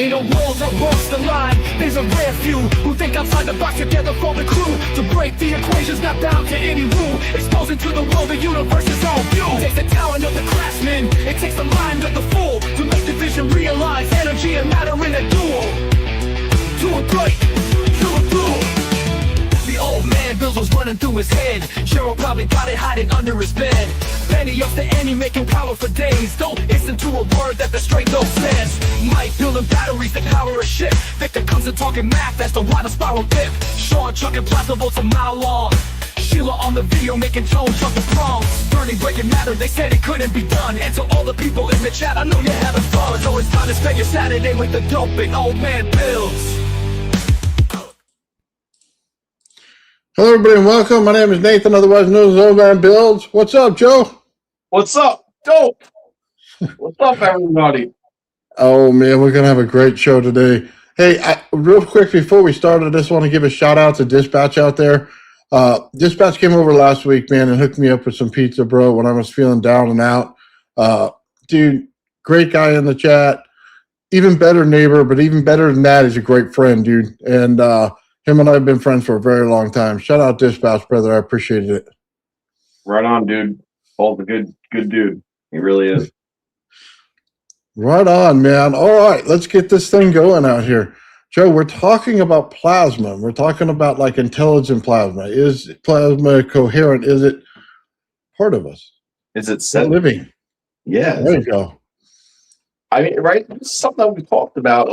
create a world that walks the line. There's a rare few who think outside the box together for the crew. To break the equations, not bound to any rule. Exposing to the world the universe is all view. It takes the talent of the craftsman, it takes the mind of the fool, to make the vision realize energy and matter in a duel. To a break, to a rule. The old man, bills was running through his head. Cheryl probably got it hiding under his bed. Penny up the ante, making power for days. Don't listen to a word that the straight dope says. Mike building batteries to power a ship. Victor comes and talking math, that's the water spiral dip. Sean chucking plasma volts a mile long. Sheila on the video making tone chucking prongs. Burning breaking matter, they said it couldn't be done. And to all the people in the chat, I know you're having fun. So it's time to spend your Saturday with the dope and old man builds. Hello everybody and welcome. My name is Nathan, otherwise known as Old Man Builds. What's up, Joe? What's up, dope? What's up, everybody? Oh man, we're gonna have a great show today. Hey, real quick before we start, I just want to give a shout out to Dispatch out there. Dispatch came over last week, man, and hooked me up with some pizza, bro, when I was feeling down and out. Dude, great guy in the chat. Even better neighbor, but even better than that, he's a great friend, dude. And him and I have been friends for a very long time. Shout out Dispatch, brother. I appreciated it. Right on, dude. All the good dude. He really is. Right on, man. All right, let's get this thing going out here. Joe, we're talking about plasma. We're talking about like intelligent plasma. Is plasma coherent? Is it part of us? Is it living? Yeah. There you go. I mean, right? This is something that we talked about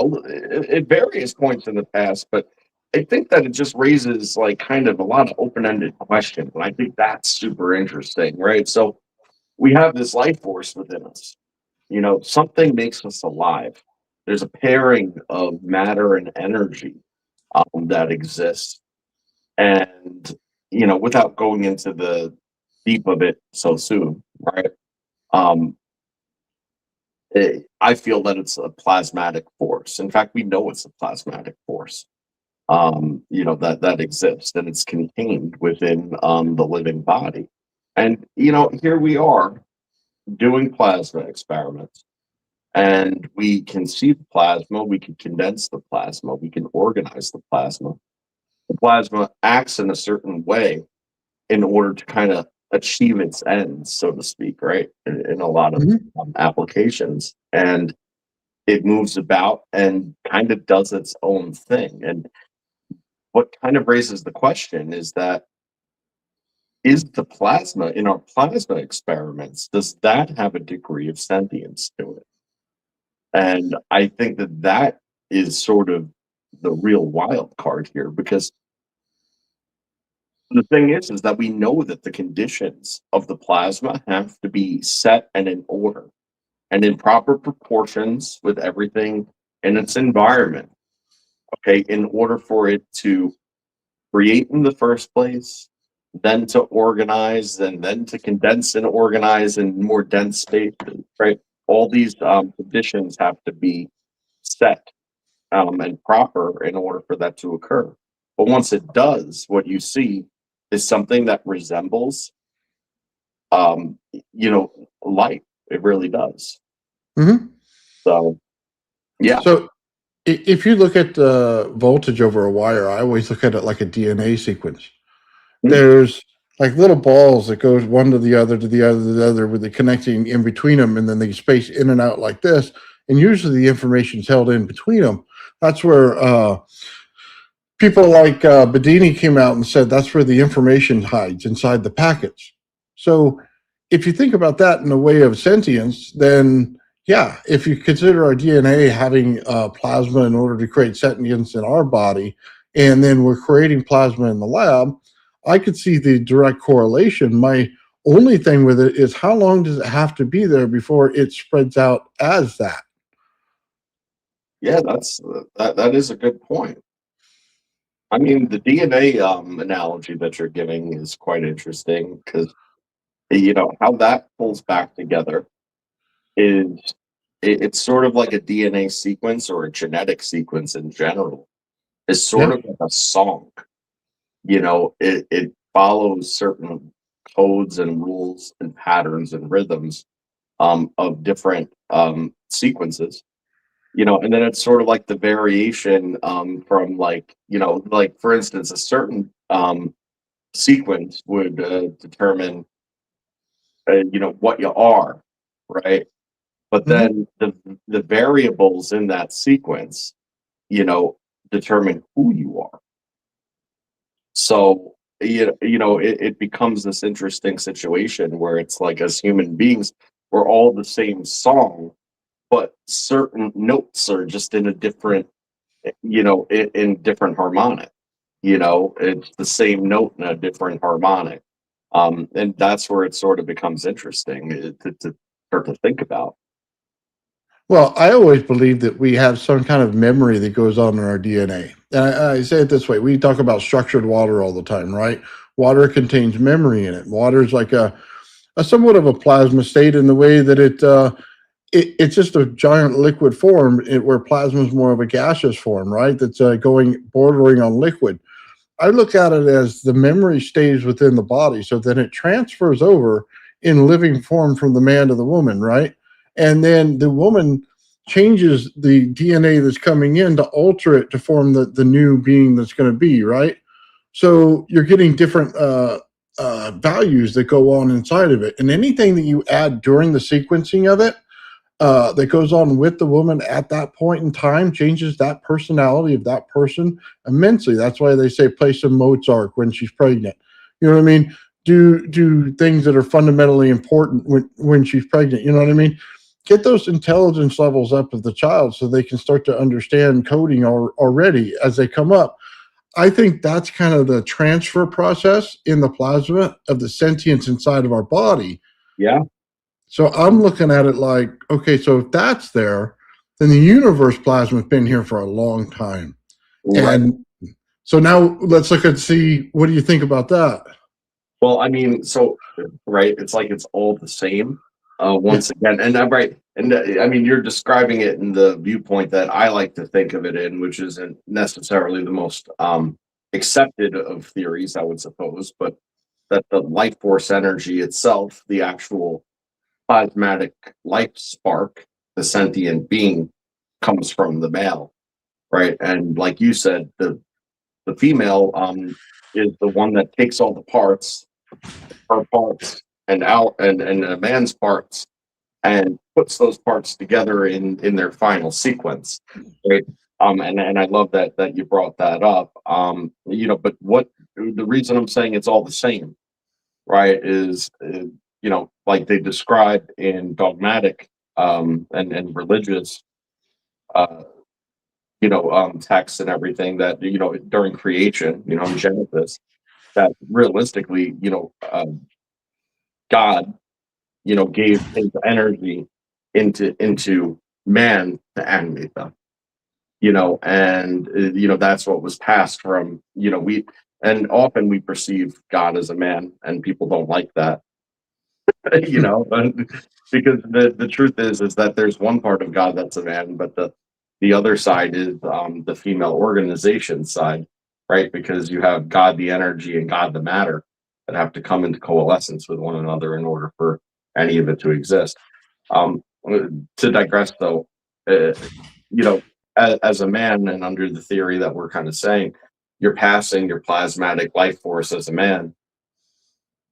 at various points in the past, but I think that it just raises like kind of a lot of open-ended questions. And I think that's super interesting, right? So we have this life force within us. You know, something makes us alive. There's a pairing of matter and energy that exists. And, you know, without going into the deep of it so soon, right? I feel that it's a plasmatic force. In fact, we know it's a plasmatic force. You know, that exists, and it's contained within the living body. And, you know, here we are doing plasma experiments, and we can see the plasma, we can condense the plasma, we can organize the plasma. The plasma acts in a certain way in order to kind of achieve its ends, so to speak, right? In a lot of applications. And it moves about and kind of does its own thing. And what kind of raises the question is that, is the plasma in our plasma experiments, does that have a degree of sentience to it? And I think that that is sort of the real wild card here, because the thing is that we know that the conditions of the plasma have to be set and in order and in proper proportions with everything in its environment. Okay, in order for it to create in the first place, then to organize, and then to condense and organize in more dense states, right? All these conditions have to be set and proper in order for that to occur. But once it does, what you see is something that resembles, you know, light. It really does. Mm-hmm. So, yeah. So if you look at the voltage over a wire, I always look at it like a DNA sequence. Mm-hmm. There's like little balls that goes one to the other, to the other, to the other, with the connecting in between them, and then they space in and out like this. And usually the information is held in between them. That's where people like Bedini came out and said that's where the information hides, inside the packets. So if you think about that in the way of sentience, then yeah, if you consider our DNA having plasma in order to create sentience in our body, and then we're creating plasma in the lab, I could see the direct correlation. My only thing with it is, how long does it have to be there before it spreads out as that? Yeah, that is a good point. I mean, the DNA analogy that you're giving is quite interesting, because, you know, how that pulls back together is it's sort of like a DNA sequence, or a genetic sequence in general. It's sort of like a song. You know, it follows certain codes and rules and patterns and rhythms of different sequences And then it's sort of like the variation from like, like for instance, a certain sequence would determine, what you are, right? But Mhm. then the variables in that sequence, you know, determine who you are. So, it becomes this interesting situation where it's like as human beings, we're all the same song, but certain notes are just in a different, in different harmonic. It's the same note in a different harmonic. And that's where it sort of becomes interesting to start to think about. Well, I always believe that we have some kind of memory that goes on in our DNA. And I say it this way: we talk about structured water all the time, right? Water contains memory in it. Water is like a somewhat of a plasma state in the way that it's just a giant liquid form, where plasma is more of a gaseous form, right? That's going bordering on liquid. I look at it as the memory stays within the body, so then it transfers over in living form from the man to the woman, right? And then the woman changes the DNA that's coming in to alter it to form the new being that's going to be, right? So you're getting different values that go on inside of it. And anything that you add during the sequencing of it that goes on with the woman at that point in time changes that personality of that person immensely. That's why they say play some Mozart when she's pregnant. You know what I mean? Do things that are fundamentally important when she's pregnant. You know what I mean? Get those intelligence levels up of the child so they can start to understand coding already as they come up. I think that's kind of the transfer process in the plasma of the sentience inside of our body. Yeah. So I'm looking at it like, okay, so if that's there, then the universe plasma has been here for a long time. Right. And so now let's look and see, what do you think about that? Well, I mean, so right, it's like it's all the same. Yeah. Once again, and I'm right, and I mean, you're describing it in the viewpoint that I like to think of it in, which isn't necessarily the most accepted of theories, I would suppose, but that the life force energy itself, the actual plasmatic life spark, the sentient being, comes from the male, right? And like you said, the female is the one that takes all the parts, her parts, and out and a man's parts, and puts those parts together in their final sequence, right? And I love that you brought that up. But what the reason I'm saying it's all the same, right, is like they describe in dogmatic and religious uh texts and everything, that during creation, in Genesis, that realistically, God, gave his energy into man to animate them, and that's what was passed from, we, and often we perceive God as a man, and people don't like that. And because the truth is that there's one part of God that's a man, but the other side is the female organization side, right? Because you have God the energy and God the matter that have to come into coalescence with one another in order for any of it to exist. Um, to digress, though, you know, as a man, and under the theory that we're kind of saying, you're passing your plasmatic life force as a man,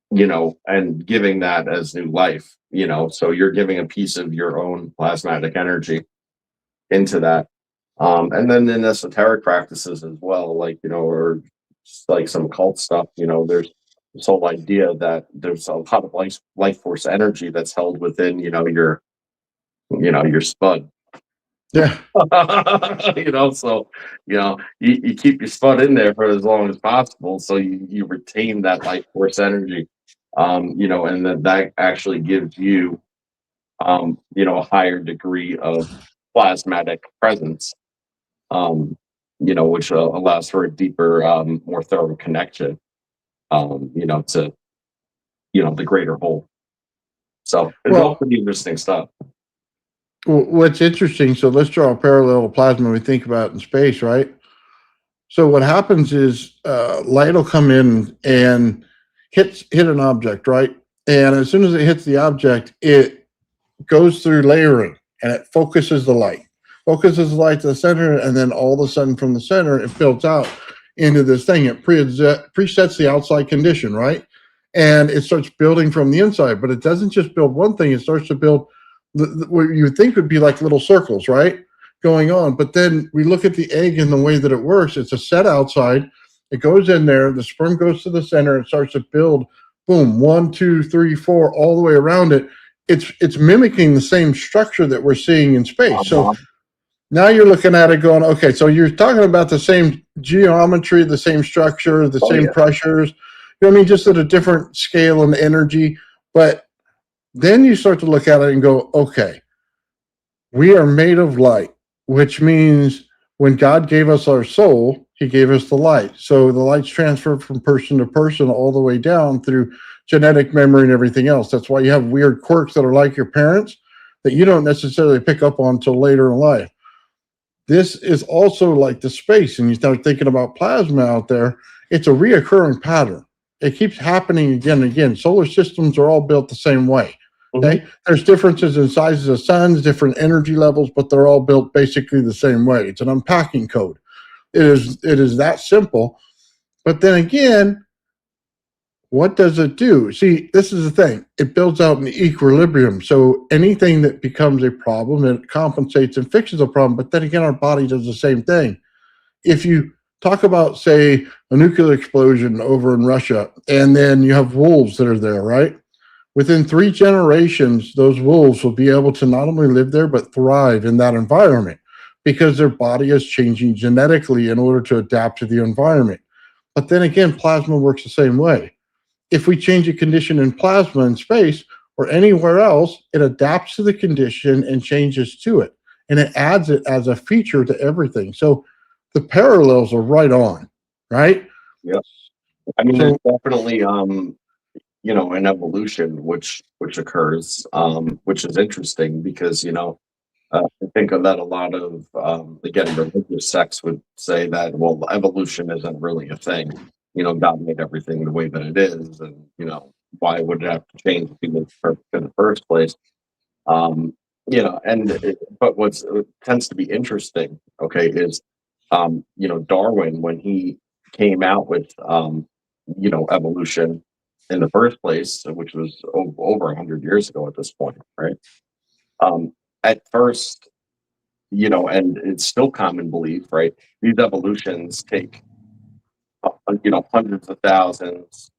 and giving that as new life, so you're giving a piece of your own plasmatic energy into that. And then in esoteric practices as well, like, or just like some cult stuff, there's this whole idea that there's a lot of life force energy that's held within, your spud. Yeah. So you keep your spud in there for as long as possible, so you retain that life force energy, and that actually gives you a higher degree of plasmatic presence, which allows for a deeper, more thorough connection, to the greater whole. So it's all Well, pretty interesting stuff. what's interesting, so let's draw a parallel to plasma we think about in space, right? So what happens is light will come in and hit an object, right? And as soon as it hits the object, it goes through layering and it focuses the light. focuses the light to the center, and then all of a sudden from the center, it builds out into this thing. It presets the outside condition, right? And it starts building from the inside, but it doesn't just build one thing. It starts to build what you would think would be like little circles, right? Going on. But then we look at the egg and the way that it works. It's a set outside. It goes in there. The sperm goes to the center. It starts to build, boom, 1, 2, 3, 4, all the way around it. It's mimicking the same structure that we're seeing in space. So now you're looking at it going, okay, so you're talking about the same geometry, the same structure, the same pressures, you know what I mean, just at a different scale and energy. But then you start to look at it and go, okay, we are made of light, which means when God gave us our soul, he gave us the light. So the light's transferred from person to person all the way down through genetic memory and everything else. That's why you have weird quirks that are like your parents that you don't necessarily pick up on until later in life. This is also like the space, and you start thinking about plasma out there. It's a reoccurring pattern. It keeps happening again and again. Solar systems are all built the same way. Okay, there's differences in sizes of suns, different energy levels, but they're all built basically the same way. It's an unpacking code. It is that simple. But then again, what does it do? See, this is the thing. It builds out an equilibrium. So anything that becomes a problem, it compensates and fixes a problem. But then again, our body does the same thing. If you talk about, say, a nuclear explosion over in Russia, and then you have wolves that are there, right? Within 3 generations, those wolves will be able to not only live there, but thrive in that environment because their body is changing genetically in order to adapt to the environment. But then again, plasma works the same way. If we change a condition in plasma in space or anywhere else, it adapts to the condition and changes to it. And it adds it as a feature to everything. So the parallels are right on, right? Yes. I mean, there's definitely, you know, an evolution which occurs, which is interesting because, you know, I think that a lot of, again, religious sects would say that, well, evolution isn't really a thing. You know, God made everything the way that it is, and you know, why would it have to change if He was perfect in the first place? You know, but what tends to be interesting, okay, is you know, Darwin, when he came out with you know, evolution in the first place, which was over 100 years ago at this point, right? At first, you know, and it's still common belief, right? These evolutions take you know, hundreds of thousands,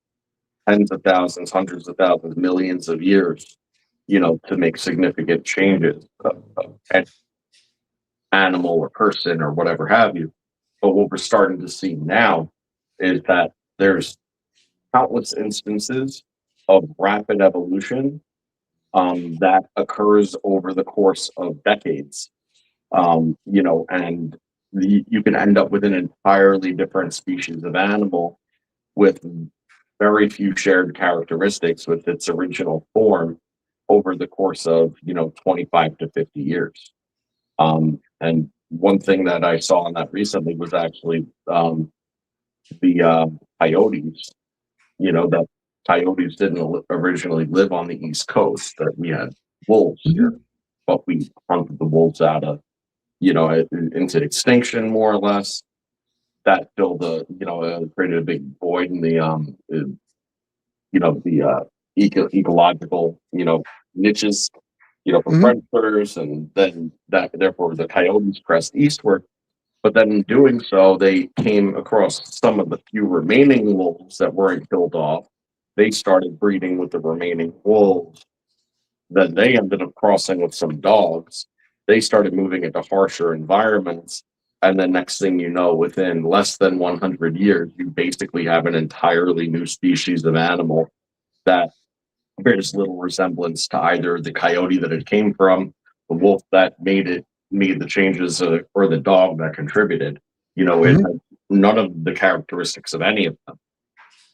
tens of thousands, hundreds of thousands, millions of years, you know, to make significant changes of an animal or person or whatever have you. But what we're starting to see now is that there's countless instances of rapid evolution that occurs over the course of decades. You know, and you can end up with an entirely different species of animal with very few shared characteristics with its original form over the course of, you know, 25 to 50 years. And one thing that I saw on that recently was actually the coyotes. You know, that coyotes didn't originally live on the East Coast, that we had wolves here, but we hunted the wolves out of, you know, into extinction more or less. That filled you know, created a big void in the, you know, the ecological, you know, niches, you know, for predators, and then that therefore the coyotes pressed eastward. But then in doing so, they came across some of the few remaining wolves that weren't killed off. They started breeding with the remaining wolves. Then they ended up crossing with some dogs. They started moving into harsher environments. And then next thing you know, within less than 100 years, you basically have an entirely new species of animal that bears little resemblance to either the coyote that it came from, the wolf that made the changes, or the dog that contributed. You know, it had none of the characteristics of any of them.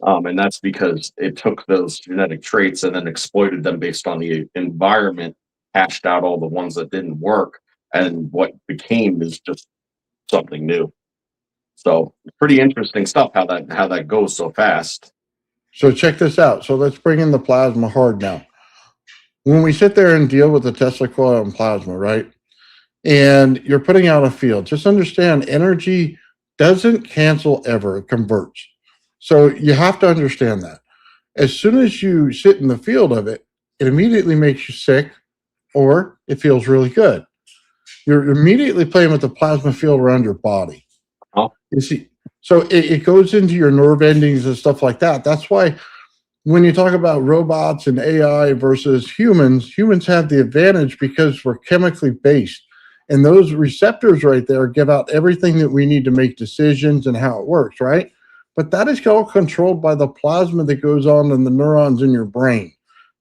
And that's because it took those genetic traits and then exploited them based on the environment, hashed out all the ones that didn't work, and what became is just something new. So pretty interesting stuff how that goes so fast. So check this out. So let's bring in the plasma hard now. When we sit there and deal with the Tesla coil and plasma, right? and you're putting out a field. Just understand energy doesn't cancel ever, it converts. So you have to understand that. As soon as you sit in the field of it, it immediately makes you sick or it feels really good. You're immediately playing with the plasma field around your body. Oh, You see, so it goes into your nerve endings and stuff like that. That's why when you talk about robots and AI versus humans, humans have the advantage because we're chemically based. And those receptors right there give out everything that we need to make decisions and how it works, right? But that is all controlled by the plasma that goes on in the neurons in your brain.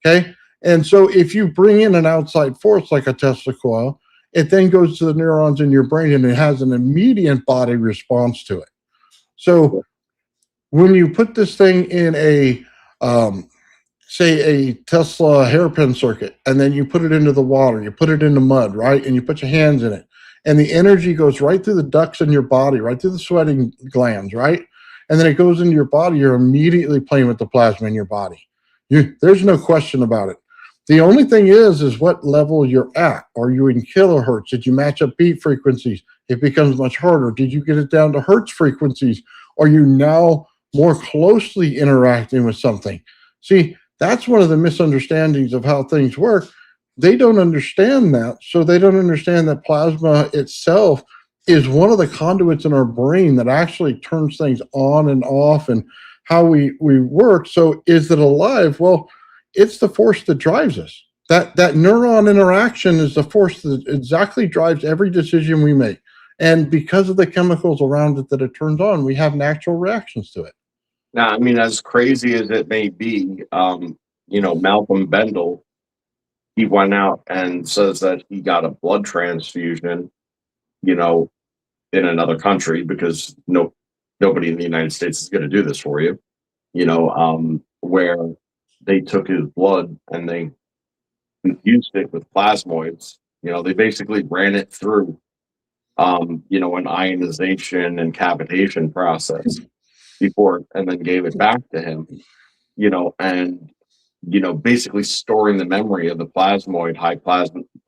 Okay. And so if you bring in an outside force like a Tesla coil, it then goes to the neurons in your brain and it has an immediate body response to it. So when you put this thing in a um, say a Tesla hairpin circuit, and then you put it into the water, you put it in the mud, right? And you put your hands in it, and the energy goes right through the ducts in your body, right through the sweating glands, right? And then it goes into your body. You're immediately playing with the plasma in your body. There's no question about it. The only thing is what level you're at. Are you in kilohertz? Did you match up beat frequencies? It becomes much harder. Did you get it down to hertz frequencies? Are you now more closely interacting with something? See, that's one of the misunderstandings of how things work. They don't understand that. So they don't understand that plasma itself is one of the conduits in our brain that actually turns things on and off and how we work. So is it alive? Well, it's the force that drives us. That neuron interaction is the force that exactly drives every decision we make. And because of the chemicals around it that it turns on, we have natural reactions to it. now, I mean, as crazy as it may be, Malcolm Bendel, he went out and says that he got a blood transfusion, you know, in another country because nobody in the United States is going to do this for you, where they took his blood and they infused it with plasmoids. They basically ran it through, an ionization and cavitation process before, and then gave it back to him, and basically storing the memory of the plasmoid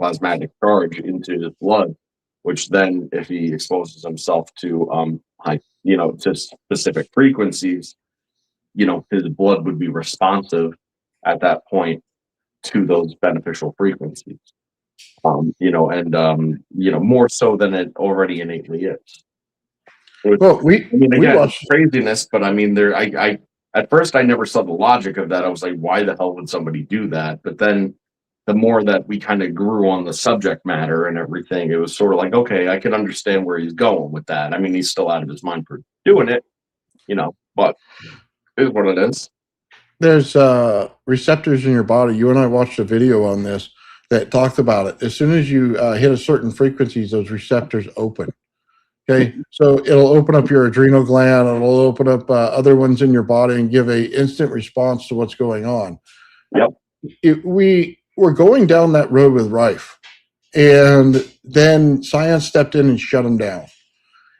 plasmatic charge into his blood, which then, if he exposes himself to to specific frequencies, his blood would be responsive at that point to those beneficial frequencies. More so than it already innately is. Well, we Again, watched. craziness, but I mean, I at first I never saw the logic of that. I was like, why the hell would somebody do that? But then the more that we kind of grew on the subject matter and everything, it was sort of like, okay, I can understand where he's going with that. I mean, he's still out of his mind for doing it, but it is what it is. There's receptors in your body. You and I watched a video on this that talked about it. As soon as you hit a certain frequencies, those receptors open. Okay, so it'll open up your adrenal gland. It'll open up other ones in your body and give a instant response to what's going on. Yep. We're going down that road with Rife, and then science stepped in and shut him down.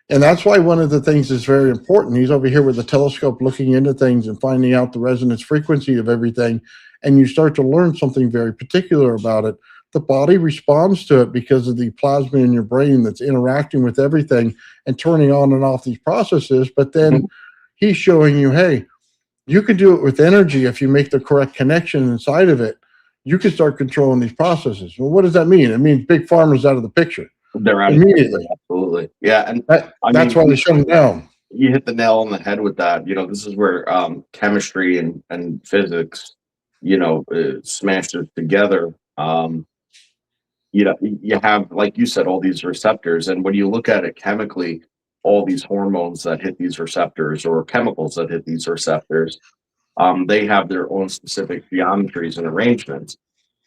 And that's why one of the things is very important. He's over here with a telescope looking into things and finding out the resonance frequency of everything. And you start to learn something very particular about it. The body responds to it because of the plasma in your brain that's interacting with everything and turning on and off these processes. But then he's showing you, hey, you can do it with energy if you make the correct connection inside of it. You can start controlling these processes. Well, what does that mean? It means big pharma's out of the picture. They're out immediately. Absolutely. Yeah. And that's why they shut them down. You hit the nail on the head with that. This is where chemistry and physics, smashes together. You have, like you said, all these receptors. And when you look at it chemically, all these hormones that hit these receptors or chemicals that hit these receptors, they have their own specific geometries and arrangements.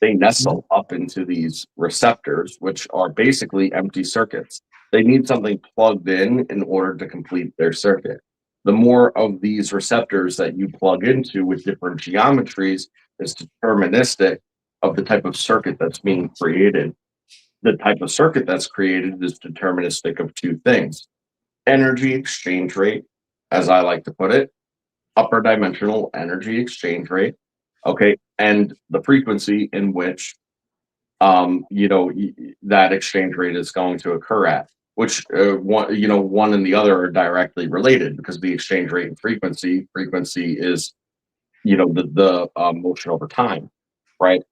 They nestle up into these receptors, which are basically empty circuits. They need something plugged in order to complete their circuit. The more of these receptors that you plug into with different geometries is deterministic of the type of circuit that's being created. The type of circuit that's created is deterministic of two things: energy exchange rate, as I like to put it, upper dimensional energy exchange rate, okay, and the frequency in which that exchange rate is going to occur at, which one and the other are directly related, because the exchange rate and frequency is the motion over time, right?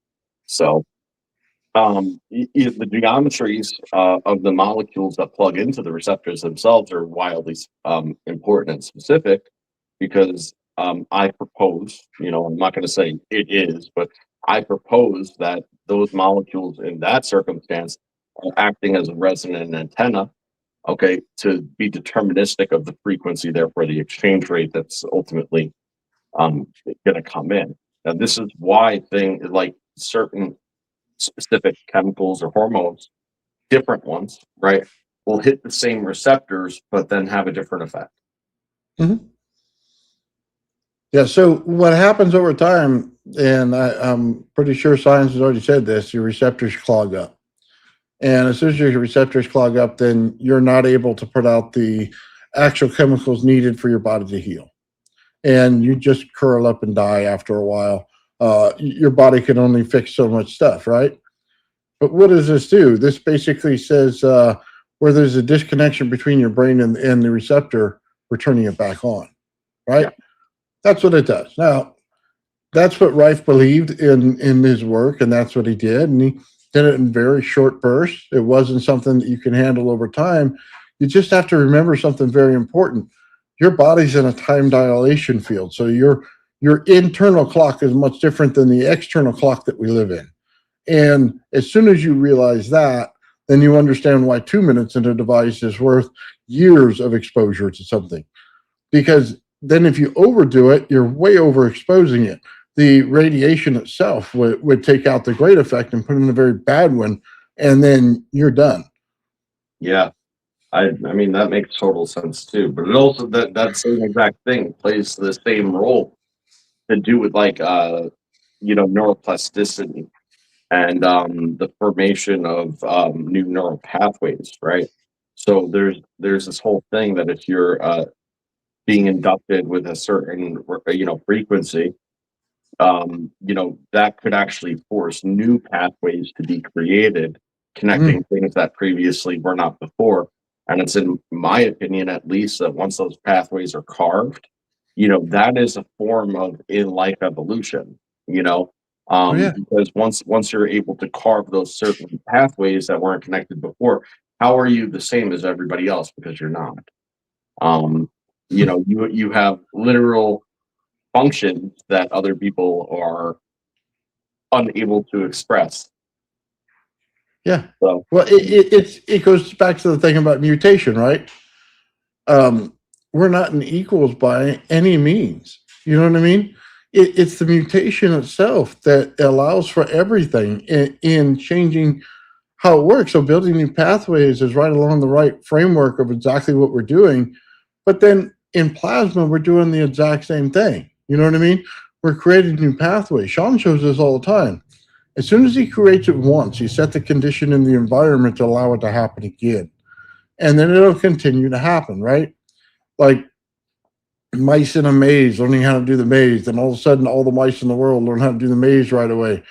So the geometries of the molecules that plug into the receptors themselves are wildly important and specific, because I propose, I'm not going to say it is, but I propose that those molecules in that circumstance are acting as a resonant antenna, okay, to be deterministic of the frequency, therefore the exchange rate that's ultimately going to come in. Now, this is why things like certain specific chemicals or hormones, different ones, right, will hit the same receptors, but then have a different effect. Mm-hmm. Yeah. So what happens over time, and I'm pretty sure science has already said this, your receptors clog up. And as soon as your receptors clog up, then you're not able to put out the actual chemicals needed for your body to heal. And you just curl up and die after a while. Your body can only fix so much stuff, right? But what does this do? This basically says where there's a disconnection between your brain and the receptor, we're turning it back on, right? Yeah. That's what it does. Now, that's what Reif believed in his work, and that's what he did. And he did it in very short bursts. It wasn't something that you can handle over time. You just have to remember something very important. Your body's in a time dilation field. So your internal clock is much different than the external clock that we live in. And as soon as you realize that, then you understand why 2 minutes in a device is worth years of exposure to something. Because then if you overdo it, you're way overexposing it. The radiation itself would take out the great effect and put in a very bad one, and then you're done. Yeah. I mean, that makes total sense too. But it also, that same exact thing plays the same role to do with neuroplasticity and the formation of new neural pathways, right? So there's this whole thing that if you're being inducted with a certain frequency, that could actually force new pathways to be created, connecting things that previously were not before. And it's in my opinion, at least, that once those pathways are carved, that is a form of in-life evolution, because once you're able to carve those certain pathways that weren't connected before, how are you the same as everybody else? Because you're not. You have literal functions that other people are unable to express. Yeah. So, well, it goes back to the thing about mutation, right? We're not in equals by any means. You know what I mean? It's the mutation itself that allows for everything in changing how it works. So building new pathways is right along the right framework of exactly what we're doing. But then in plasma, we're doing the exact same thing. You know what I mean? We're creating new pathways. Sean shows this all the time. As soon as he creates it once, he set the condition in the environment to allow it to happen again. And then it'll continue to happen, right? Like mice in a maze learning how to do the maze. Then all of a sudden, all the mice in the world learn how to do the maze right away.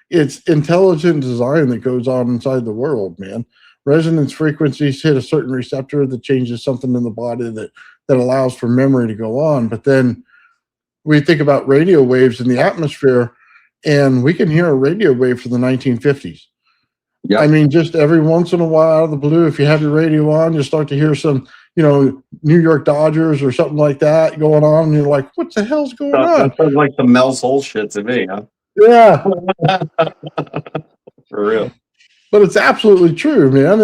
It's intelligent design that goes on inside the world, man. Resonance frequencies hit a certain receptor that changes something in the body that allows for memory to go on. But then we think about radio waves in the atmosphere, and we can hear a radio wave from the 1950s. Yeah. I mean, just every once in a while out of the blue, if you have your radio on, you start to hear some, New York Dodgers or something like that going on. And you're like, what the hell's going on? That sounds like the Mel Soul shit to me, huh? Yeah. For real. But it's absolutely true, man.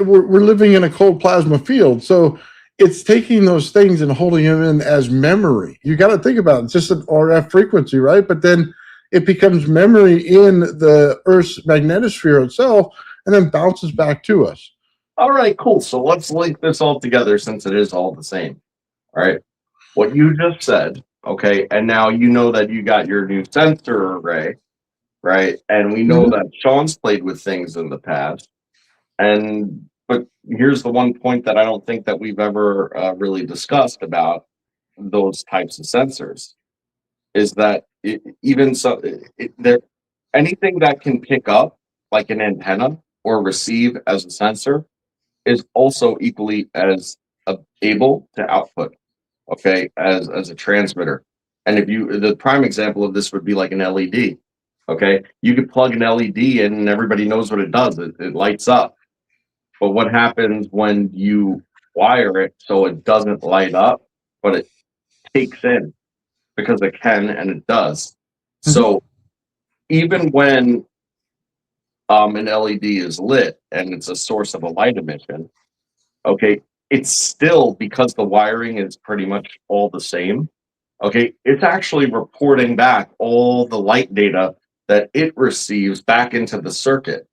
We're living in a cold plasma field. So it's taking those things and holding them in as memory. You got to think about it. It's just an RF frequency, right? But then it becomes memory in the Earth's magnetosphere itself and then bounces back to us. All right, cool. So let's link this all together since it is all the same. All right. What you just said, okay, and now you know that you got your new sensor array, right? And we know that Sean's played with things in the past. But here's the one point that I don't think that we've ever really discussed about those types of sensors is that anything that can pick up like an antenna or receive as a sensor, is also equally as able to output, okay, as a transmitter. And if you, the prime example of this would be like an LED. Okay, you could plug an LED in and everybody knows what it does. It lights up. But what happens when you wire it so it doesn't light up, but it takes in, because it can and it does. So even when an LED is lit and it's a source of a light emission, okay, it's still, because the wiring is pretty much all the same, okay, it's actually reporting back all the light data that it receives back into the circuit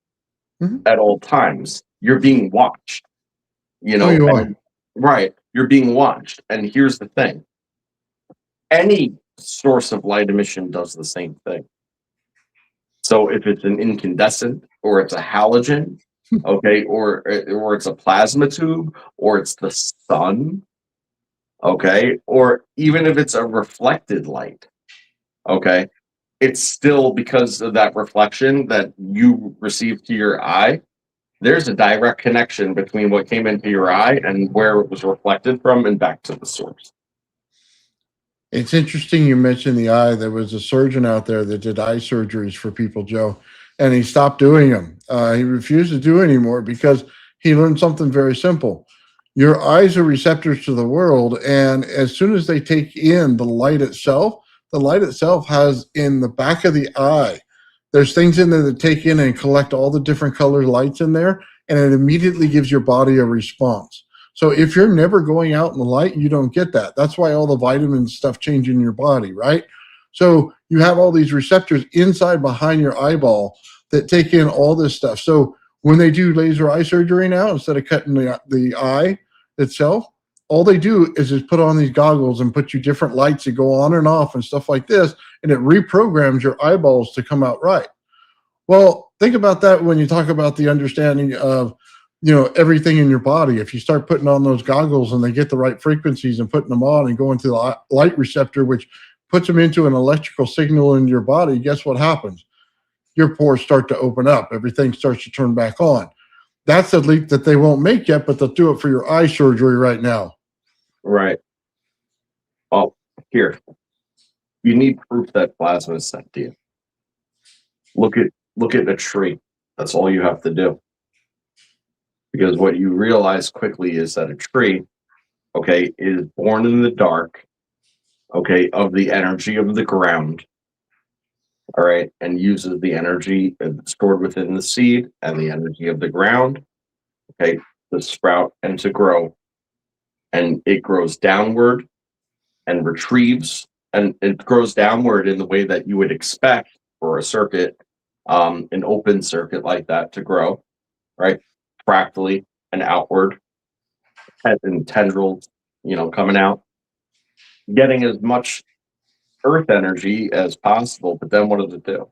at all times. You're being watched, you know, you are. and, right, you're being watched. And here's the thing, any source of light emission does the same thing. So if it's an incandescent or it's a halogen, okay, or it's a plasma tube, or it's the sun, okay, or even if it's a reflected light, okay, it's still, because of that reflection that you receive to your eye, there's a direct connection between what came into your eye and where it was reflected from and back to the source. It's interesting you mentioned the eye. There was a surgeon out there that did eye surgeries for people, Joe, and he stopped doing them. He refused to do anymore because he learned something very simple. Your eyes are receptors to the world, and as soon as they take in the light itself has in the back of the eye, there's things in there that take in and collect all the different colored lights in there, and it immediately gives your body a response. So if you're never going out in the light, you don't get that. That's why all the vitamin stuff change in your body, right? So you have all these receptors inside behind your eyeball that take in all this stuff. So when they do laser eye surgery now, instead of cutting the eye itself, all they do is just put on these goggles and put you different lights that go on and off and stuff like this, and it reprograms your eyeballs to come out right. Well, think about that when you talk about the understanding of, everything in your body. If you start putting on those goggles and they get the right frequencies and putting them on and going to the light receptor, which puts them into an electrical signal in your body, guess what happens? Your pores start to open up. Everything starts to turn back on. That's a leap that they won't make yet, but they'll do it for your eye surgery right now. Right. Oh, here. You need proof that plasma is sent to you. Look at a tree. That's all you have to do. Because what you realize quickly is that a tree, okay, is born in the dark, okay, of the energy of the ground, all right, and uses the energy stored within the seed and the energy of the ground, okay, to sprout and to grow. And it grows downward and retrieves, and it grows downward in the way that you would expect for a circuit, an open circuit like that to grow, right? Fractally and outward, and tendrils, coming out, getting as much earth energy as possible. But then what does it do?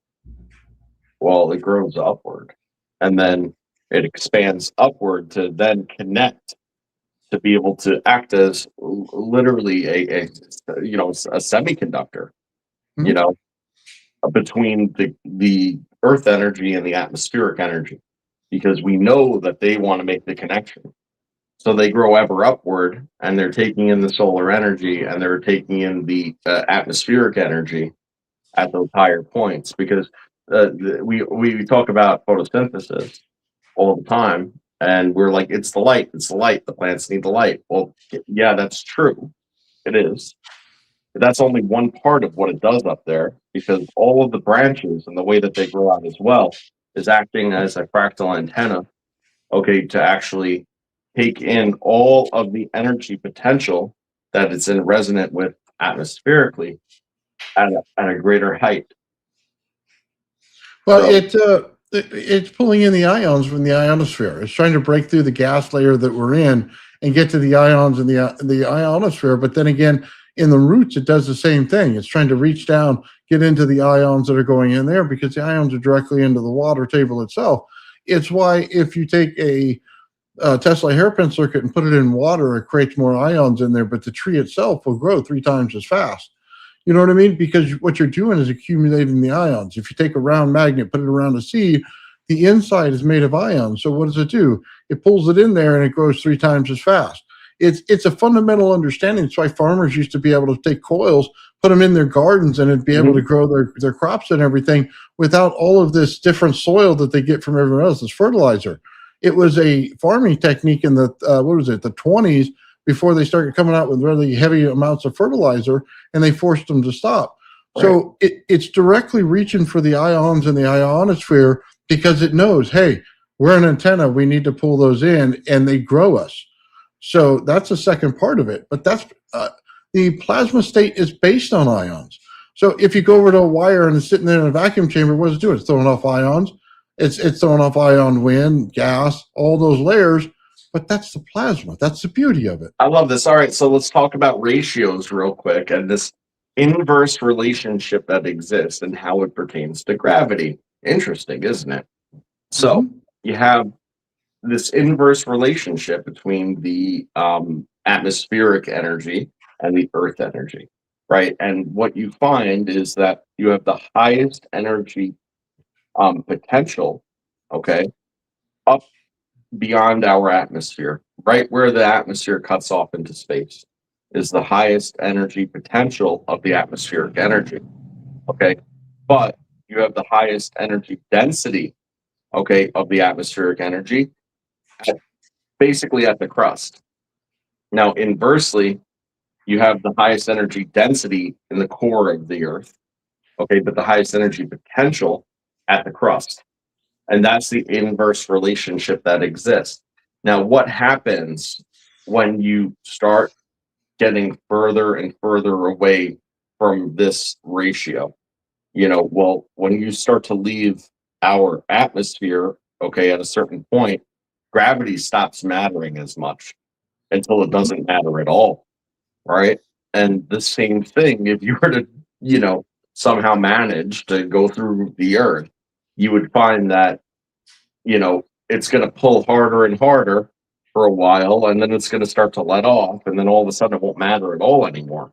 Well, it grows upward, and then it expands upward to then connect, to be able to act as literally a semiconductor, between the earth energy and the atmospheric energy, because we know that they want to make the connection. So they grow ever upward, and they're taking in the solar energy, and they're taking in the atmospheric energy at those higher points. Because we talk about photosynthesis all the time, and we're like, it's the light, the plants need the light. Well, yeah, that's true. It is. But that's only one part of what it does up there, because all of the branches and the way that they grow out as well is acting as a fractal antenna, okay, to actually take in all of the energy potential that it's in resonant with atmospherically at a greater height. Well, it's pulling in the ions from the ionosphere. It's trying to break through the gas layer that we're in and get to the ions in the ionosphere. But then again, in the roots, it does the same thing. It's trying to reach down, get into the ions that are going in there, because the ions are directly into the water table itself. It's why if you take a Tesla hairpin circuit and put it in water, it creates more ions in there, but the tree itself will grow 3 times as fast. You know what I mean? Because what you're doing is accumulating the ions. If you take a round magnet, put it around a seed, The inside is made of ions. So what does it do? It pulls it in there and it grows 3 times as fast. It's a fundamental understanding. That's why farmers used to be able to take coils, put them in their gardens, and it'd be able to grow their crops and everything without all of this different soil that they get from everyone else, this fertilizer. It was a farming technique in the the 20s, before they started coming out with really heavy amounts of fertilizer, and they forced them to stop. Right. So it's directly reaching for the ions in the ionosphere because it knows, hey, we're an antenna. We need to pull those in, and they grow us. So that's the second part of it. But that's the plasma state is based on ions. So if you go over to a wire and it's sitting there in a vacuum chamber, what is it doing? It's throwing off ions. It's throwing off ion wind, gas, all those layers. But that's the plasma. That's the beauty of it. I love this. All right, so let's talk about ratios real quick and this inverse relationship that exists and how it pertains to gravity. Interesting, isn't it? So you have this inverse relationship between the atmospheric energy and the earth energy, right? And what you find is that you have the highest energy potential, okay, up beyond our atmosphere, right where the atmosphere cuts off into space, is the highest energy potential of the atmospheric energy, okay? But you have the highest energy density, okay, of the atmospheric energy basically at the crust. Now, inversely, you have the highest energy density in the core of the Earth, okay, but the highest energy potential at the crust. And that's the inverse relationship that exists. Now, what happens when you start getting further and further away from this ratio? Well, when you start to leave our atmosphere, okay, at a certain point, gravity stops mattering as much until it doesn't matter at all, right? And the same thing, if you were to, somehow manage to go through the Earth, you would find that, it's going to pull harder and harder for a while, and then it's going to start to let off, and then all of a sudden it won't matter at all anymore,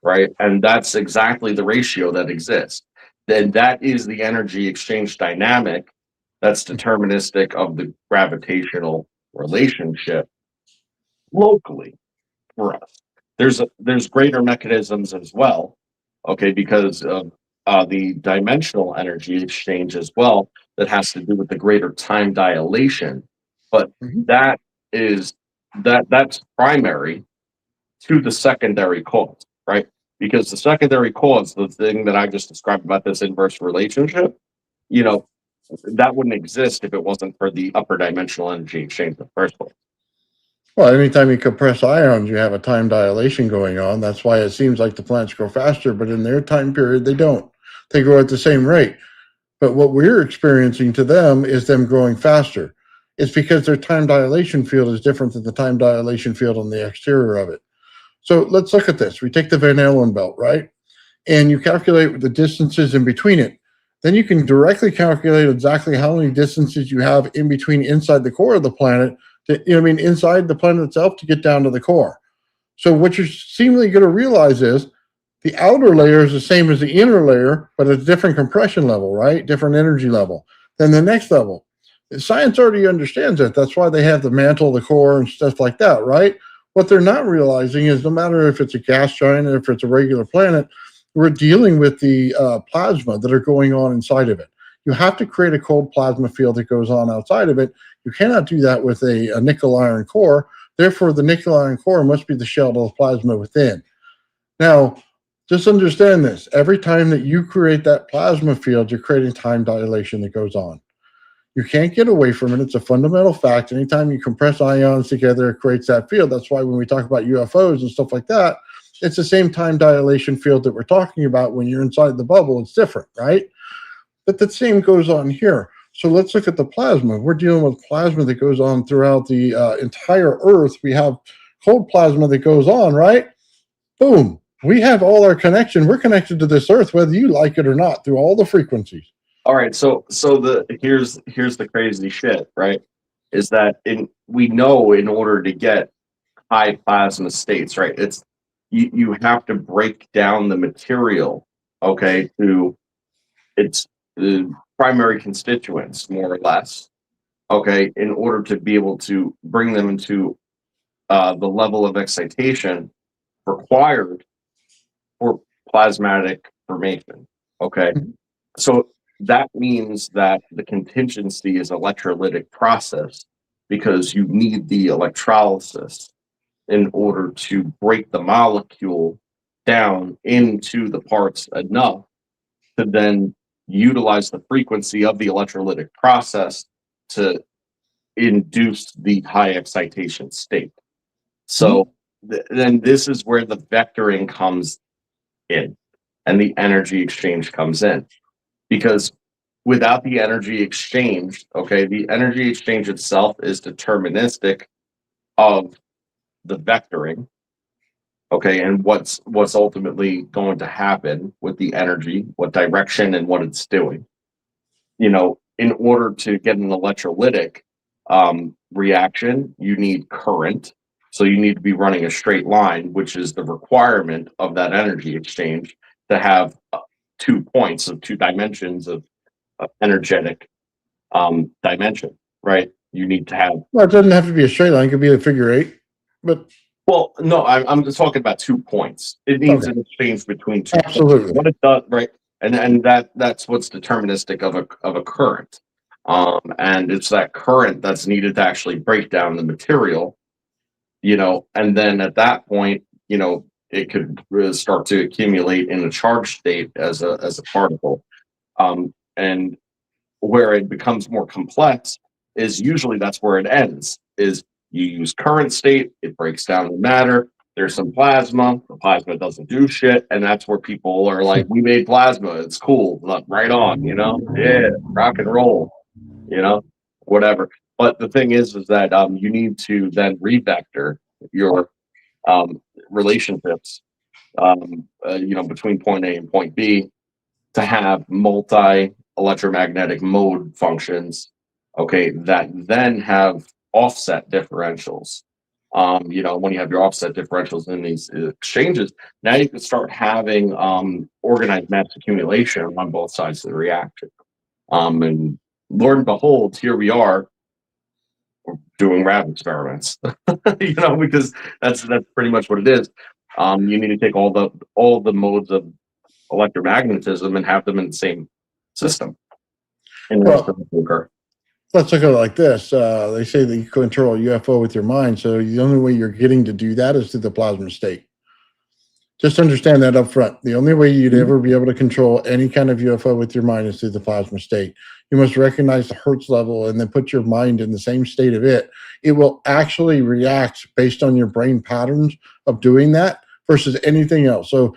right? And that's exactly the ratio that exists. Then that is the energy exchange dynamic that's deterministic of the gravitational relationship locally for us. There's greater mechanisms as well, okay, because of the dimensional energy exchange as well, that has to do with the greater time dilation. But that's primary to the secondary cause, right? Because the secondary cause, the thing that I just described about this inverse relationship, that wouldn't exist if it wasn't for the upper dimensional energy exchange in the first place. Well, anytime you compress ions, you have a time dilation going on. That's why it seems like the plants grow faster, but in their time period, they don't. They grow at the same rate. But what we're experiencing to them is them growing faster. It's because their time dilation field is different than the time dilation field on the exterior of it. So let's look at this. We take the Van Allen belt, right? And you calculate the distances in between it. Then you can directly calculate exactly how many distances you have in between inside the core of the planet, inside the planet itself, to get down to the core. So what you're seemingly going to realize is the outer layer is the same as the inner layer, but at a different compression level, right? Different energy level. Then the next level. Science already understands that. That's why they have the mantle, the core, and stuff like that, right? What they're not realizing is no matter if it's a gas giant or if it's a regular planet, we're dealing with the plasma that are going on inside of it. You have to create a cold plasma field that goes on outside of it. You cannot do that with a nickel iron core. Therefore, the nickel iron core must be the shell of the plasma within. Now, just understand this. Every time that you create that plasma field, you're creating time dilation that goes on. You can't get away from it. It's a fundamental fact. Anytime you compress ions together, it creates that field. That's why when we talk about UFOs and stuff like that, it's the same time dilation field that we're talking about. When you're inside the bubble, it's different, right? But the same goes on here. So let's look at the plasma. We're dealing with plasma that goes on throughout the entire Earth. We have cold plasma that goes on, right? Boom. We have all our connection. We're connected to this Earth, whether you like it or not, through all the frequencies. All right, so here's the crazy shit, right? Is that we know in order to get high plasma states, right? It's you have to break down the material, okay, to its primary constituents, more or less, okay, in order to be able to bring them into the level of excitation required for plasmatic formation. Okay. Mhm. So that means that the contingency is electrolytic process because you need the electrolysis in order to break the molecule down into the parts enough to then utilize the frequency of the electrolytic process to induce the high excitation state. So then this is where the vectoring comes in and the energy exchange comes in. Because without the energy exchange, okay, the energy exchange itself is deterministic of the vectoring, okay, and what's ultimately going to happen with the energy, what direction and what it's doing. You know, in order to get an electrolytic reaction, you need current. So you need to be running a straight line, which is the requirement of that energy exchange to have 2 points of 2 dimensions of energetic dimension, right? You need to have. Well, it doesn't have to be a straight line; it could be a figure eight. But Well, no, I'm just talking about 2 points. It needs okay, an exchange between 2 points. absolutely. What it does, right? And that's what's deterministic of a current. And it's that current that's needed to actually break down the material, you know, and then at that point, you know, it could really start to accumulate in a charged state as a particle. And where it becomes more complex is usually that's where it ends. Is you use current state, it breaks down the matter. There's some plasma. The plasma doesn't do shit, and that's where people are like, "We made plasma. It's cool. Look, right on, you know, yeah, rock and roll, you know, whatever." But the thing is that you need to then revector your relationships, you know, between point A and point B to have multi electromagnetic mode functions, okay, that then have offset differentials. You know, when you have your offset differentials in these exchanges, now you can start having organized mass accumulation on both sides of the reaction. And Lord and behold, here we are doing lab experiments. You know, because that's pretty much what it is. You need to take all the modes of electromagnetism and have them in the same system in order for Well, them to occur. let's look at it like this. They say that you control a UFO with your mind, so the only way you're getting to do that is through the plasma state. Just understand that up front. The only way you'd ever be able to control any kind of UFO with your mind is through the plasma state. You must recognize the Hertz level and then put your mind in the same state of it. It will actually react based on your brain patterns of doing that versus anything else. So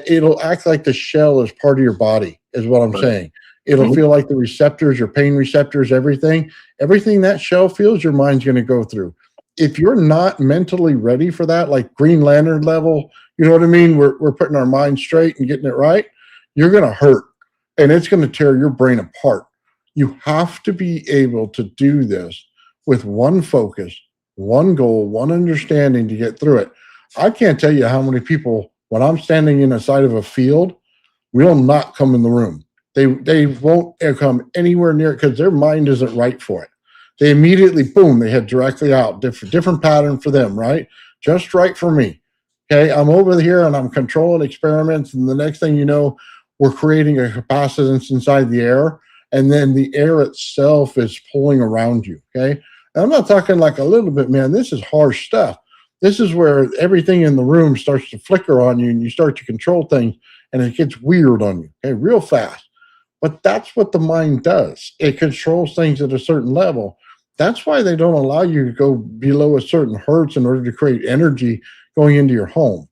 it'll act like the shell is part of your body, is what I'm Right. saying. It'll Mhm. feel like the receptors, your pain receptors, everything that shell feels, your mind's going to go through. If you're not mentally ready for that, like Green Lantern level, you know what I mean? We're putting our mind straight and getting it right. You're going to hurt and it's going to tear your brain apart. You have to be able to do this with one focus, one goal, one understanding to get through it. I can't tell you how many people, when I'm standing in the side of a field, will not come in the room. They won't come anywhere near it because their mind isn't right for it. They immediately, boom, they head directly out. Different pattern for them, right? Just right for me. Okay, I'm over here and I'm controlling experiments, and the next thing you know, we're creating a capacitance inside the air, and then the air itself is pulling around you. Okay, and I'm not talking like a little bit, man. This is harsh stuff. This is where everything in the room starts to flicker on you, and you start to control things, and it gets weird on you. Okay, real fast. But that's what the mind does. It controls things at a certain level. That's why they don't allow you to go below a certain hertz in order to create energy going into your home.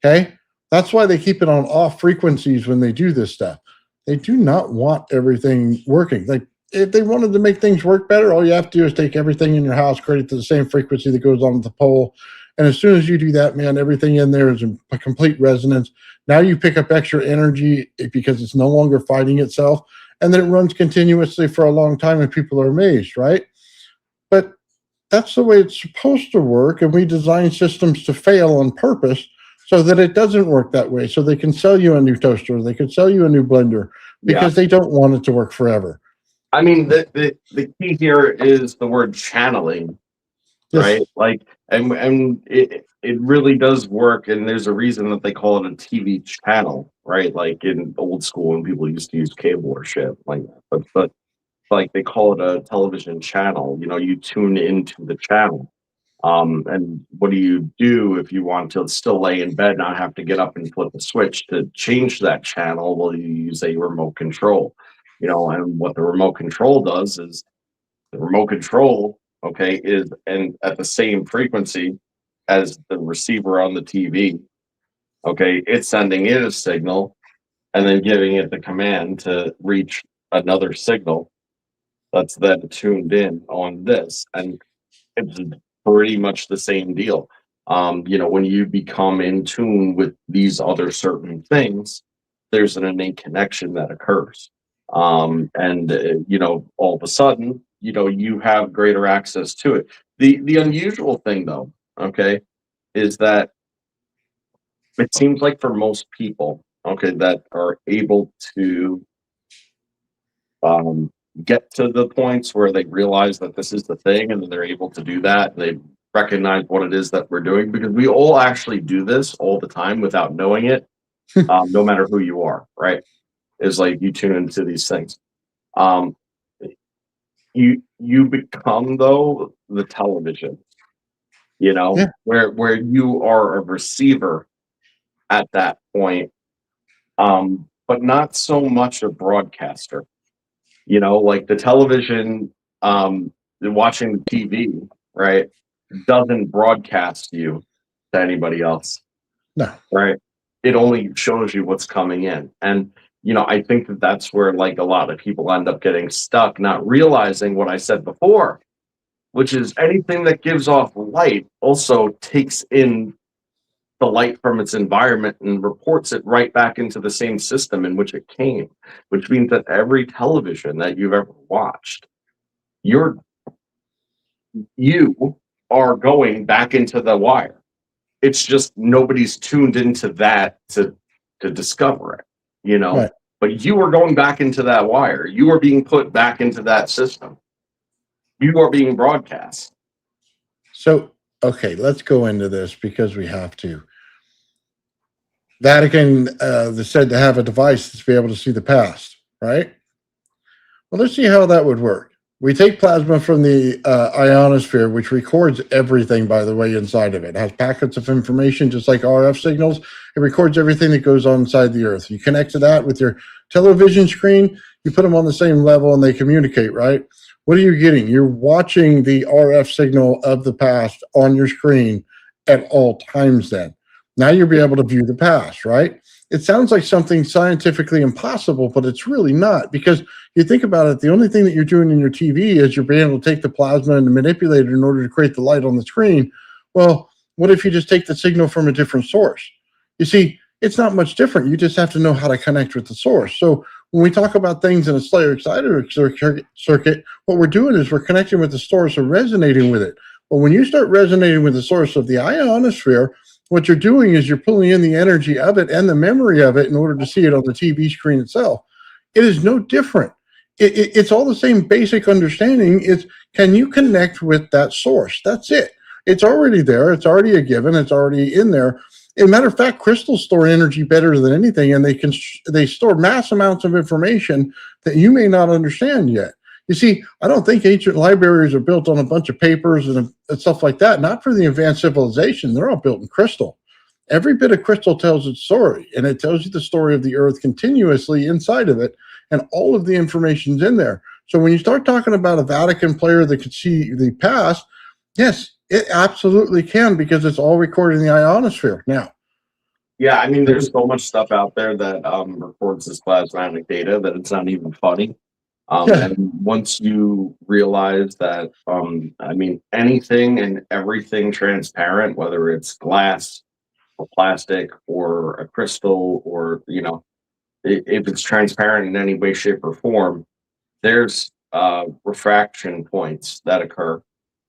Okay. That's why they keep it on off frequencies when they do this stuff. They do not want everything working. Like if they wanted to make things work better, all you have to do is take everything in your house, create it to the same frequency that goes on the pole. And as soon as you do that, man, everything in there is in a complete resonance. Now you pick up extra energy because it's no longer fighting itself. And then it runs continuously for a long time and people are amazed, right? But that's the way it's supposed to work. And we design systems to fail on purpose so that it doesn't work that way. So they can sell you a new toaster, they can sell you a new blender Yeah. because they don't want it to work forever. I mean, the key here is the word channeling, Yes. right? Like, and it really does work, and there's a reason that they call it a TV channel, right? Like in old school when people used to use cable or shit like that. But like they call it a television channel. You know, you tune into the channel. And what do you do if you want to still lay in bed, not have to get up and flip a switch to change that channel? Well, you use a remote control, you know, and what the remote control does is the remote control, okay, is and at the same frequency as the receiver on the TV, okay, it's sending it a signal and then giving it the command to reach another signal that's then tuned in on this. And it's pretty much the same deal. You know, when you become in tune with these other certain things, there's an innate connection that occurs. And you know, all of a sudden, you know, you have greater access to it. The unusual thing, though, okay, is that it seems like for most people, okay, that are able to um, get to the points where they realize that this is the thing and then they're able to do that. They recognize what it is that we're doing because we all actually do this all the time without knowing it, no matter who you are, right? Is like you tune into these things. Um, you become though the television, you know, Yeah. where you are a receiver at that point, but not so much a broadcaster. You know, like the television, watching the TV, right, doesn't broadcast you to anybody else, No. right? It only shows you what's coming in. And, you know, I think that that's where like a lot of people end up getting stuck, not realizing what I said before, which is anything that gives off light also takes in the light from its environment and reports it right back into the same system in which it came, which means that every television that you've ever watched, you're you are going back into the wire. It's just nobody's tuned into that to discover it, you know. Right. But you are going back into that wire. You are being put back into that system. You are being broadcast. So, okay, let's go into this because we have to. Vatican is said to have a device to be able to see the past, right? Well, let's see how that would work. We take plasma from the ionosphere, which records everything, by the way, inside of it. It has packets of information, just like RF signals. It records everything that goes on inside the Earth. You connect to that with your television screen, you put them on the same level, and they communicate, right? What are you getting? You're watching the RF signal of the past on your screen at all times then. Now you'll be able to view the past, right? It sounds like something scientifically impossible, but it's really not because you think about it, the only thing that you're doing in your TV is you're being able to take the plasma and manipulate it in order to create the light on the screen. Well, what if you just take the signal from a different source? You see, it's not much different. You just have to know how to connect with the source. So when we talk about things in a Slayer Exciter circuit, what we're doing is we're connecting with the source and resonating with it. But when you start resonating with the source of the ionosphere, what you're doing is you're pulling in the energy of it and the memory of it in order to see it on the TV screen itself. It is no different. It's all the same basic understanding. Is can you connect with that source? That's it. It's already there. It's already a given. It's already in there. As a matter of fact, crystals store energy better than anything, and they store mass amounts of information that you may not understand yet. You see, I don't think ancient libraries are built on a bunch of papers and stuff like that. Not for the advanced civilization. They're all built in crystal. Every bit of crystal tells its story, and it tells you the story of the earth continuously inside of it, and all of the information's in there. So when you start talking about a Vatican player that could see the past, yes, it absolutely can because it's all recorded in the ionosphere. Now, Yeah, I mean, there's so much stuff out there that records this plasmatic data that it's not even funny. yeah, And once you realize that, I mean, anything and everything transparent, whether it's glass or plastic or a crystal or, you know, if it's transparent in any way, shape, or form, there's refraction points that occur.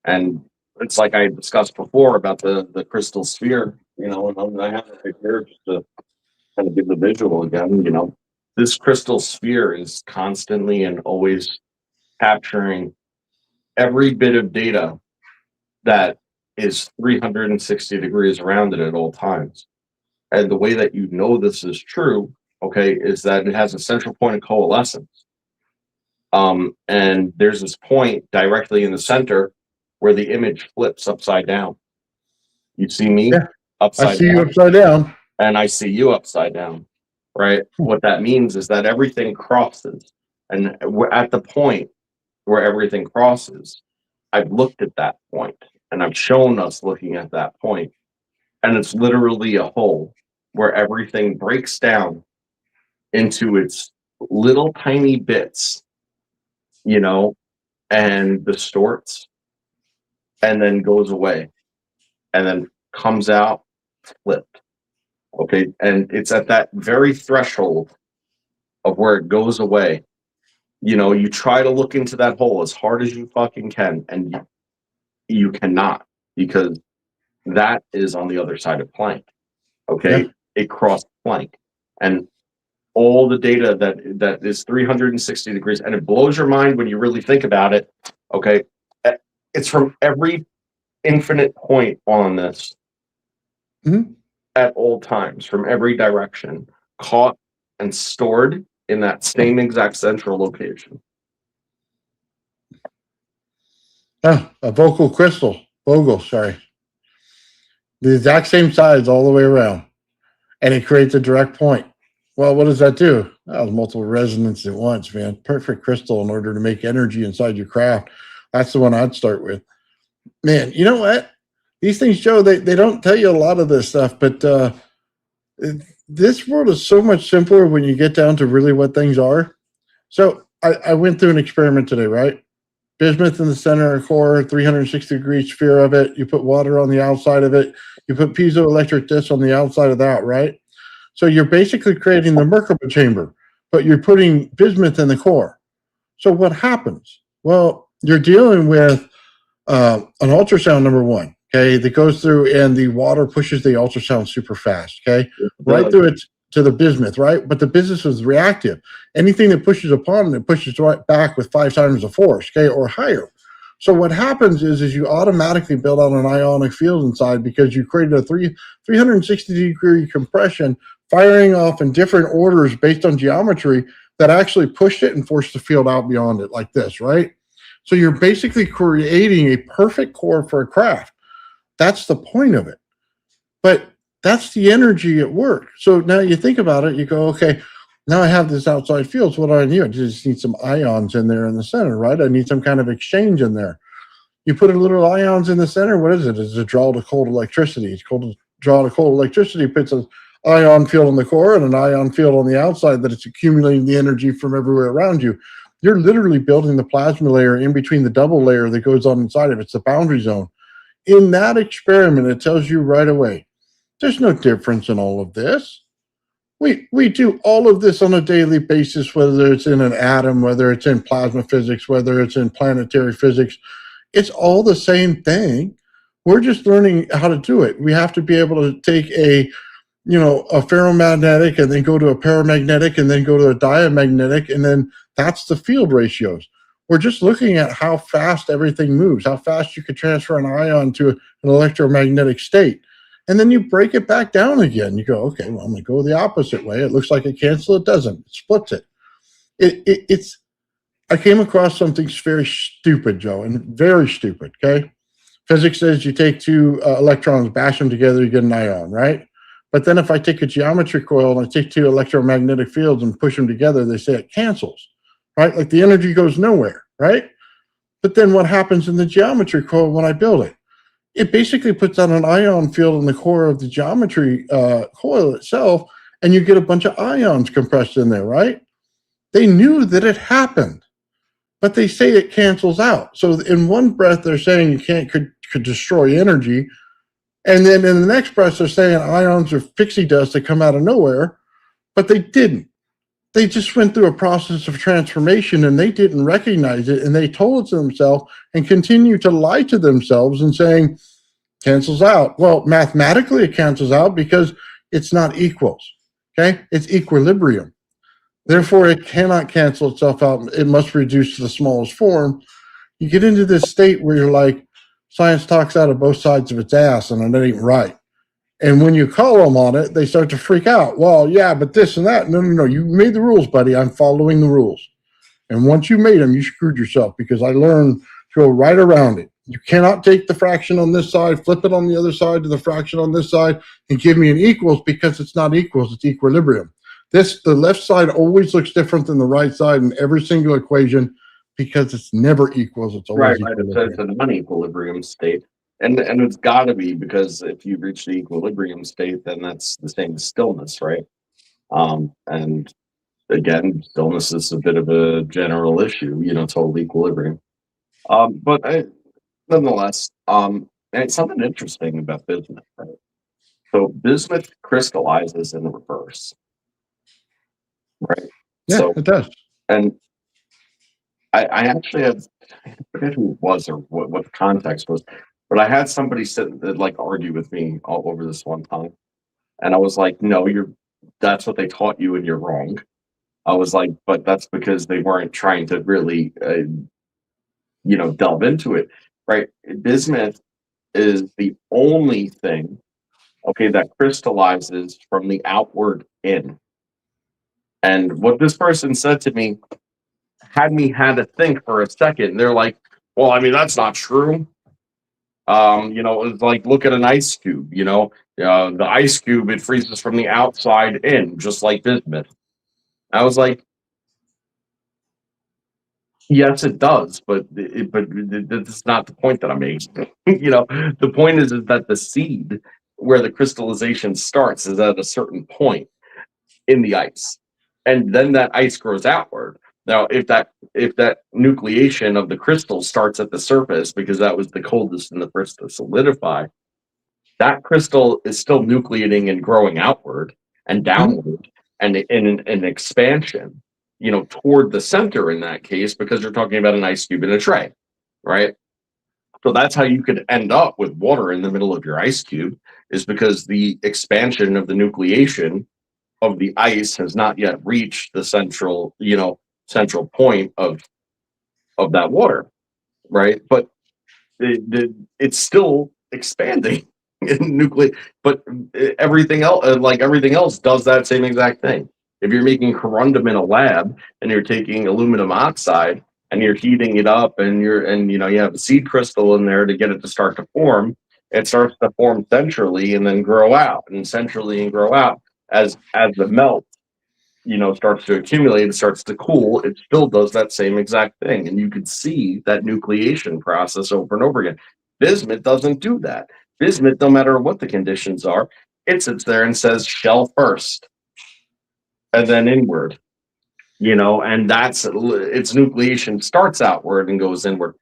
And it's like I discussed before about the crystal sphere, you know, and I have it right here just to kind of give the visual again, you know. This crystal sphere is constantly and always capturing every bit of data that is 360 degrees around it at all times. And the way that you know this is true, okay, is that it has a central point of coalescence. And there's this point directly in the center where the image flips upside down. You see me Yeah. I upside see down, you upside down. and I see you upside down, right? What that means is that everything crosses. And we're at the point where everything crosses. I've looked at that point, and I've shown us looking at that point, and it's literally a hole where everything breaks down into its little tiny bits, you know, and distorts, and then goes away, and then comes out flipped. Okay, and it's at that very threshold of where it goes away. You know, you try to look into that hole as hard as you fucking can, and you cannot, because that is on the other side of Planck. Okay, Yeah. it crossed Planck, and all the data that is 360 degrees, and it blows your mind when you really think about it. Okay, it's from every infinite point on this, Mhm. at all times, from every direction, caught and stored in that same exact central location. Oh, a Vogel, sorry. The exact same size all the way around. And it creates a direct point. Well, what does that do? That was multiple resonance at once, man. Perfect crystal in order to make energy inside your craft. That's the one I'd start with. Man, you know what? These things, Joe, they don't tell you a lot of this stuff, but this world is so much simpler when you get down to really what things are. So I went through an experiment today, right? Bismuth in the center of the core, 360-degree sphere of it. You put water on the outside of it. You put piezoelectric discs on the outside of that, right? So you're basically creating the Merkaba chamber, but you're putting bismuth in the core. So what happens? Well, you're dealing with an ultrasound, number one, okay, that goes through, and the water pushes the ultrasound super fast, okay, right through it to the bismuth, right? But the bismuth is reactive. Anything that pushes upon it pushes right back with 5 times the force, okay, or higher. So what happens is you automatically build out an ionic field inside because you created a 360-degree compression firing off in different orders based on geometry that actually pushed it and forced the field out beyond it like this, right? So you're basically creating a perfect core for a craft. That's the point of it. But that's the energy at work. So now you think about it, you go, okay, now I have this outside field. So what do I need? I just need some ions in there in the center, right? I need some kind of exchange in there. You put a little ions in the center. What is it? It's a draw to cold electricity. It's called a draw to cold electricity. Puts an ion field in the core and an ion field on the outside that it's accumulating the energy from everywhere around you. You're literally building the plasma layer in between the double layer that goes on inside of it. It's the boundary zone. In that experiment, it tells you right away, there's no difference in all of this. We do all of this on a daily basis, whether it's in an atom, whether it's in plasma physics, whether it's in planetary physics. It's all the same thing. We're just learning how to do it. We have to be able to take a ferromagnetic and then go to a paramagnetic and then go to a diamagnetic, and then that's the field ratios. We're just looking at how fast everything moves, how fast you could transfer an ion to an electromagnetic state. And then you break it back down again. You go, okay, well, I'm going to go the opposite way. It looks like it cancels. It doesn't. It splits it. It's. I came across something very stupid, Joe, and very stupid, okay? Physics says you take 2 electrons, bash them together, you get an ion, right? But then if I take a geometry coil and I take 2 electromagnetic fields and push them together, they say it cancels, right? Like the energy goes nowhere, right? But then what happens in the geometry coil when I build it? It basically puts out an ion field in the core of the geometry coil itself, and you get a bunch of ions compressed in there, right? They knew that it happened, but they say it cancels out. So in one breath, they're saying you could destroy energy. And then in the next breath, they're saying ions are pixie dust that come out of nowhere, but they didn't. They just went through a process of transformation and they didn't recognize it. And they told it to themselves and continue to lie to themselves and saying, cancels out. Well, mathematically, it cancels out because it's not equals. Okay. It's equilibrium. Therefore, it cannot cancel itself out. It must reduce to the smallest form. You get into this state where you're like, science talks out of both sides of its ass, and it ain't right. And when you call them on it, they start to freak out. Well, yeah, but this and that. No, no, no. You made the rules, buddy. I'm following the rules. And once you made them, you screwed yourself because I learned to go right around it. You cannot take the fraction on this side, flip it on the other side to the fraction on this side, and give me an equals because it's not equals, it's equilibrium. The left side always looks different than the right side in every single equation because it's never equals, it's always Right. equilibrium. It's a non-equilibrium state. And it's got to be, because if you reach the equilibrium state, then that's the same as stillness, right? And again, stillness is a bit of a general issue, total equilibrium. But nonetheless, and it's something interesting about bismuth, right? So bismuth crystallizes in reverse, right? Yeah, So, it does. and I actually have, I forget who it was or what the context was, but I had somebody sit that like argue with me all over this one time, and I was like, "No, that's what they taught you, and you're wrong." I was like, "But that's because they weren't trying to really, delve into it, right?" Bismuth is the only thing, okay, that crystallizes from the outward in. And what this person said to me had to think for a second. They're like, "Well, I mean, that's not true." It's like, look at an ice cube. The ice cube, it freezes from the outside in, just like bismuth. I was like, yes, it does, but that's not the point that I'm making. The point is that the seed where the crystallization starts is at a certain point in the ice, and then that ice grows outward. Now, if that nucleation of the crystal starts at the surface because that was the coldest and the first to solidify, that crystal is still nucleating and growing outward and downward and in an expansion, toward the center in that case, because you're talking about an ice cube in a tray, right? So that's how you could end up with water in the middle of your ice cube, is because the expansion of the nucleation of the ice has not yet reached the central point of that water, right? But it's still expanding in nuclear, but everything else does that same exact thing. If you're making corundum in a lab and you're taking aluminum oxide and you're heating it up and you have a seed crystal in there to get it to start to form, it starts to form centrally and then grow out and centrally and grow out as the melt starts to accumulate, it starts to cool, it still does that same exact thing. And you could see that nucleation process over and over again. Bismuth doesn't do that. Bismuth, no matter what the conditions are, it sits there and says shell first and then inward, and that's its nucleation starts outward and goes inward.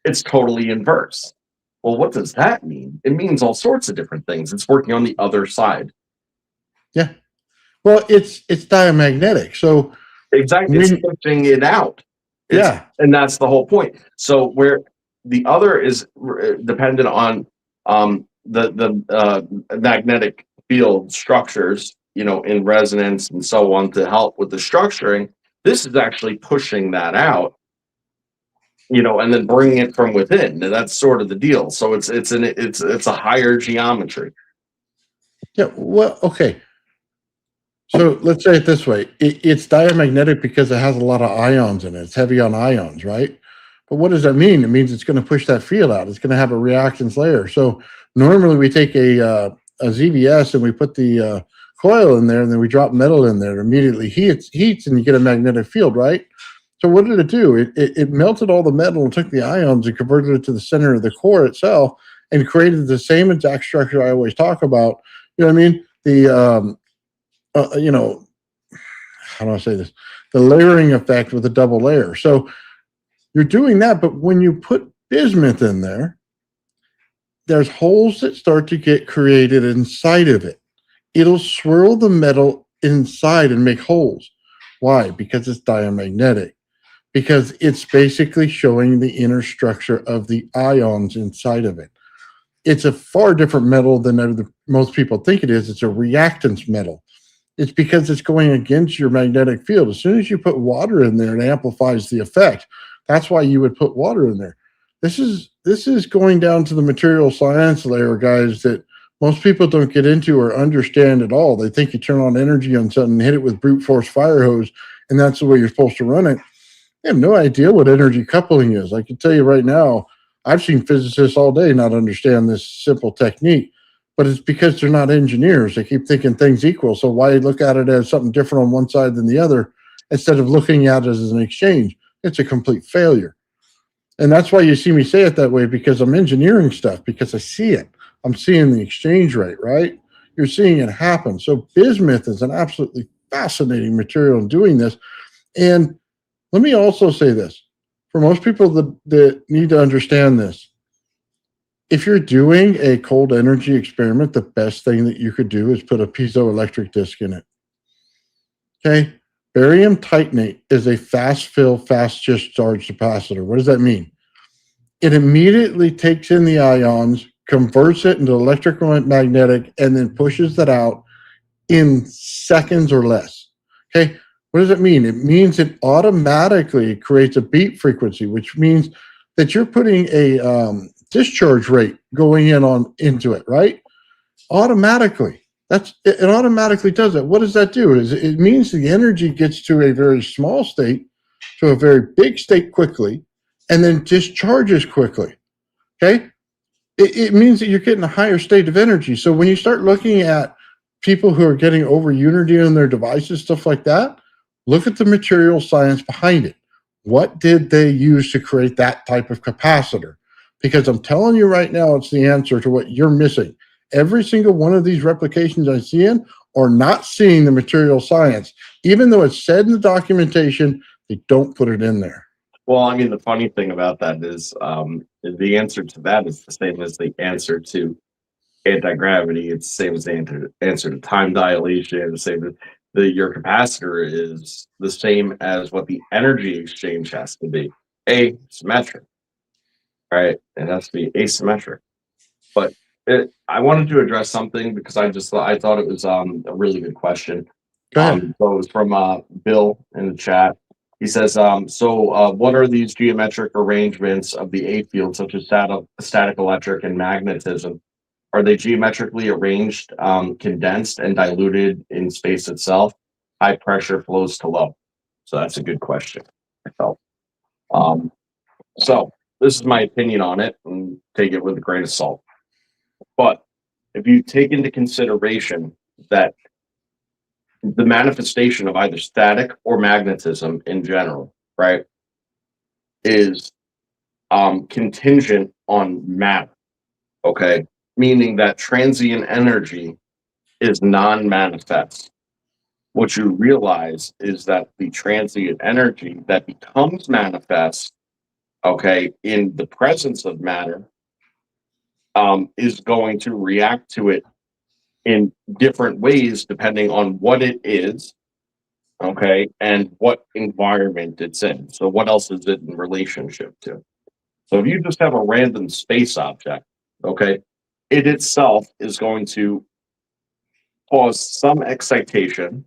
It's totally inverse. Well, what does that mean? It means all sorts of different things. It's working on the other side. Yeah. Well, it's diamagnetic. So exactly, it's pushing it out. Yeah. And that's the whole point. So where the other is dependent on the magnetic field structures, in resonance and so on to help with the structuring, this is actually pushing that out, and then bringing it from within. And that's sort of the deal. So it's a higher geometry. Yeah. Well, okay. So let's say it this way. It's diamagnetic because it has a lot of ions in it. It's heavy on ions, right? But what does that mean? It means it's going to push that field out. It's going to have a reactance layer. So normally we take a ZVS and we put the coil in there, and then we drop metal in there. It immediately heats, and you get a magnetic field, right? So what did it do? It melted all the metal and took the ions and converted it to the center of the core itself and created the same exact structure I always talk about. You know what I mean? The how do I say this? The layering effect with a double layer. So you're doing that, but when you put bismuth in there, there's holes that start to get created inside of it. It'll swirl the metal inside and make holes. Why? Because it's diamagnetic. Because it's basically showing the inner structure of the ions inside of it. It's a far different metal than most people think it is. It's a reactance metal. It's because it's going against your magnetic field. As soon as you put water in there, it amplifies the effect. That's why you would put water in there. This is going down to the material science layer, guys, that most people don't get into or understand at all. They think you turn on energy on something, hit it with brute force fire hose, and that's the way you're supposed to run it. They have no idea what energy coupling is. I can tell you right now, I've seen physicists all day not understand this simple technique, but it's because they're not engineers. They keep thinking things equal. So why look at it as something different on one side than the other instead of looking at it as an exchange? It's a complete failure. And that's why you see me say it that way, because I'm engineering stuff, because I see it. I'm seeing the exchange rate, right? You're seeing it happen. So bismuth is an absolutely fascinating material in doing this. And let me also say this for most people that need to understand this. If you're doing a cold energy experiment, the best thing that you could do is put a piezoelectric disc in it. Okay. Barium titanate is a fast fill, fast discharge capacitor. What does that mean? It immediately takes in the ions, converts it into electromagnetic, and then pushes that out in seconds or less. Okay. What does it mean? It means it automatically creates a beat frequency, which means that you're putting a discharge rate going into it, right? Automatically. It automatically does that. What does that do? It means the energy gets to a very small state to a very big state quickly, and then discharges quickly. Okay? It means that you're getting a higher state of energy. So when you start looking at people who are getting over unity on their devices, stuff like that, look at the material science behind it. What did they use to create that type of capacitor? Because I'm telling you right now, it's the answer to what you're missing. Every single one of these replications I see in are not seeing the material science. Even though it's said in the documentation, they don't put it in there. Well, I mean, the funny thing about that is the answer to that is the same as the answer to anti-gravity. It's the same as the answer to time dilation. The same as your capacitor is the same as what the energy exchange has to be. Asymmetric, right? It has to be asymmetric. But I wanted to address something because I thought it was a really good question. Go ahead. So it was from Bill in the chat. He says, what are these geometric arrangements of the A field, such as static electric and magnetism? Are they geometrically arranged, condensed, and diluted in space itself? High pressure flows to low. So that's a good question, I felt. So this is my opinion on it, and take it with a grain of salt. But if you take into consideration that the manifestation of either static or magnetism in general, right, is contingent on matter, okay? Meaning that transient energy is non-manifest. What you realize is that the transient energy that becomes manifest, okay, in the presence of matter, is going to react to it in different ways depending on what it is, okay, and what environment it's in. So what else is it in relationship to? So if you just have a random space object, okay, it itself is going to cause some excitation,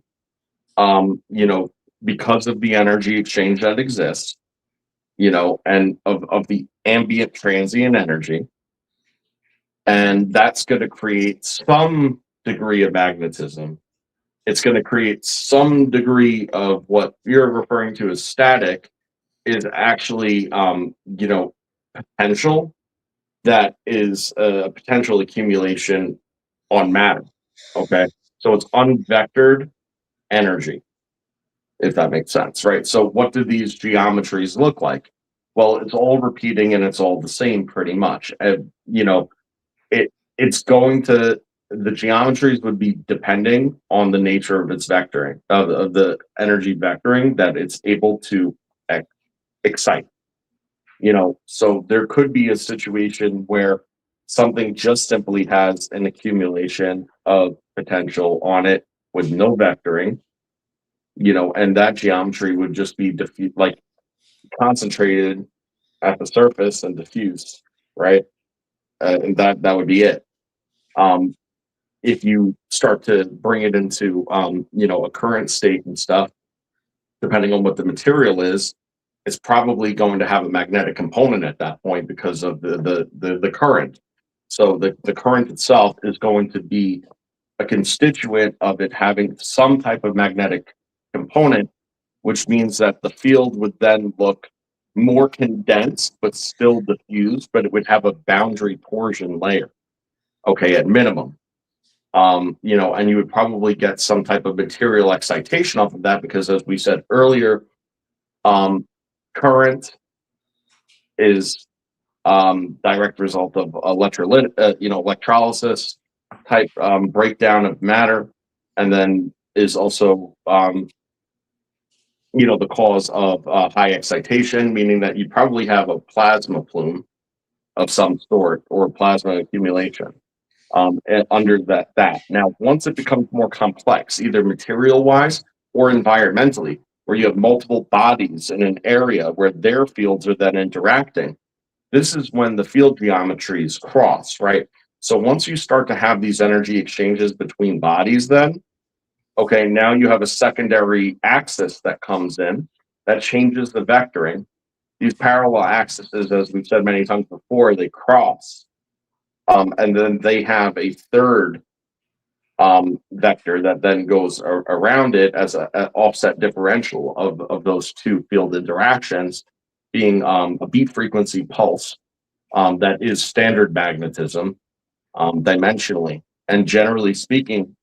because of the energy exchange that exists, and of the ambient transient energy. And that's going to create some degree of magnetism. It's going to create some degree of what you're referring to as static is actually, potential that is a potential accumulation on matter. Okay. So it's unvectored energy, if that makes sense, right? So what do these geometries look like? Well, it's all repeating and it's all the same pretty much. It's going to, the geometries would be depending on the nature of its vectoring, of the energy vectoring that it's able to excite. So there could be a situation where something just simply has an accumulation of potential on it with no vectoring, and that geometry would just be concentrated at the surface and diffused, right? And that would be it. if you start to bring it into, a current state and stuff, depending on what the material is, it's probably going to have a magnetic component at that point because of the current. So the current itself is going to be a constituent of it having some type of magnetic component, which means that the field would then look more condensed but still diffused, but it would have a boundary torsion layer, okay, at minimum. And you would probably get some type of material excitation off of that because, as we said earlier, current is direct result of electrolysis type breakdown of matter, and then is also the cause of high excitation, meaning that you probably have a plasma plume of some sort or plasma accumulation under that. Now, once it becomes more complex, either material wise or environmentally, where you have multiple bodies in an area where their fields are then interacting, this is when the field geometries cross, right? So once you start to have these energy exchanges between bodies, then, okay, now you have a secondary axis that comes in that changes the vectoring. These parallel axes, as we've said many times before, they cross. And then they have a third vector that then goes around it as an offset differential of those two field interactions, being a beat frequency pulse that is standard magnetism dimensionally. And generally speaking,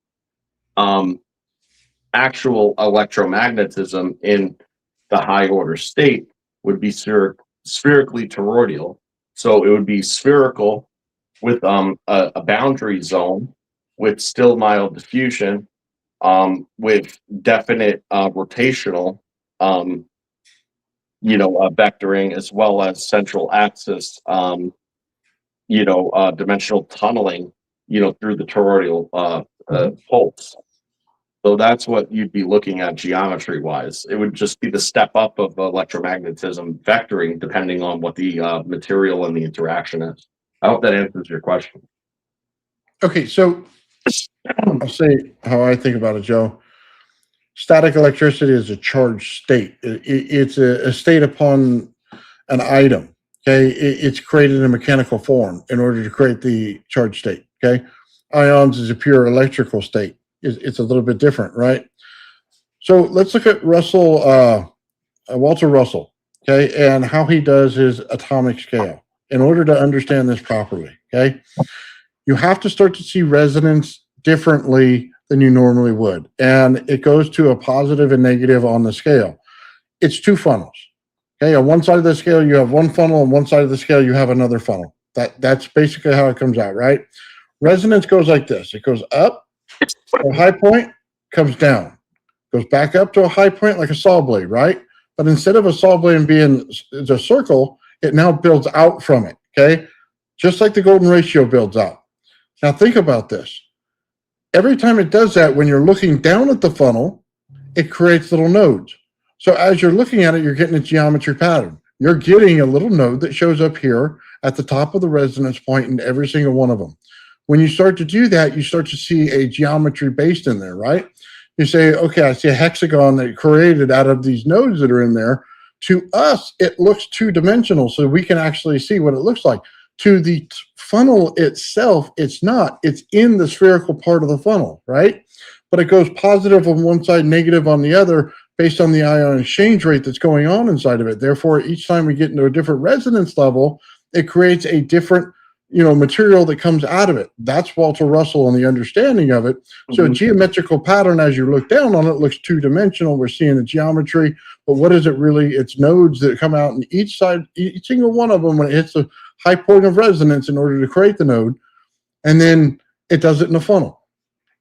actual electromagnetism in the high order state would be spherically toroidal. So it would be spherical with a boundary zone with still mild diffusion, with definite rotational vectoring, as well as central axis dimensional tunneling through the toroidal pulse. So that's what you'd be looking at geometry wise. It would just be the step up of electromagnetism vectoring depending on what the material and the interaction is. I hope that answers your question. Okay, so I'll say how I think about it, Joe. Static electricity is a charged state. It's a state upon an item. Okay, it's created in a mechanical form in order to create the charged state. Okay, ions is a pure electrical state. It's a little bit different, right? So let's look at Walter Russell, okay, and how he does his atomic scale. In order to understand this properly, okay, you have to start to see resonance differently than you normally would. And it goes to a positive and negative on the scale. It's two funnels. Okay, on one side of the scale, you have one funnel, on one side of the scale, you have another funnel. That's basically how it comes out, right? Resonance goes like this. It goes up to a high point, comes down, goes back up to a high point like a saw blade, right? But instead of a saw blade being a circle, it now builds out from it, okay? Just like the golden ratio builds out. Now think about this. Every time it does that, when you're looking down at the funnel, it creates little nodes. So as you're looking at it, you're getting a geometry pattern. You're getting a little node that shows up here at the top of the resonance point in every single one of them. When you start to do that, you start to see a geometry based in there, right? You say, okay, I see a hexagon that created out of these nodes that are in there. To us, it looks two-dimensional, so we can actually see what it looks like. To the funnel itself, it's not. It's in the spherical part of the funnel, right? But it goes positive on one side, negative on the other, based on the ion exchange rate that's going on inside of it. Therefore, each time we get into a different resonance level, it creates a different material that comes out of it. That's Walter Russell and the understanding of it. So a geometrical pattern, as you look down on it, looks two-dimensional. We're seeing the geometry, but what is it really? It's nodes that come out in each side, each single one of them when it hits a high point of resonance in order to create the node, and then it does it in a funnel.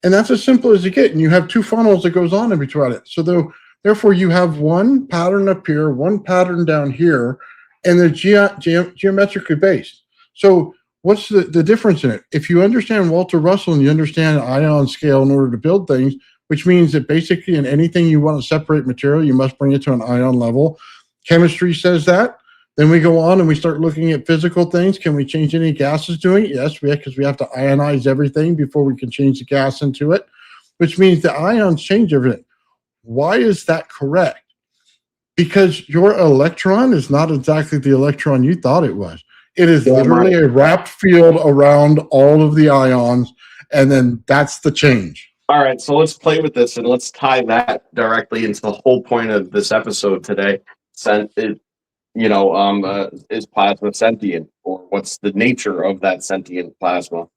And that's as simple as you get. And you have two funnels that goes on in between it. So therefore, you have one pattern up here, one pattern down here, and they're geometrically based. So what's the difference in it? If you understand Walter Russell and you understand ion scale in order to build things, which means that basically in anything you want to separate material, you must bring it to an ion level. Chemistry says that Then we go on and we start looking at physical things. Can we change any gases doing it? Yes, because we have to ionize everything before we can change the gas into it, which means the ions change everything. Why is that correct? Because your electron is not exactly the electron you thought it was. It is literally a wrapped field around all of the ions, and then that's the change. All right, so let's play with this and let's tie that directly into the whole point of this episode today. Is plasma sentient, or what's the nature of that sentient plasma?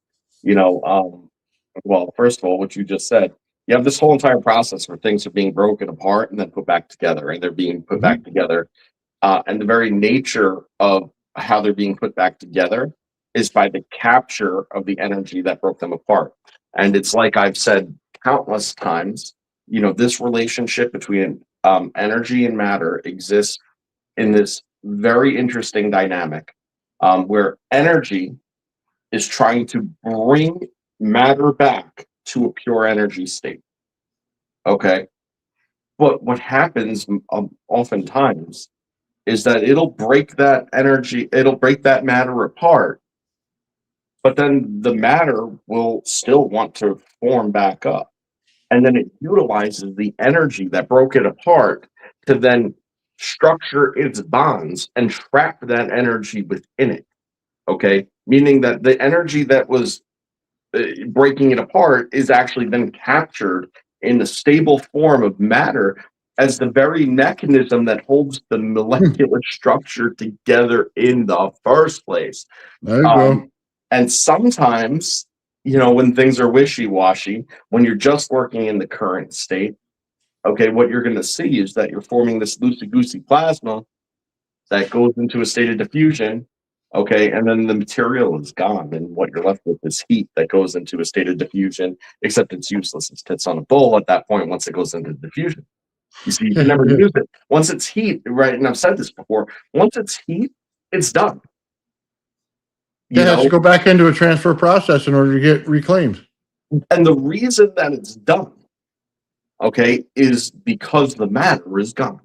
Well, first of all, what you just said, you have this whole entire process where things are being broken apart and then put back together, and they're being put back together. And the very nature of how they're being put back together is by the capture of the energy that broke them apart. And it's like I've said countless times, this relationship between energy and matter exists in this very interesting dynamic where energy is trying to bring matter back to a pure energy state. Okay. But what happens oftentimes is that it'll break that matter apart, but then the matter will still want to form back up. And then it utilizes the energy that broke it apart to then structure its bonds and trap that energy within it. Okay. Meaning that the energy that was breaking it apart is actually then captured in the stable form of matter as the very mechanism that holds the molecular structure together in the first place. There you go. And sometimes, when things are wishy-washy, when you're just working in the current state, okay, what you're going to see is that you're forming this loosey-goosey plasma that goes into a state of diffusion, okay, and then the material is gone, and what you're left with is heat that goes into a state of diffusion, except it's useless. It's tits on a bull at that point once it goes into diffusion. You see, you can never use it. Once it's heat, right, and I've said this before, once it's heat, it's done. It has to go back into a transfer process in order to get reclaimed. And the reason that it's done, okay, is because the matter is gone.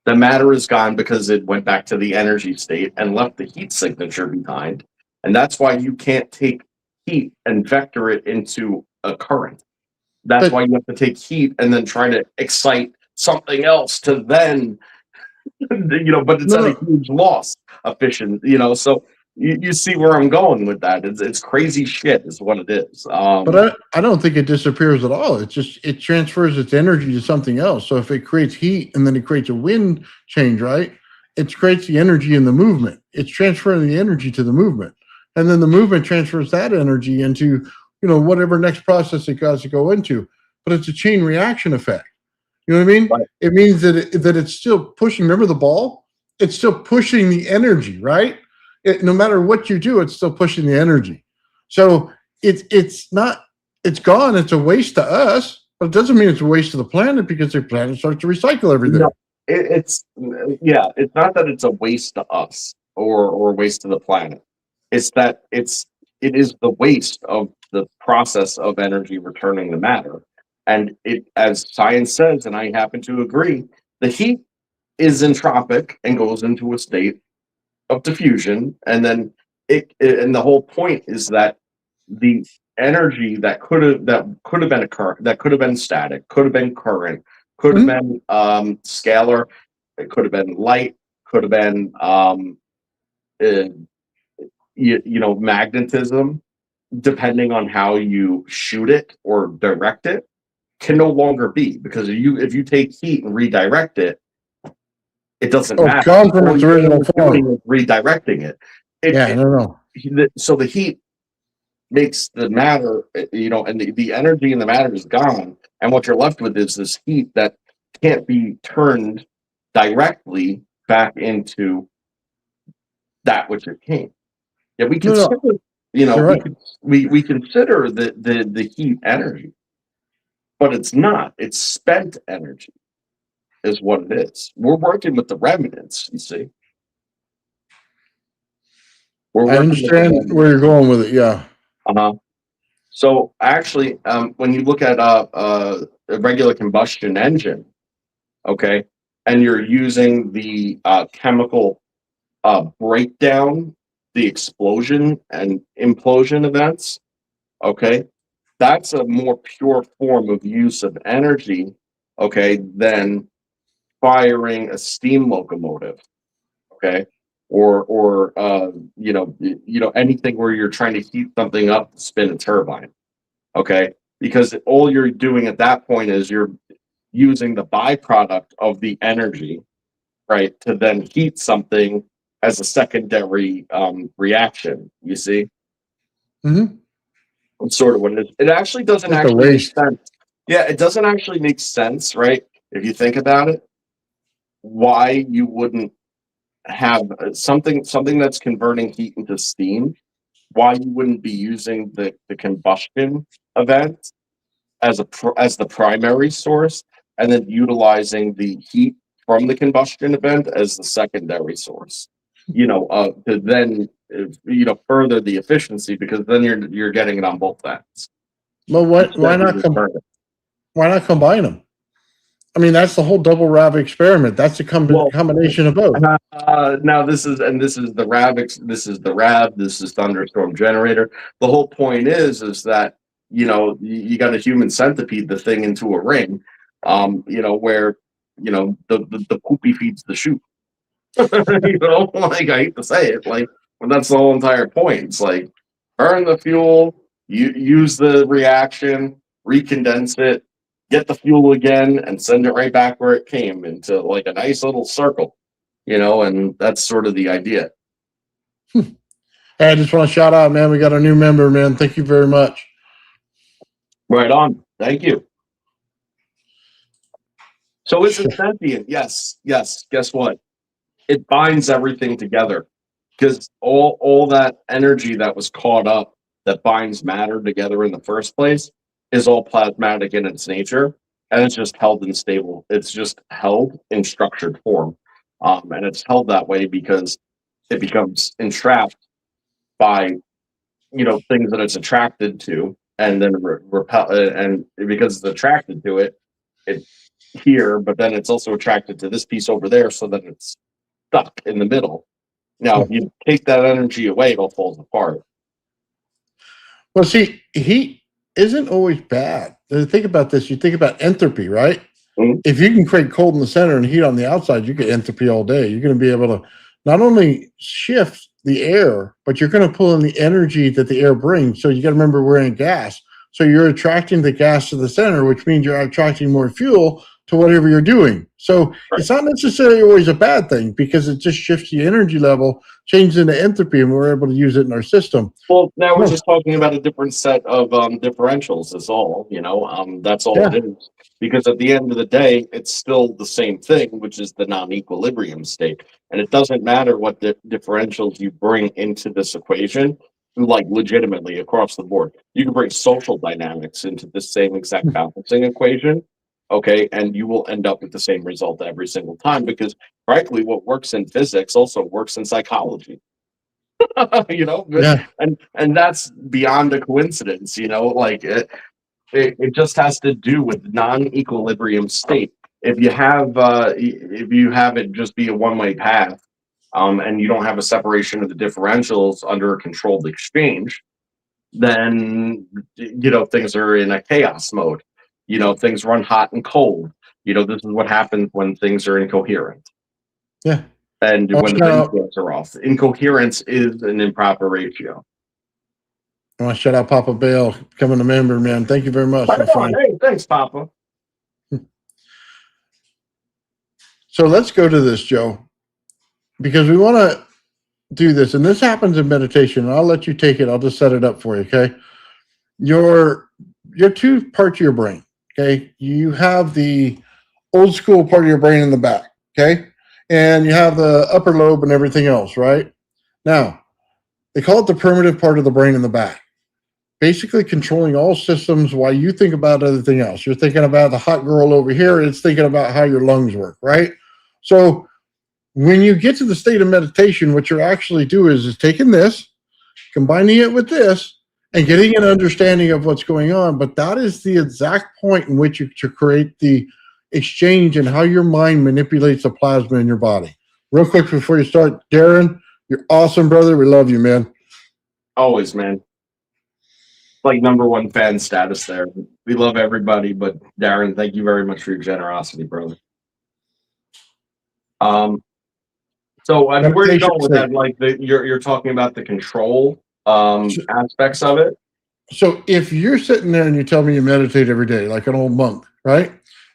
The matter is gone because it went back to the energy state and left the heat signature behind. And that's why you can't take heat and vector it into a current. That's why you have to take heat and then try to excite something else to then, but it's at a huge loss of fission, so you see where I'm going with that. It's crazy shit is what it is. But I don't think it disappears at all. It transfers its energy to something else. So if it creates heat and then it creates a wind change, right? It creates the energy in the movement. It's transferring the energy to the movement. And then the movement transfers that energy into, whatever next process it has to go into. But it's a chain reaction effect. You know what I mean? Right. It means that it's still pushing. Remember the ball? It's still pushing the energy, right? No matter what you do, it's still pushing the energy. So it's gone. It's a waste to us, but it doesn't mean it's a waste to the planet because the planet starts to recycle everything. No, it's not that it's a waste to us or a waste to the planet. It's that it is the waste of the process of energy returning to matter. And it, as science says, and I happen to agree, the heat is entropic and goes into a state of diffusion, and then and the whole point is that the energy that could have been a current, that could have been static, could have been current, could have been scalar, it could have been light, could have been magnetism, depending on how you shoot it or direct it, can no longer be, because if you take heat and redirect it, it doesn't matter. Gone from its original form. Redirecting it. So the heat makes the matter, and the energy in the matter is gone, and what you're left with is this heat that can't be turned directly back into that which it came. Yeah, we consider, we consider the heat energy, but it's not. It's spent energy. Is what it is. We're working with the remnants, you see. I understand where you're going with it, yeah. So actually, when you look at a regular combustion engine, okay, and you're using the chemical break down the explosion and implosion events, okay, that's a more pure form of use of energy, okay, than firing a steam locomotive, okay, or anything where you're trying to heat something up to spin a turbine, okay, because all you're doing at that point is you're using the byproduct of the energy, right, to then heat something as a secondary reaction. You see, Mm-hmm. it's sort of what it is. It actually doesn't Just a actually make waste. sense. Yeah, it doesn't actually make sense, right? If you think about it, why you wouldn't have something that's converting heat into steam, why you wouldn't be using the combustion event as the primary source, and then utilizing the heat from the combustion event as the secondary source. To then further the efficiency, because then you're getting it on both ends. Well, Instead, you just burn it. why not combine them? I mean, that's the whole double RAV experiment. That's a Well, combination of both. now this is the RAV. This is the RAV. This is thunderstorm generator. The whole point is that you got a human centipede the thing into a ring, where the poopy feeds the shoot. Like I hate to say it, like, but that's the whole entire point. It's like burn the fuel, you use the reaction, recondense it, get the fuel again, and send it right back where it came into like a nice little circle, and that's sort of the idea. Hey, I just want to shout out, man. We got a new member, man. Thank you very much. Right on. Thank you. So is it sentient? Yes. Guess what? It binds everything together, because all that energy that was caught up that binds matter together in the first place is all plasmatic in its nature, and it's just held in stable. It's just held in structured form, and it's held that way because it becomes entrapped by things that it's attracted to, and then repel, and because it's attracted to it, it's here, but then it's also attracted to this piece over there, so that it's stuck in the middle. Now, if you take that energy away, it all falls apart. Well, see, heat isn't always bad. Think about this. You think about entropy, right? Mhm. If you can create cold in the center and heat on the outside, you get entropy all day. You're going to be able to not only shift the air, but you're going to pull in the energy that the air brings. So you got to remember we're in gas. So you're attracting the gas to the center, which means you're attracting more fuel to whatever you're doing. So It's not necessarily always a bad thing, because it just shifts the energy level, changes into entropy, and we're able to use it in our system. Well, now we're just talking about a different set of differentials is all, that's all it is. Because at the end of the day, it's still the same thing, which is the non-equilibrium state. And it doesn't matter what differentials you bring into this equation, like legitimately across the board. You can bring social dynamics into the same exact balancing equation, okay, and you will end up with the same result every single time, because frankly, what works in physics also works in psychology. Yeah. And that's beyond a coincidence, like it just has to do with non-equilibrium state. If you have it just be a one-way path, and you don't have a separation of the differentials under a controlled exchange, then things are in a chaos mode. Things run hot and cold. This is what happens when things are incoherent. Yeah. And when the ratios are off. Incoherence is an improper ratio. I want to shout out Papa Bale, becoming a member, man. Thank you very much. Hey, thanks, Papa. So let's go to this, Joe, because we want to do this. And this happens in meditation. And I'll let you take it. I'll just set it up for you, okay? Your two parts of your brain, okay? You have the old school part of your brain in the back, okay? And you have the upper lobe and everything else, right? Now, they call it the primitive part of the brain in the back, basically controlling all systems while you think about everything else. You're thinking about the hot girl over here. It's thinking about how your lungs work, right? So when you get to the state of meditation, what you're actually doing is taking this, combining it with this, and getting an understanding of what's going on. But that is the exact point in which you create the exchange and how your mind manipulates the plasma in your body. Real quick before you start, Darren, you're awesome, brother. We love you, man. Always, man. Like #1 fan status there. We love everybody, but Darren, thank you very much for your generosity, brother. So where are you going with that? Like you're talking about the control aspects of it. So if you're sitting there and you tell me you meditate every day, like an old monk, right?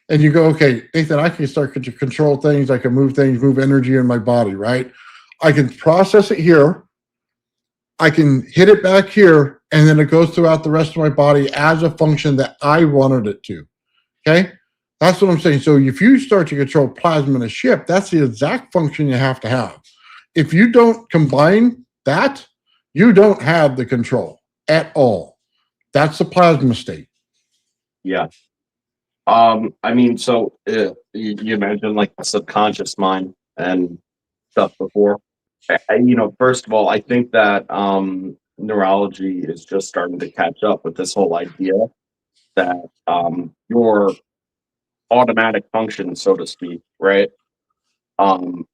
And you go, okay, Nathan, I can start to control things. I can move things, move energy in my body, right? I can process it here. I can hit it back here, and then it goes throughout the rest of my body as a function that I wanted it to. Okay? That's what I'm saying. So if you start to control plasma in a ship, that's the exact function you have to have. If you don't combine that, you don't have the control at all. That's the plasma state. Yeah. I mean, so you mentioned like the subconscious mind and stuff before. First of all, I think that neurology is just starting to catch up with this whole idea that your automatic function, so to speak, right? And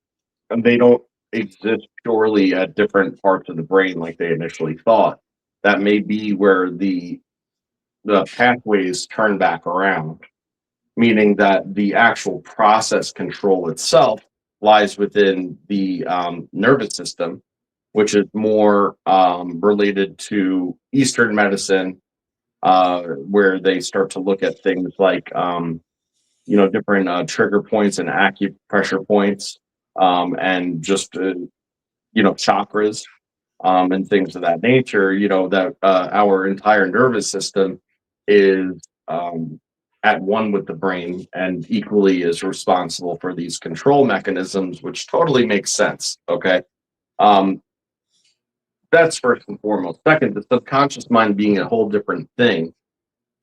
they don't exist purely at different parts of the brain like they initially thought. That may be where the pathways turn back around, meaning that the actual process control itself lies within the nervous system, which is more related to Eastern medicine, where they start to look at things like different trigger points and acupressure points, and just chakras, and things of that nature. That our entire nervous system is at one with the brain and equally is responsible for these control mechanisms, which totally makes sense. Okay. That's first and foremost. Second, the subconscious mind being a whole different thing.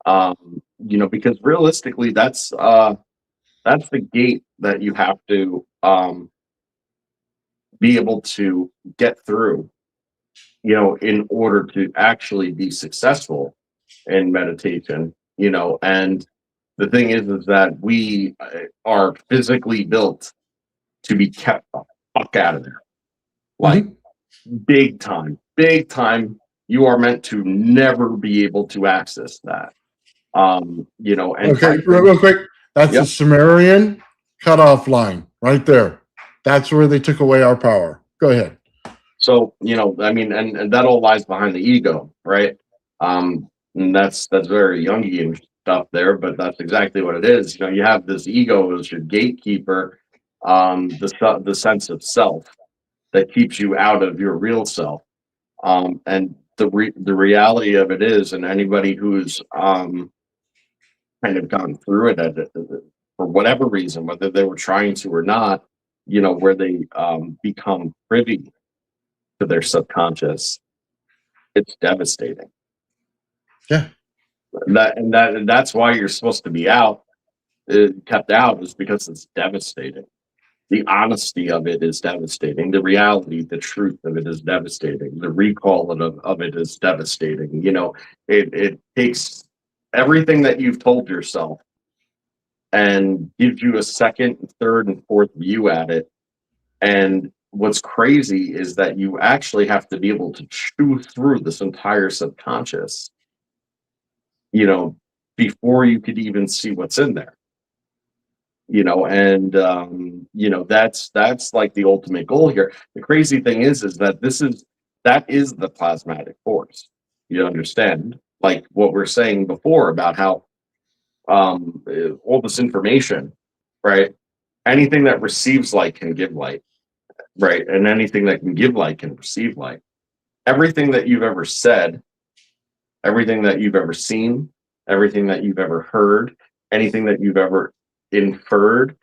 Because realistically, that's the gate that you have to be able to get through, in order to actually be successful in meditation. And the thing is that we are physically built to be kept the fuck out of there. Like, big time. You are meant to never be able to access that. And okay, real quick. That's the Sumerian cutoff line right there. That's where they took away our power. Go ahead. So, and that all lies behind the ego, right? And that's very Jungian stuff there, but that's exactly what it is. You have this ego as your gatekeeper, the sense of self that keeps you out of your real self. And the reality of it is, and anybody who's kind of gone through it for whatever reason, whether they were trying to or not, where they become privy to their subconscious, it's devastating. Yeah. That's why you're supposed to be kept out, is because it's devastating. The honesty of it is devastating. The reality, the truth of it is devastating. The recall of it is devastating. It takes everything that you've told yourself and gives you a second, third, and fourth view at it. And what's crazy is that you actually have to be able to chew through this entire subconscious, before you could even see what's in there. And that's like the ultimate goal here. The crazy thing is that is the plasmatic force. You understand, like what we're saying before about how all this information, right? Anything that receives light can give light, right? And anything that can give light can receive light. Everything that you've ever said, everything that you've ever seen, everything that you've ever heard, anything that you've ever inferred,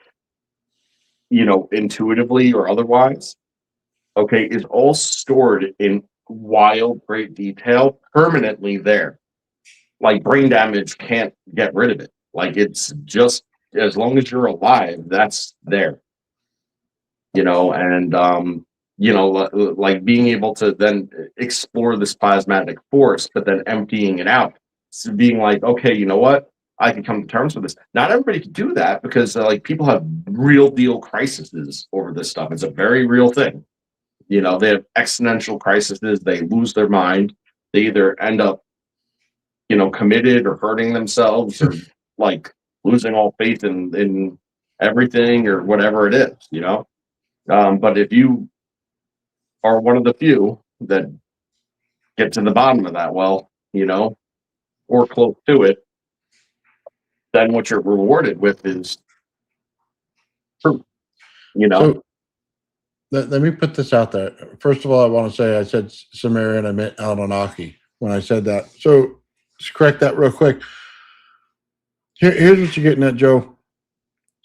intuitively or otherwise, okay, is all stored in wild, great detail, permanently there. Like brain damage can't get rid of it. Like it's just, as long as you're alive, that's there. And like being able to then explore this plasmatic force, but then emptying it out. So being like, okay, you know what? I can come to terms with this. Not everybody can do that because like people have real deal crises over this stuff. It's a very real thing. You know, they have existential crises. They lose their mind. They either end up, you know, committed or hurting themselves or like losing all faith in everything or whatever it is, you know. But if you are one of the few that get to the bottom of that well, you know, or close to it, then what you're rewarded with is fruit, you know. So let me put this out there. First of all, I want to say I said Sumerian, I meant Anunnaki when I said that. So let's correct that real quick. Here's what you're getting at, Joe.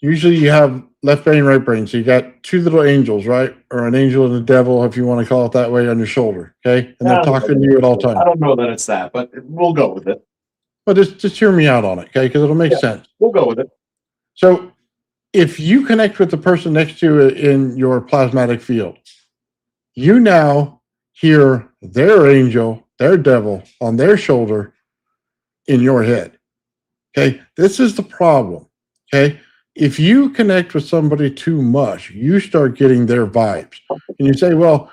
Usually you have left brain, right brain. So you got two little angels, right? Or an angel and a devil, if you want to call it that way, on your shoulder. Okay. And they're talking to you at all times. I don't know that it's that, but we'll go with it. Well, just hear me out on it, okay? Because it'll make sense. We'll go with it. So if you connect with the person next to you in your plasmatic field, you now hear their angel, their devil on their shoulder in your head. Okay. This is the problem. Okay. If you connect with somebody too much, you start getting their vibes. And you say, well,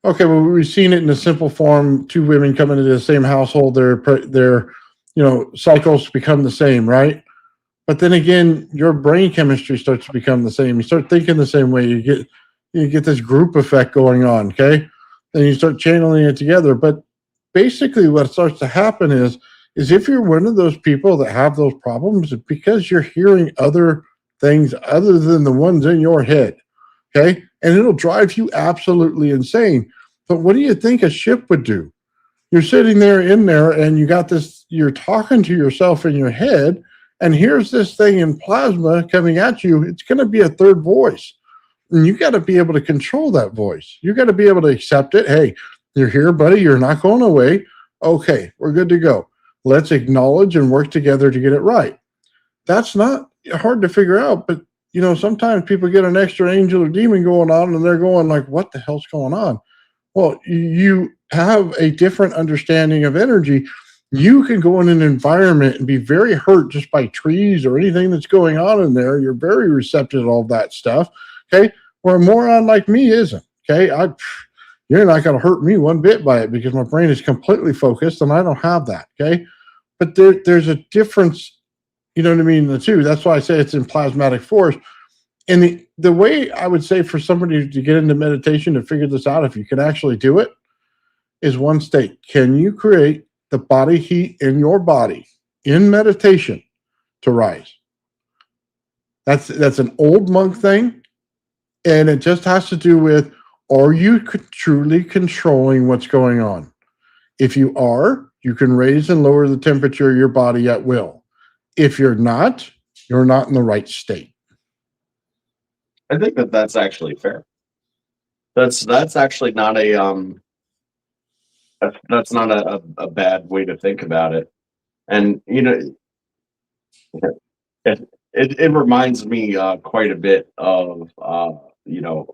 okay, well, we've seen it in a simple form. Two women come into the same household, their you know, cycles become the same, right? But then again, your brain chemistry starts to become the same. You start thinking the same way. You get this group effect going on, okay? Then you start channeling it together. But basically what starts to happen is if you're one of those people that have those problems, it's because you're hearing other things other than the ones in your head, okay? And it'll drive you absolutely insane. But what do you think a ship would do? You're sitting there in there and you got this, you're talking to yourself in your head, and here's this thing in plasma coming at you. It's going to be a third voice. And you got to be able to control that voice. You got to be able to accept it. Hey, you're here, buddy. You're not going away. Okay, we're good to go. Let's acknowledge and work together to get it right. That's not hard to figure out, but you know, sometimes people get an extra angel or demon going on and they're going like, what the hell's going on? Well, you have a different understanding of energy. You can go in an environment and be very hurt just by trees or anything that's going on in there. You're very receptive to all that stuff. Okay. Where a moron like me isn't. Okay. You're not going to hurt me one bit by it because my brain is completely focused and I don't have that. Okay. But there's a difference, you know what I mean? The two. That's why I say it's in plasmatic force. And the way I would say for somebody to get into meditation to figure this out, if you can actually do it, is one state. Can you create the body heat in your body in meditation to rise? That's an old monk thing. And it just has to do with, are you truly controlling what's going on? If you are, you can raise and lower the temperature of your body at will. If you're not in the right state. I think that's actually fair. That's actually not that's not a bad way to think about it. And you know, it reminds me quite a bit of you know,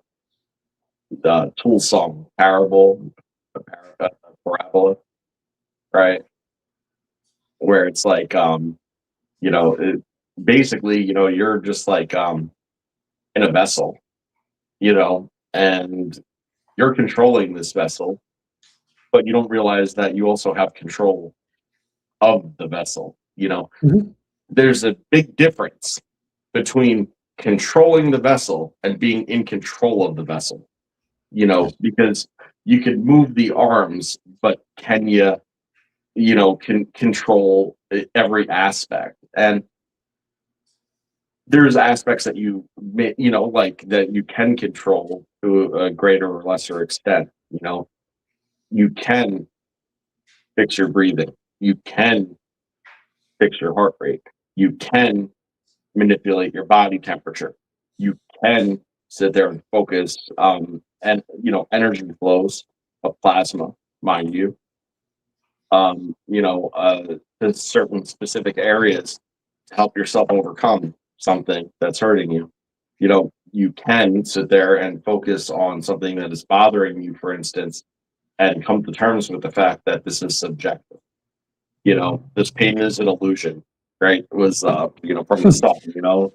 the Tool song Parabola, right? Where it's like you know, basically, you know, you're just like in a vessel, you know, and you're controlling this vessel, but you don't realize that you also have control of the vessel. You know, there's a big difference between controlling the vessel and being in control of the vessel, you know, because you can move the arms, but can you, you know, can control every aspect. And there's aspects that you know, like that you can control to a greater or lesser extent. You know, you can fix your breathing, you can fix your heart rate, you can manipulate your body temperature, you can sit there and focus and you know, energy flows of plasma, mind you, you know, to certain specific areas to help yourself overcome something that's hurting you. You know, you can sit there and focus on something that is bothering you, for instance, and come to terms with the fact that this is subjective. You know, this pain is an illusion, right? Was from the sun,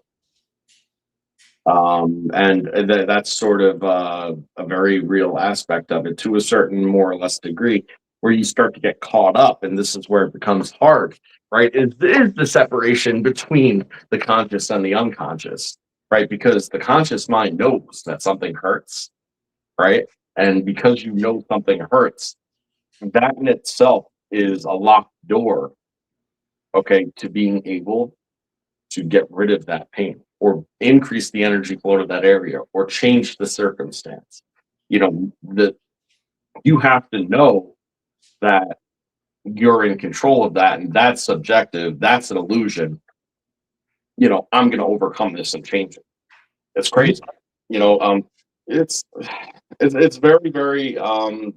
and that's sort of a very real aspect of it to a certain more or less degree, where you start to get caught up, and this is where it becomes hard, right? Is the separation between the conscious and the unconscious, right? Because the conscious mind knows that something hurts, right? And because you know something hurts, that in itself is a locked door, okay, to being able to get rid of that pain or increase the energy flow to that area or change the circumstance. That you have to know that you're in control of that, and that's subjective, that's an illusion. I'm going to overcome this and change it. It's crazy. you know um it's it's very, very, I mean,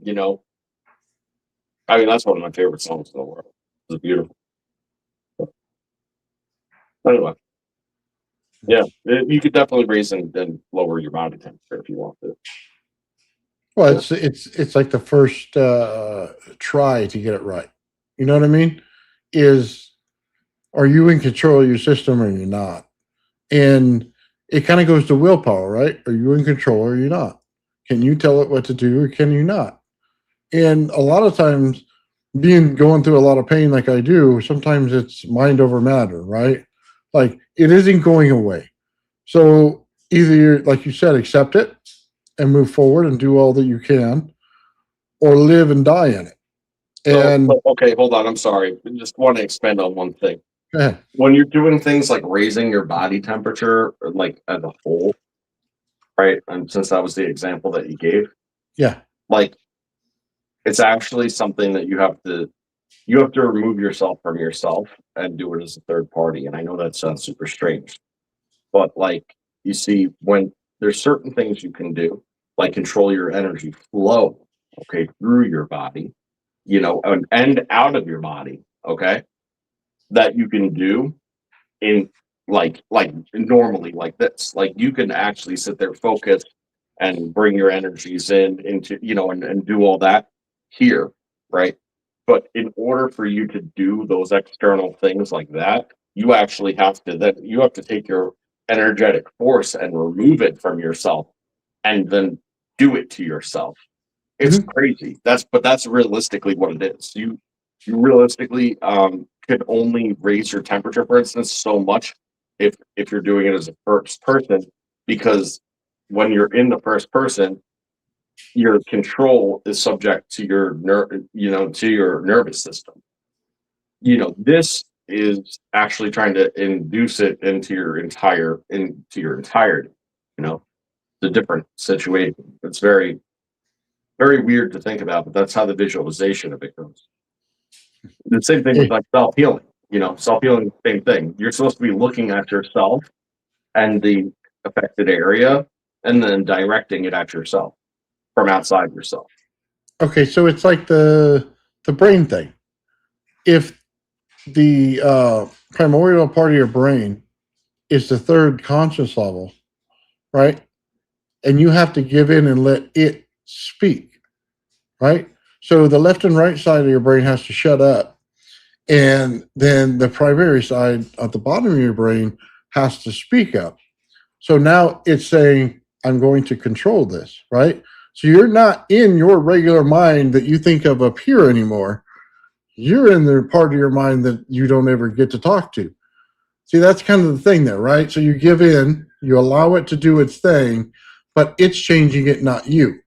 that's one of my favorite songs in the world. It's beautiful. Anyway, yeah, you could definitely raise and lower your body temperature if you want to. Well, it's like the first try to get it right. You know what I mean? Is are you in control of your system or you're not? And it kind of goes to willpower, right? Are you in control or are you not? Can you tell it what to do or can you not? And a lot of times, going through a lot of pain like I do, sometimes it's mind over matter, right? Like it isn't going away. So either you're, like you said, accept it and move forward and do all that you can, or live and die in it. And Okay, hold on. I'm sorry. I just want to expand on one thing. go ahead. When you're doing things like raising your body temperature, like as a whole, right? And since that was the example that you gave, Yeah. like it's actually something that you have to remove yourself from yourself and do it as a third party. And I know that sounds super strange, but like you see, when there's certain things you can do, like control your energy flow, okay, through your body, and out of your body, okay, that you can do in like normally like this. Like you can actually sit there, focus, and bring your energies into and do all that here, right? But in order for you to do those external things like that, you have to take your energetic force and remove it from yourself and then do it to yourself. It's Mhm. crazy. That's realistically what it is. You realistically could only raise your temperature, for instance, so much if you're doing it as a first person, because when you're in the first person, your control is subject to your nervous system. This is actually trying to induce it into your entirety. You know, it's a different situation. It's very, very weird to think about, but that's how the visualization of it goes. The same thing with Hey, like self-healing. Self-healing, same thing. You're supposed to be looking at yourself and the affected area and then directing it at yourself from outside yourself. okay, so it's like the brain thing. If the primordial part of your brain is the third conscious level, right? And you have to give in and let it speak, right? So the left and right side of your brain has to shut up. And then the primary side at the bottom of your brain has to speak up. So now it's saying, I'm going to control this, right? So you're not in your regular mind that you think of up here anymore. You're in the part of your mind that you don't ever get to talk to. See, that's kind of the thing there, right? So you give in, you allow it to do its thing, but it's changing it, not you.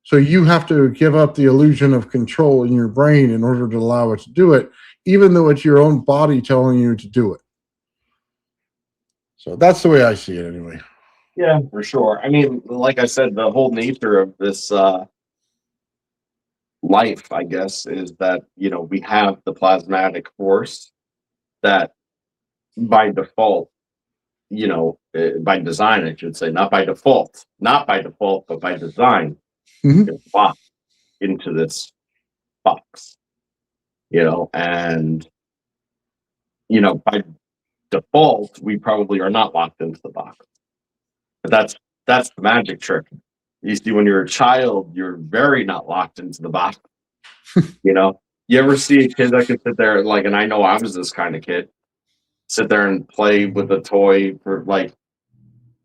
So you have to give up the illusion of control in your brain in order to allow it to do it, even though it's your own body telling you to do it. So that's the way I see it anyway. Yeah, for sure. I mean, like I said, the whole nature of this life, I guess, is that we have the plasmatic force that by default, by design, I should say, not by default, but by design, Mm-hmm. is locked into this box, and by default, we probably are not locked into the box. But that's the magic trick. You see, when you're a child, you're very not locked into the box. You ever see a kid that could sit there and I know I was this kind of kid, sit there and play with a toy for like,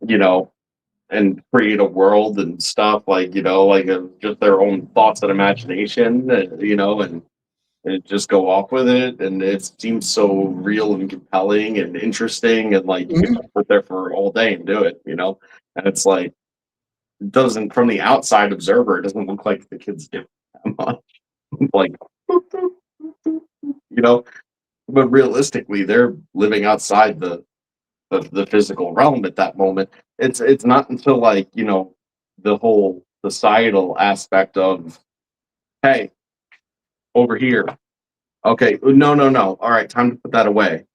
you know, and create a world and stuff like, like just their own thoughts and imagination, and just go off with it. And it seems so real and compelling and interesting. And like, you could Mhm. just sit there for all day and do it, and it's like, it doesn't, from the outside observer, it doesn't look like the kids do that much. Like, you know, but realistically, they're living outside the physical realm at that moment. It's not until like, the whole societal aspect of, hey, over here. Okay, no, no, no. All right, time to put that away.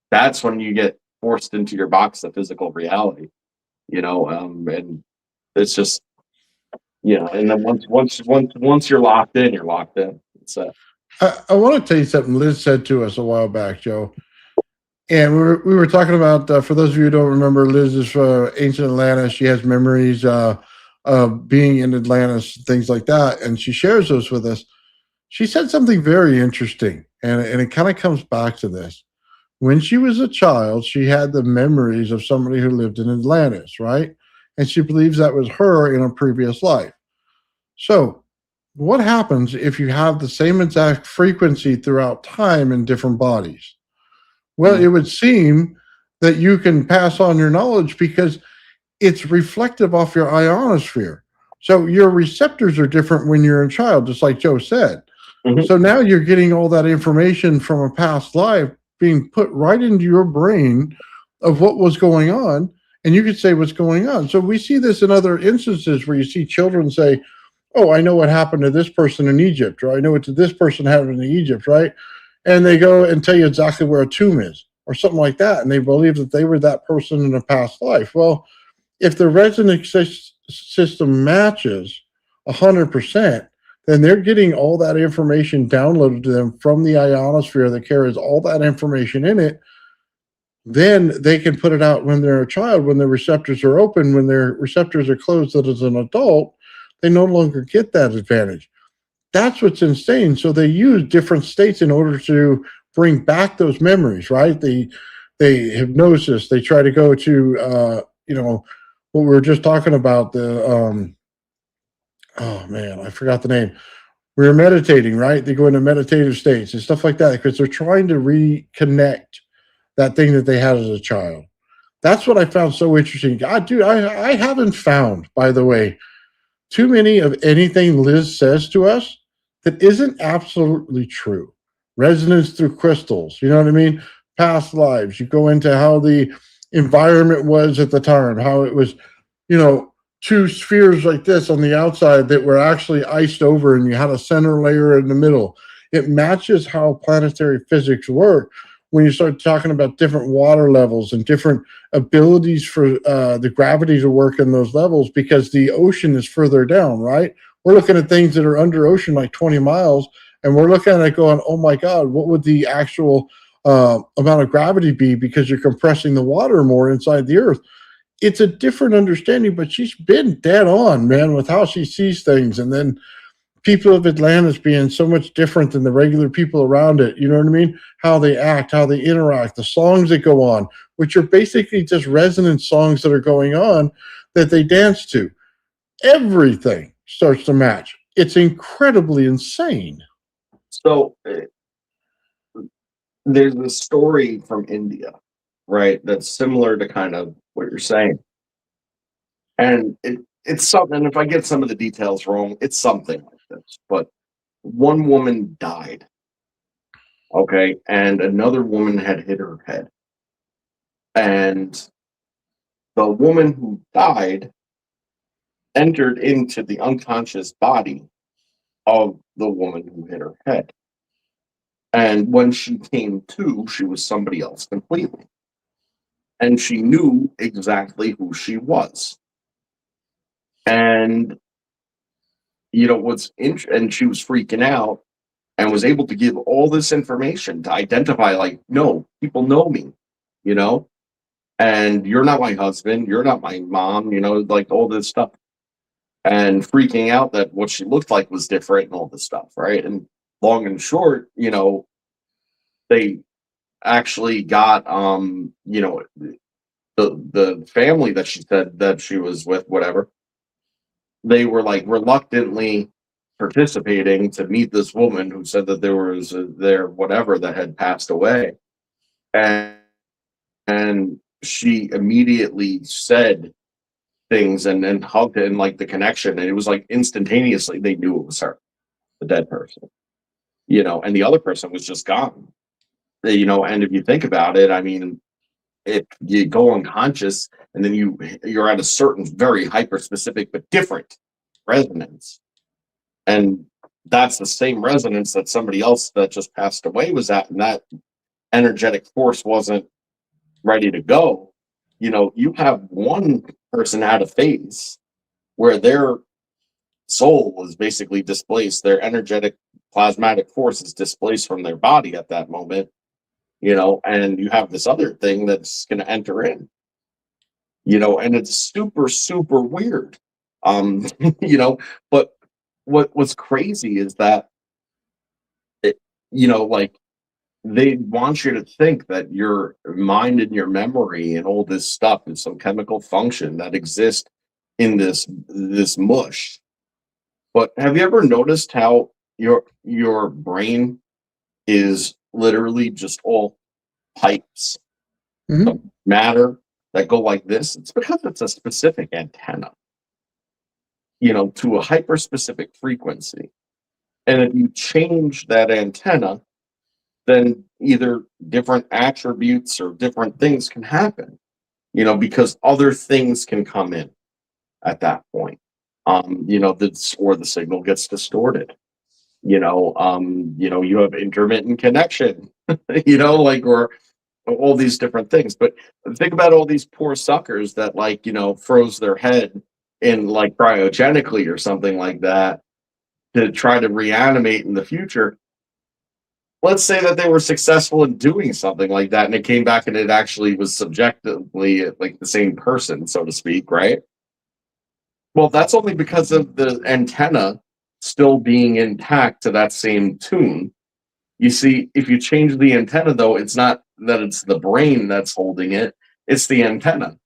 That's when you get forced into your box of physical reality. And it's just, and then once you're locked in, you're locked in. It's I want to tell you something Liz said to us a while back, Joe. And we were talking about, for those of you who don't remember, Liz is ancient Atlantis. She has memories of being in Atlantis, things like that. And she shares those with us. She said something very interesting. And it kind of comes back to this. When she was a child, she had the memories of somebody who lived in Atlantis, right? And she believes that was her in a previous life. So, what happens if you have the same exact frequency throughout time in different bodies? Well, it would seem that you can pass on your knowledge because it's reflective off your ionosphere. So your receptors are different when you're a child, just like Joe said. Mhm. So now you're getting all that information from a past life being put right into your brain of what was going on. And you could say what's going on. So we see this in other instances where you see children say, oh, I know what happened to this person in Egypt, or I know what to this person happened in Egypt, right? And they go and tell you exactly where a tomb is, or something like that. And they believe that they were that person in a past life. Well, if the resonance system matches 100%, then they're getting all that information downloaded to them from the ionosphere that carries all that information in it. Then they can put it out when they're a child, when their receptors are open. When their receptors are closed, that as an adult, they no longer get that advantage. That's what's insane. So they use different states in order to bring back those memories, right? They hypnosis. They try to go to what we were just talking about. The oh man, I forgot the name. We were meditating, right? They go into meditative states and stuff like that because they're trying to reconnect that thing that they had as a child. That's what I found so interesting. God, dude, I haven't found, by the way, too many of anything Liz says to us that isn't absolutely true. Resonance through crystals, you know what I mean? Past lives. You go into how the environment was at the time, how it was, you know, two spheres like this on the outside that were actually iced over, and you had a center layer in the middle. It matches how planetary physics work when you start talking about different water levels and different abilities for the gravity to work in those levels because the ocean is further down, right? We're looking at things that are under ocean like 20 miles, and we're looking at it going, oh my God, what would the actual amount of gravity be because you're compressing the water more inside the earth? It's a different understanding, but she's been dead on, man, with how she sees things. And then people of Atlantis being so much different than the regular people around it. You know what I mean? How they act, how they interact, the songs that go on, which are basically just resonant songs that are going on that they dance to. Everything starts to match. It's incredibly insane. So there's a story from India, right? That's similar to kind of what you're saying. And it's something, and if I get some of the details wrong, it's something like this. But one woman died, okay, and another woman had hit her head. And the woman who died entered into the unconscious body of the woman who hit her head. And when she came to, she was somebody else completely. And she knew exactly who she was. And and she was freaking out and was able to give all this information to identify, like, no, people know me, you know, and you're not my husband, you're not my mom, like all this stuff. And freaking out that what she looked like was different and all this stuff, right? And long and short, they actually got the family that she said that she was with, whatever, they were like reluctantly participating to meet this woman who said that there was their whatever that had passed away, and she immediately said things and hugged it, and like the connection, and it was like instantaneously they knew it was her, the dead person, and the other person was just gone. And if you think about it, I mean, if you go unconscious and then you're at a certain very hyper specific but different resonance, and that's the same resonance that somebody else that just passed away was at, and that energetic force wasn't ready to go. You have one person out of phase where their soul is basically displaced, their energetic plasmatic force is displaced from their body at that moment, and you have this other thing that's going to enter in, and it's super, super weird. But what's crazy is that, like, they want you to think that your mind and your memory and all this stuff is some chemical function that exists in this mush. But have you ever noticed how your brain is literally just all pipes of matter that go like this? It's because it's a specific antenna, to a hyper specific frequency. And if you change that antenna, then either different attributes or different things can happen, because other things can come in at that point. Or the signal gets distorted. You have intermittent connection, or all these different things. But think about all these poor suckers that froze their head in like cryogenically or something like that to try to reanimate in the future. Let's say that they were successful in doing something like that and it came back and it actually was subjectively like the same person, so to speak, right? Well, that's only because of the antenna still being intact to that same tune. You see, if you change the antenna, though, it's not that it's the brain that's holding it, it's the antenna.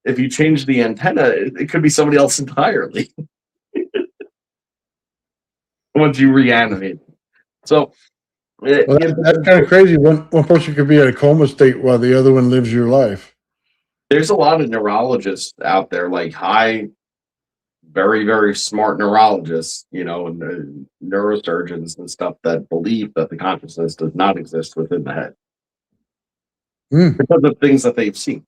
If you change the antenna, it could be somebody else entirely once you reanimate. So, Well, that's kind of crazy. One person could be in a coma state while the other one lives your life. There's a lot of neurologists out there, like high, very, very smart neurologists, and neurosurgeons and stuff that believe that the consciousness does not exist within the head because of things that they've seen.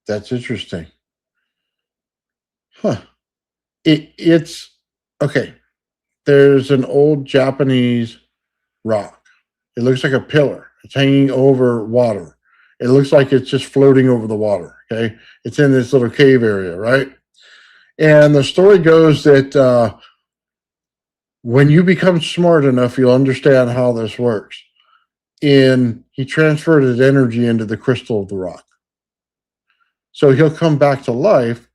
That's interesting. Huh. It's okay. There's an old Japanese rock. It looks like a pillar. It's hanging over water. It looks like it's just floating over the water. Okay. It's in this little cave area, right? And the story goes that when you become smart enough, you'll understand how this works. He transferred his energy into the crystal of the rock. So he'll come back to life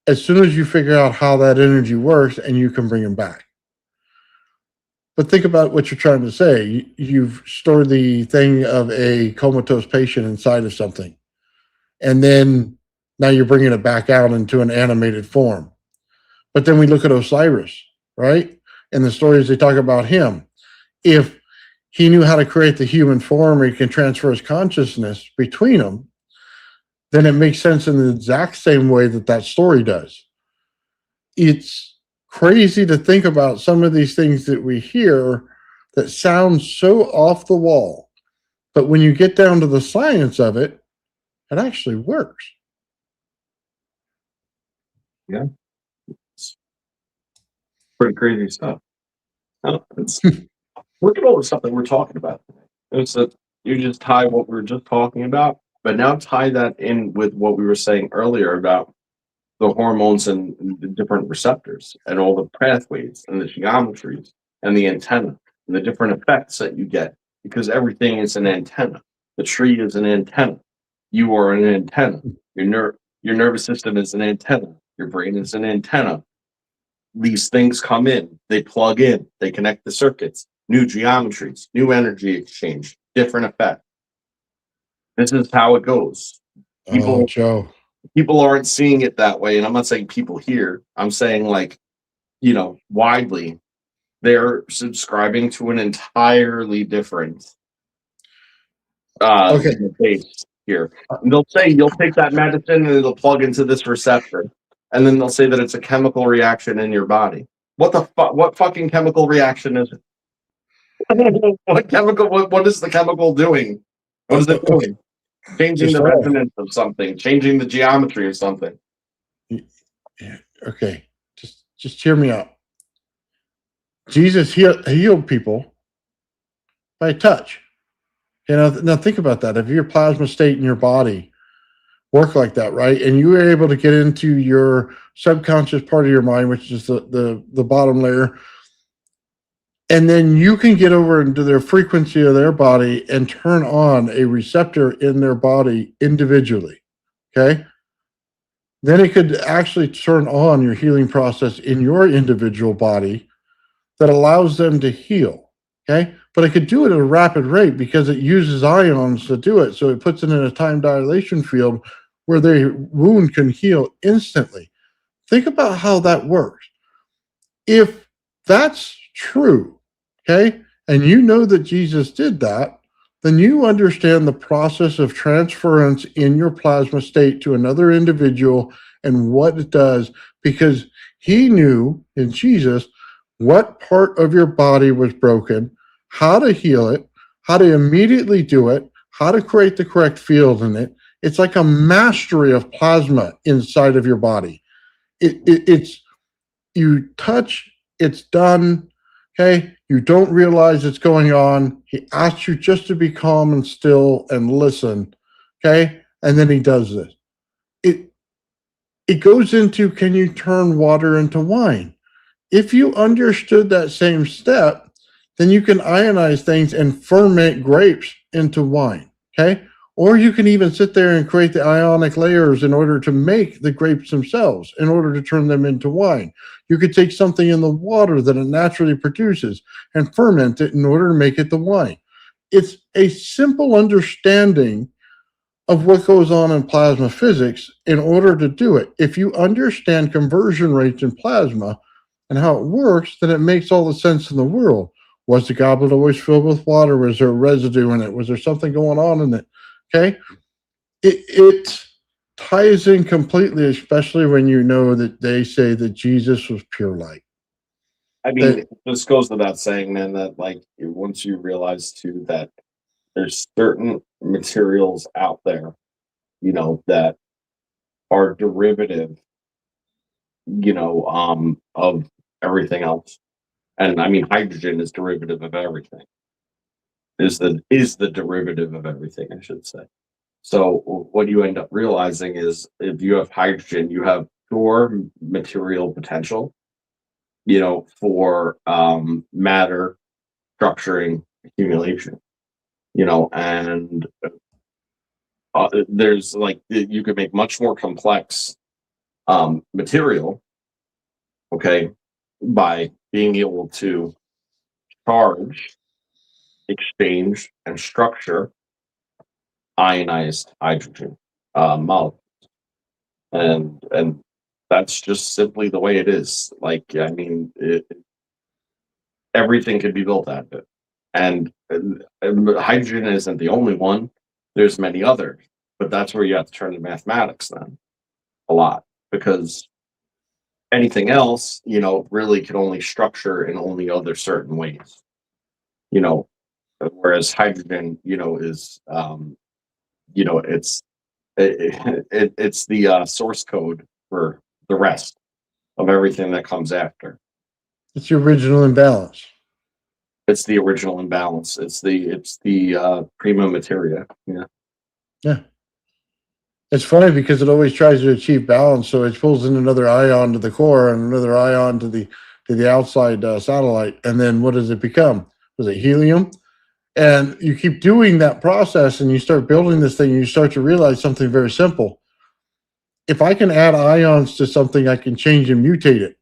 as soon as you figure out how that energy works and you can bring him back. But think about what you're trying to say. You've stored the thing of a comatose patient inside of something. And then now you're bringing it back out into an animated form. But then we look at Osiris, right? And the stories they talk about him. If he knew how to create the human form or he can transfer his consciousness between them, then it makes sense in the exact same way that story does. It's crazy to think about some of these things that we hear that sound so off the wall. But when you get down to the science of it, it actually works. Yeah. It's pretty crazy stuff. Look at all the stuff that we're talking about. It's that you just tie what we were just talking about, but now tie that in with what we were saying earlier about the hormones and the different receptors and all the pathways and the geometries and the antenna and the different effects that you get, because everything is an antenna. The tree is an antenna. You are an antenna. Your nervous system is an antenna. Your brain is an antenna. These things come in, they plug in, they connect the circuits. new geometries, new energy exchange, different effect. This is how it goes. Oh, Joe. People aren't seeing it that way, and I'm not saying people here. I'm saying, like, widely, they're subscribing to an entirely different Okay. base here. And they'll say you'll take that medicine and it'll plug into this receptor, and then they'll say that it's a chemical reaction in your body. What the fuck? What fucking chemical reaction is it? What chemical? What is the chemical doing? What is it doing? Changing the resonance of something, changing the geometry of something. Okay, just hear me out. Jesus healed people by touch. Now think about that. If your plasma state in your body work like that, right, and you were able to get into your subconscious part of your mind, which is the bottom layer, and then you can get over into their frequency of their body and turn on a receptor in their body individually, okay? Then it could actually turn on your healing process in your individual body that allows them to heal, okay? But it could do it at a rapid rate because it uses ions to do it. So it puts it in a time dilation field where the wound can heal instantly. Think about how that works. If that's true, okay, and you know that Jesus did that, then you understand the process of transference in your plasma state to another individual and what it does, because he knew in Jesus what part of your body was broken, how to heal it, how to immediately do it, how to create the correct field in it. It's like a mastery of plasma inside of your body. It's you touch, it's done. Okay, you don't realize it's going on. He asks you just to be calm and still and listen. Okay, and then he does this. It goes into, can you turn water into wine? If you understood that same step, then you can ionize things and ferment grapes into wine. Okay, or you can even sit there and create the ionic layers in order to make the grapes themselves, in order to turn them into wine. You could take something in the water that it naturally produces and ferment it in order to make it the wine. It's a simple understanding of what goes on in plasma physics in order to do it. If you understand conversion rates in plasma and how it works, then it makes all the sense in the world. Was the goblet always filled with water? Was there residue in it? Was there something going on in it? Okay. It ties in completely, especially when you know that they say that Jesus was pure light. I mean, this goes without saying, man, that, like, once you realize too that there's certain materials out there, that are derivative, of everything else. And I mean, hydrogen is derivative of everything. Is the derivative of everything, I should say. So what you end up realizing is, if you have hydrogen, you have pure material potential, for matter structuring accumulation, and there's, like, you could make much more complex material, okay, by being able to charge, exchange, and structure ionized hydrogen molecules, and that's just simply the way it is. Like, I mean, everything could be built out of it, and hydrogen isn't the only one. There's many others, but that's where you have to turn to mathematics then a lot, because anything else, really can only structure in only other certain ways. Whereas hydrogen, is it's the source code for the rest of everything that comes after. It's the original imbalance. It's the original imbalance. It's the prima materia. Yeah. Yeah. It's funny because it always tries to achieve balance, so it pulls in another ion to the core and another ion to the outside satellite, and then what does it become? Was it helium? And you keep doing that process, and you start building this thing, and you start to realize something very simple. If I can add ions to something, I can change and mutate it.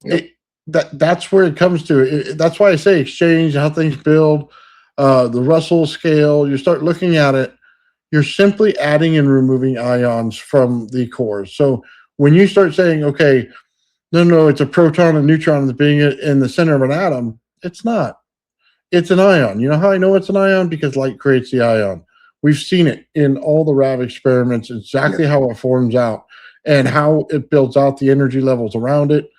Yep. that's where it comes to. That's why I say exchange, how things build, the Russell scale. You start looking at it, you're simply adding and removing ions from the cores. So when you start saying, okay, no, it's a proton and neutron that's being in the center of an atom, it's not. It's an ion. You know how I know it's an ion? Because light creates the ion. We've seen it in all the RAV experiments, exactly how it forms out and how it builds out the energy levels around it.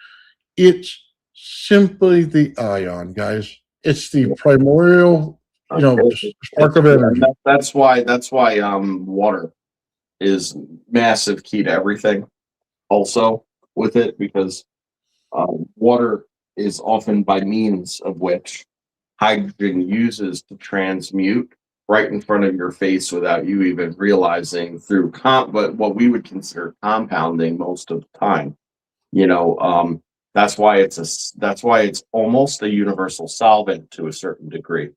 It's simply the ion, guys. It's the primordial, spark of energy. That's why water is massive key to everything also with it, because water is often by means of which hydrogen uses to transmute right in front of your face without you even realizing through but what we would consider compounding most of the time. That's why it's almost a universal solvent to a certain degree.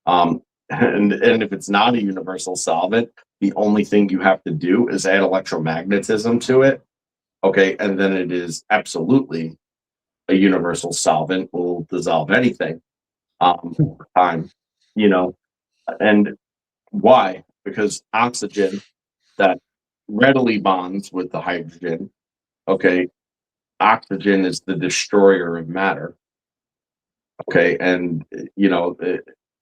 And if it's not a universal solvent, the only thing you have to do is add electromagnetism to it. Okay, and then it is absolutely a universal solvent, will dissolve anything over time, you know. And why? Because oxygen that readily bonds with the hydrogen, okay, oxygen is the destroyer of matter. Okay, and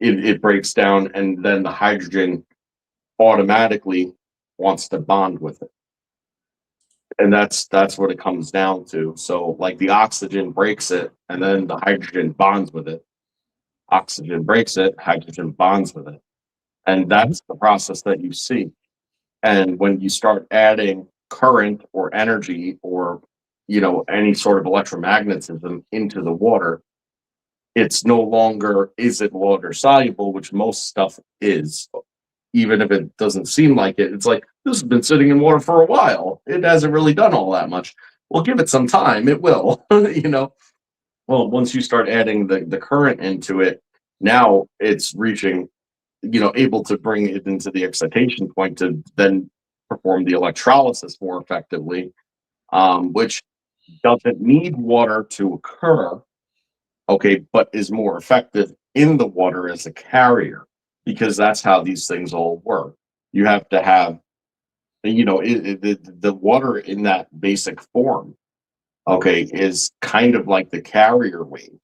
it breaks down, and then the hydrogen automatically wants to bond with it, and that's what it comes down to. So like the oxygen breaks it, and then the hydrogen bonds with it. Oxygen breaks it, hydrogen bonds with it, and that's the process that you see. And when you start adding current or energy or any sort of electromagnetism into the water, it's no longer is it water soluble, which most stuff is, even if it doesn't seem like it. It's like, this has been sitting in water for a while, it hasn't really done all that much. Well, give it some time, it will. Well, once you start adding the current into it, now it's reaching, able to bring it into the excitation point to then perform the electrolysis more effectively, which doesn't need water to occur, okay, but is more effective in the water as a carrier, because that's how these things all work. You have to have, the water in that basic form, okay, is kind of like the carrier wave.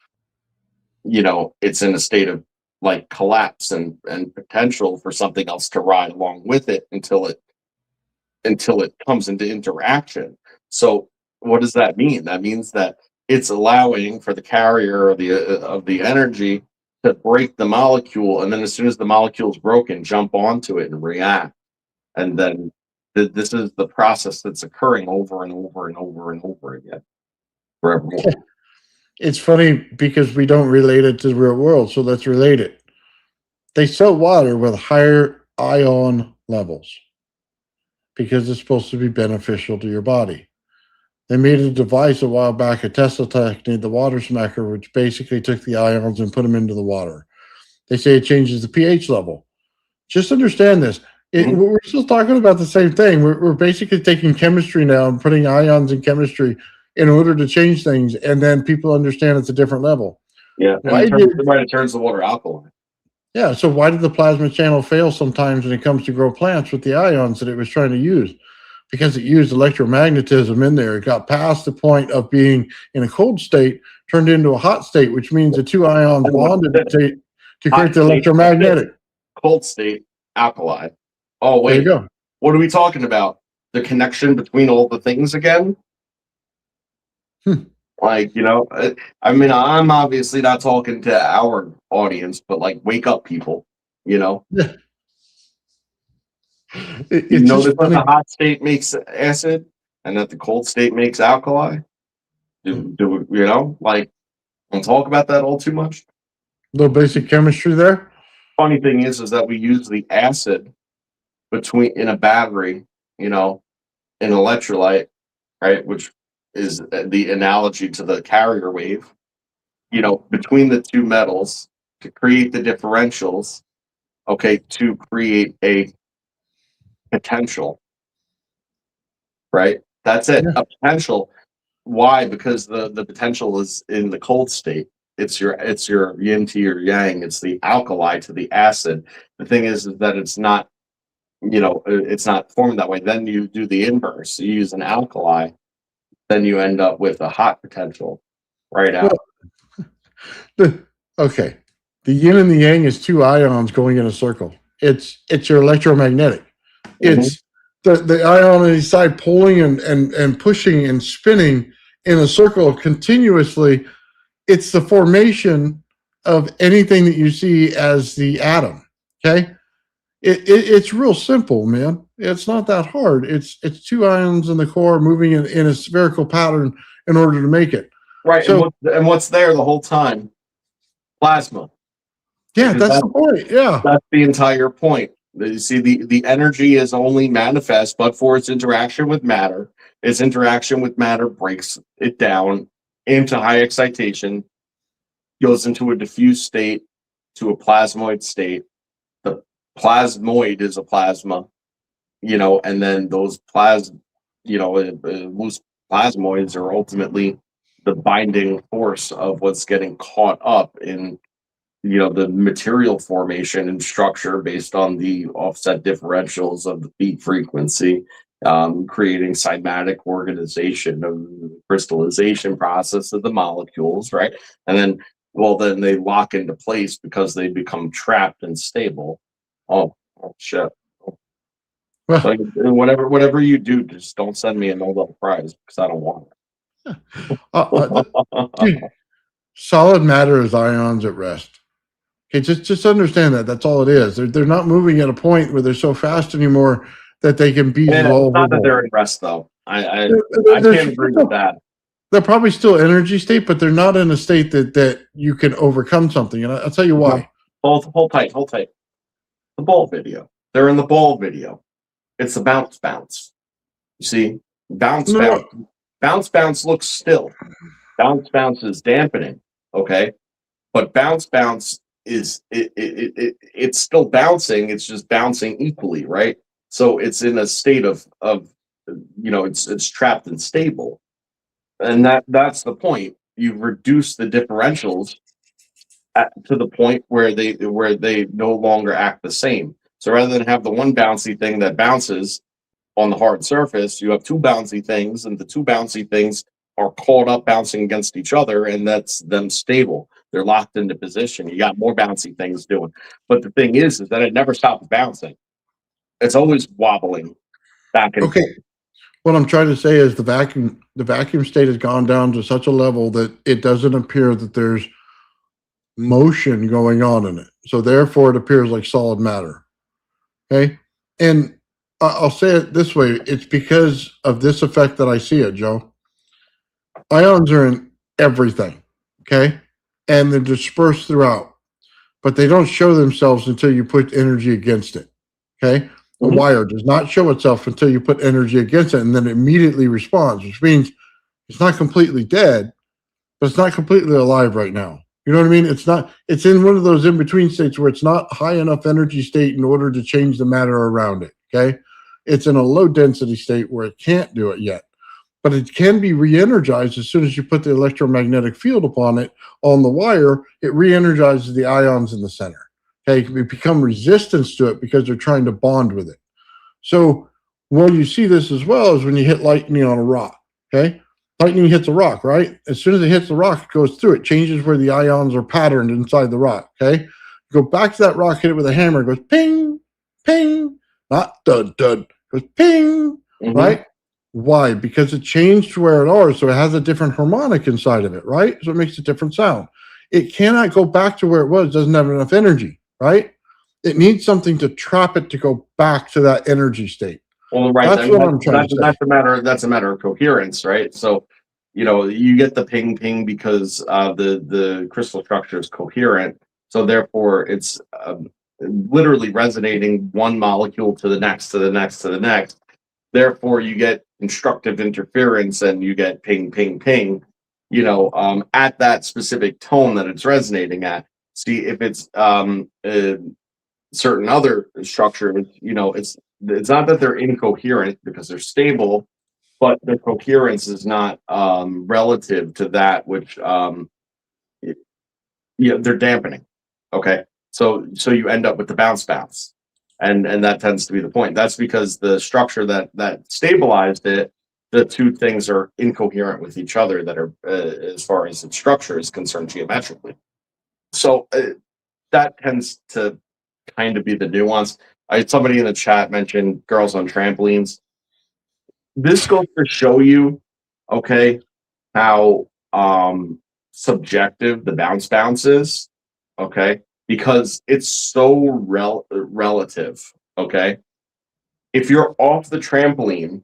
It's in a state of like collapse and potential for something else to ride along with it until it comes into interaction. So what does that mean? That means that it's allowing for the carrier of the energy to break the molecule, and then as soon as the molecule is broken, jump onto it and react. And then this is the process that's occurring over and over and over and over again forevermore. It's funny because we don't relate it to the real world, so let's relate it. They sell water with higher ion levels because it's supposed to be beneficial to your body. They made a device a while back, a Tesla technique, the water smacker, which basically took the ions and put them into the water. They say it changes the pH level. Just understand this. We're still talking about the same thing. We're basically taking chemistry now and putting ions in chemistry in order to change things, and then people understand it's a different level. Yeah, it turns the water alkaline. Yeah, so why did the plasma channel fail sometimes when it comes to grow plants with the ions that it was trying to use? Because it used electromagnetism in there. It got past the point of being in a cold state, turned into a hot state, which means the two ions bonded to create the electromagnetic. Cold state, alkali. Oh, wait. There you go. What are we talking about? The connection between all the things again? Like, I mean, I'm obviously not talking to our audience, but like, wake up, people, Yeah. You notice that the hot state makes acid and that the cold state makes alkali? Do we, like, don't talk about that all too much? Little basic chemistry there. Funny thing is that we use the acid in a battery, an electrolyte, right, which is the analogy to the carrier wave, between the two metals to create the differentials, okay, to create a potential, right? That's it, a potential. Why? Because the potential is in the cold state. It's your yin to your yang. It's the alkali to the acid. The thing is that it's not, it's not formed that way. Then you do the inverse. You use an alkali, then you end up with a hot potential right out. Okay, the yin and the yang is two ions going in a circle. It's your electromagnetic. It's the ion on each side pulling and pushing and spinning in a circle continuously. It's the formation of anything that you see as the atom. Okay, it's real simple, man. It's not that hard. It's two ions in the core moving in a spherical pattern in order to make it. Right, So, and what's there the whole time? Plasma. yeah, Because that's the point. Yeah. that's the entire point. You see, the energy is only manifest, but for its interaction with matter. Its interaction with matter breaks it down into high excitation, goes into a diffuse state to a plasmoid state. The plasmoid is a plasma, and then those loose plasmoids are ultimately the binding force of what's getting caught up in the material formation and structure based on the offset differentials of the beat frequency, creating cymatic organization of the crystallization process of the molecules, right? And then, then they lock into place because they become trapped and stable. Oh shit. Well, So whatever you do, just don't send me a Nobel Prize because I don't want dude, it. solid matter is ions at rest. Okay, just understand that. That's all it is. They're not moving at a point where they're so fast anymore that they can be Yeah, it's not that dissolvable. they're in rest though. I They're can't agree with that. They're probably still energy state, but they're not in a state that you can overcome something. And I'll tell you why. Hold tight. The ball video. They're in the ball video. It's the bounce. You see, bounce. Bounce looks still. Bounce is dampening. Okay, but bounce is it's still bouncing. It's just bouncing equally, right? So it's in a state of it's trapped and stable, and that's the point. You've reduced the differentials to the point where they no longer act the same. So rather than have the one bouncy thing that bounces on the hard surface, you have two bouncy things, and the two bouncy things are caught up bouncing against each other, and that's them stable. They're locked into position. You got more bouncy things doing. But the thing is that it never stops bouncing. It's always wobbling back and forth. What I'm trying to say is the vacuum state has gone down to such a level that it doesn't appear that there's motion going on in it. So therefore it appears like solid matter. Okay. And I'll say it this way. It's because of this effect that I see it, Joe. Ions are in everything. Okay. And they're dispersed throughout, but they don't show themselves until you put energy against it. Okay. A wire does not show itself until you put energy against it, and then it immediately responds, which means it's not completely dead, but it's not completely alive right now. You know what I mean? It's in one of those in-between states where it's not high enough energy state in order to change the matter around it. Okay. It's in a low density state where it can't do it yet, but it can be re-energized as soon as you put the electromagnetic field upon it on the wire. It re-energizes the ions in the center. Okay. It can become resistance to it because they're trying to bond with it. So where you see this as well is when you hit lightning on a rock. Okay. Lightning hits a rock, right? As soon as it hits the rock, it goes through. It changes where the ions are patterned inside the rock. Okay. Go back to that rock, hit it with a hammer. It goes ping, ping, not dud, dud. It goes ping, right? Why? Because it changed where it is. So it has a different harmonic inside of it, right? So it makes a different sound. It cannot go back to where it was. It doesn't have enough energy, right? It needs something to trap it to go back to that energy state. Well, right. That's what I'm trying to say. That's a matter of coherence, right? So, you get the ping ping because the crystal structure is coherent. So therefore, it's literally resonating one molecule to the next, to the next, to the next. Therefore, you get constructive interference and you get ping ping ping. At that specific tone that it's resonating at. See, if it's certain other structures, it's not that they're incoherent because they're stable, but the coherence is not relative to that which they're dampening. Okay, so you end up with the bounce, and that tends to be the point. That's because the structure that stabilized it, the two things are incoherent with each other. That are as far as its structure is concerned geometrically. So that tends to kind of be the nuance. Somebody in the chat mentioned girls on trampolines. This goes to show you, okay, how subjective the bounce is, okay, because it's so relative, okay. If you're off the trampoline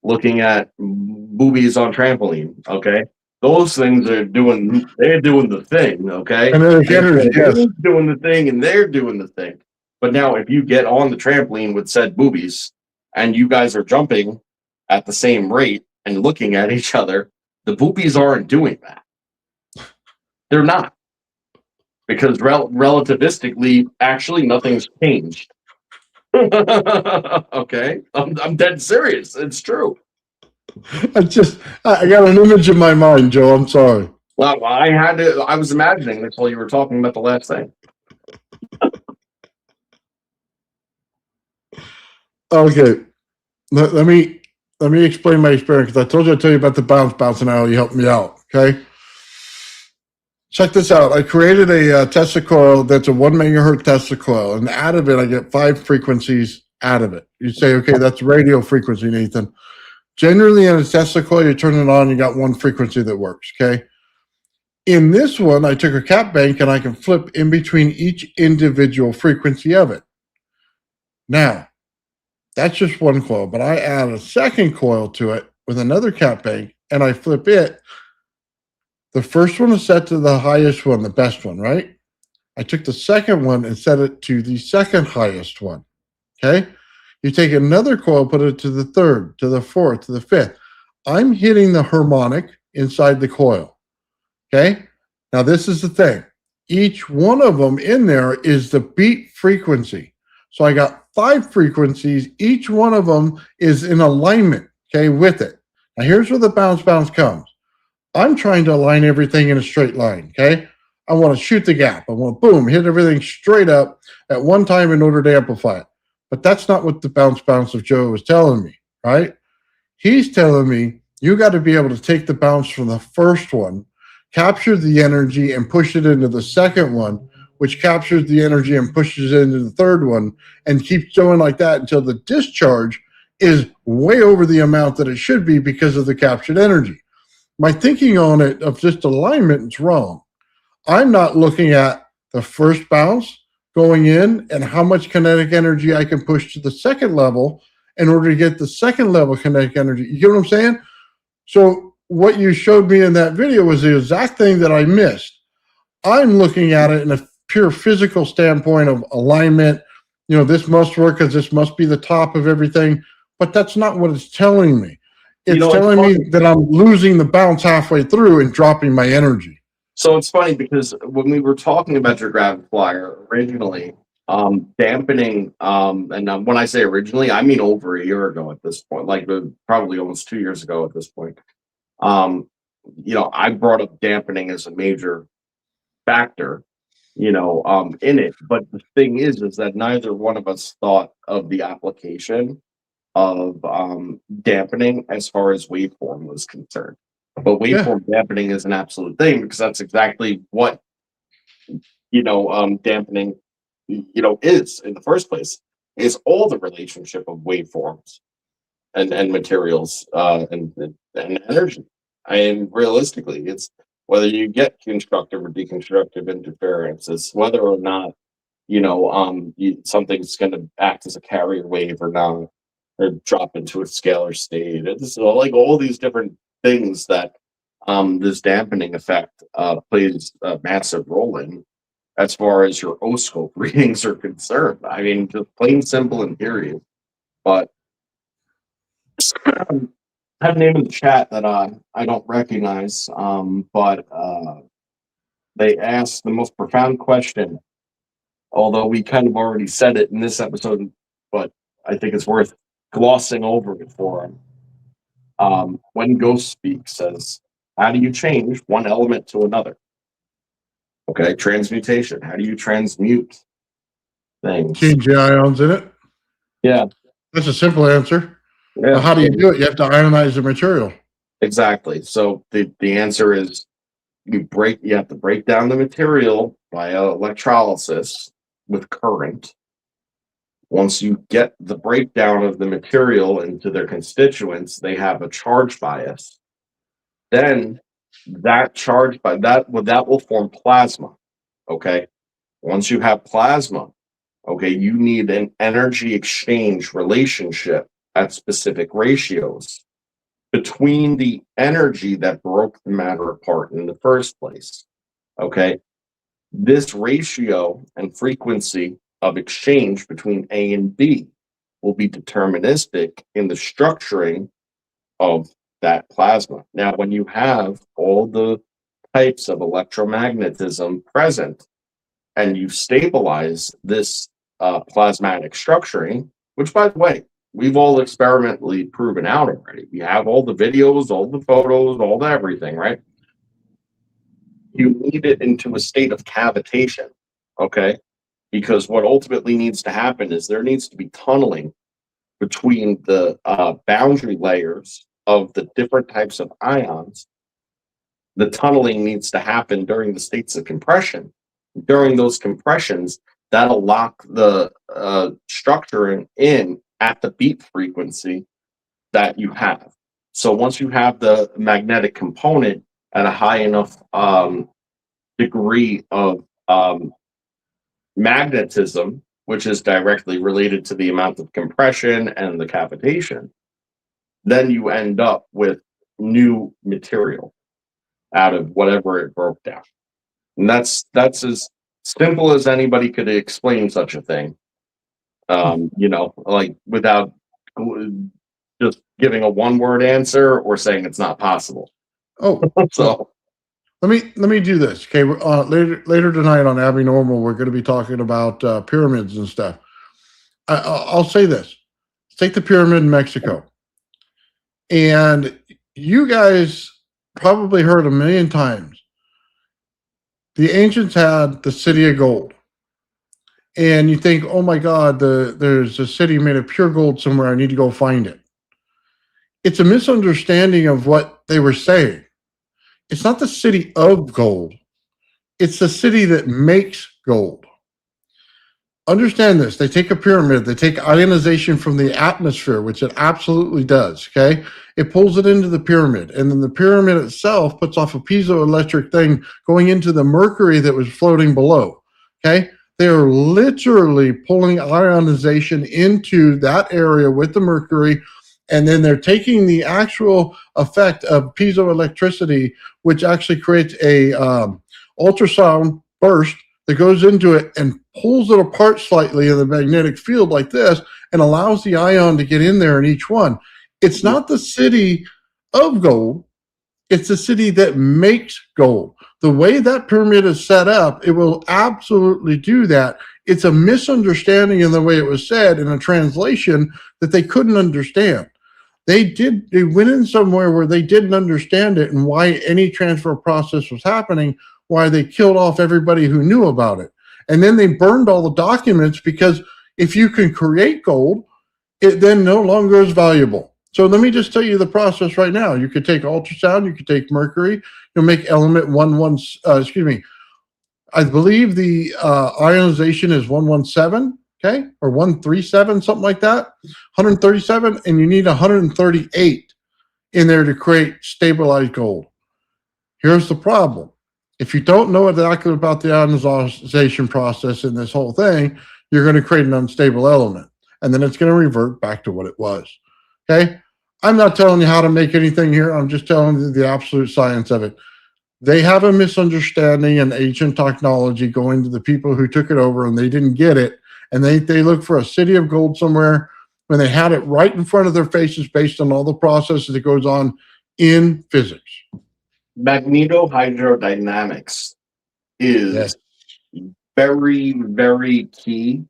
looking at boobies on trampoline, okay, those things they're doing the thing, okay, And there's energy, yes. they're doing the thing and they're doing the thing. But now if you get on the trampoline with said boobies and you guys are jumping at the same rate and looking at each other, the boobies aren't doing that. They're not, because relativistically, actually, nothing's changed. Okay, I'm dead serious. It's true. I got an image in my mind, Joe. I'm sorry. Well, I was imagining this while you were talking about the last thing. Okay, let me explain my experience, because I told you I'd tell you about the bounce, and how you helped me out. Okay, check this out. I created a Tesla coil that's a 1 megahertz Tesla coil, and out of it, I get 5 frequencies out of it. You say, okay, that's radio frequency, Nathan. Generally, in a Tesla coil, you turn it on, you got 1 frequency that works. Okay. In this one, I took a cap bank and I can flip in between each individual frequency of it. Now, that's just 1 coil, but I add a second coil to it with another cap bank and I flip it. The first one is set to the highest one, the best one, right? I took the second one and set it to the second highest one. Okay. You take another coil, put it to the third, to the fourth, to the fifth. I'm hitting the harmonic inside the coil. Okay. Now, this is the thing. Each one of them in there is the beat frequency. So I got 5 frequencies. Each one of them is in alignment, okay, with it. Now, here's where the bounce comes. I'm trying to align everything in a straight line, okay? I want to shoot the gap. I want to, boom, hit everything straight up at one time in order to amplify it. But that's not what the bounce of Joe was telling me, right? He's telling me you got to be able to take the bounce from the first one, capture the energy and push it into the second one, which captures the energy and pushes it into the third one, and keeps going like that until the discharge is way over the amount that it should be because of the captured energy. My thinking on it of just alignment is wrong. I'm not looking at the first bounce going in and how much kinetic energy I can push to the second level in order to get the second level kinetic energy. You get what I'm saying? So what you showed me in that video was the exact thing that I missed. I'm looking at it in a pure physical standpoint of alignment. You know, this must work because this must be the top of everything. But that's not what it's telling me. It's telling me that I'm losing the bounce halfway through and dropping my energy. So it's funny because when we were talking about your Gravity Flyer originally, dampening, and when I say originally, I mean over a year ago at this point, like probably almost 2 years ago at this point. I brought up dampening as a major factor, in it. But the thing is that neither one of us thought of the application of dampening as far as waveform was concerned. But waveform dampening is an absolute thing, because that's exactly what dampening is in the first place, is all the relationship of waveforms and materials and energy. And realistically, it's whether you get constructive or deconstructive interference. It's whether or not something's going to act as a carrier wave or not, or drop into a scalar state. It's like all these different things that this dampening effect plays a massive role in as far as your O-scope readings are concerned. I mean, just plain simple and period. But I have a name in the chat that I don't recognize, but they asked the most profound question, although we kind of already said it in this episode, but I think it's worth glossing over it for them. When Ghost speaks, says, how do you change one element to another? Okay, transmutation. How do you transmute things? Change the ions in it. Yeah, That's a simple answer. yeah. Well, how do you do it? You have to ionize the material. Exactly. So the answer is you have to break down the material by electrolysis with current. Once you get the breakdown of the material into their constituents, they have a charge bias. Then that charge by that will form plasma. Okay. Once you have plasma, okay, you need an energy exchange relationship at specific ratios between the energy that broke the matter apart in the first place. Okay. This ratio and frequency of exchange between A and B will be deterministic in the structuring of that plasma. Now, when you have all the types of electromagnetism present and you stabilize this plasmatic structuring, which, by the way, we've all experimentally proven out already. We have all the videos, all the photos, all the everything, right? You need it into a state of cavitation, okay? Because what ultimately needs to happen is there needs to be tunneling between the boundary layers of the different types of ions. The tunneling needs to happen during the states of compression. During those compressions, that'll lock the structuring in at the beat frequency that you have. So once you have the magnetic component at a high enough degree of magnetism, which is directly related to the amount of compression and the cavitation, then you end up with new material out of whatever it broke down. And that's as simple as anybody could explain such a thing. Like without just giving a one-word answer or saying it's not possible. Oh, So let me do this. Okay, later tonight on Abby Normal, we're going to be talking about pyramids and stuff. I'll say this: take the pyramid in Mexico, and you guys probably heard a million times. The ancients had the city of gold, and you think, "Oh my God, there's a city made of pure gold somewhere. I need to go find it." It's a misunderstanding of what they were saying. It's not the city of gold. It's the city that makes gold. Understand this. They take a pyramid, they take ionization from the atmosphere, which it absolutely does. Okay. It pulls it into the pyramid, and then the pyramid itself puts off a piezoelectric thing going into the mercury that was floating below. Okay. They are literally pulling ionization into that area with the mercury, and then they're taking the actual effect of piezoelectricity, which actually creates a ultrasound burst that goes into it and pulls it apart slightly in the magnetic field like this, and allows the ion to get in there in each one. It's not the city of gold. It's the city that makes gold. The way that pyramid is set up, it will absolutely do that. It's a misunderstanding in the way it was said in a translation that they couldn't understand. They went in somewhere where they didn't understand it and why any transfer process was happening, why they killed off everybody who knew about it. And then they burned all the documents, because if you can create gold, it then no longer is valuable. So let me just tell you the process right now. You could take ultrasound, you could take mercury, you'll make element I believe the ionization is 117, okay, or 137, something like that, 137, and you need 138 in there to create stabilized gold. Here's the problem. If you don't know exactly about the ionization process in this whole thing, you're going to create an unstable element, and then it's going to revert back to what it was. Okay? I'm not telling you how to make anything here. I'm just telling you the absolute science of it. They have a misunderstanding and ancient technology going to the people who took it over, and they didn't get it. And they look for a city of gold somewhere when they had it right in front of their faces based on all the processes that goes on in physics. Magnetohydrodynamics is very, very key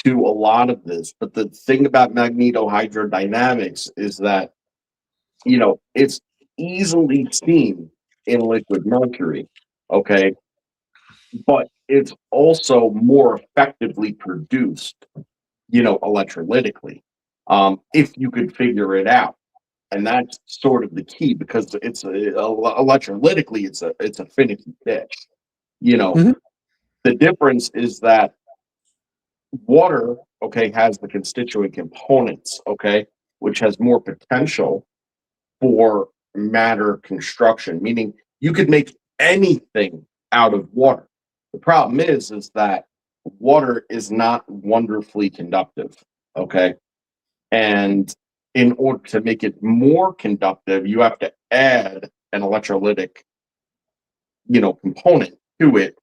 to a lot of this. But the thing about magnetohydrodynamics is that it's easily seen in liquid mercury, okay? But it's also more effectively produced, electrolytically, if you could figure it out. And that's sort of the key because electrolytically, it's a finicky pitch. You know, Mhm. the difference is that water, okay, has the constituent components, okay, which has more potential for matter construction, meaning you could make anything out of water. The problem is that water is not wonderfully conductive, okay? And in order to make it more conductive, you have to add an electrolytic, component to it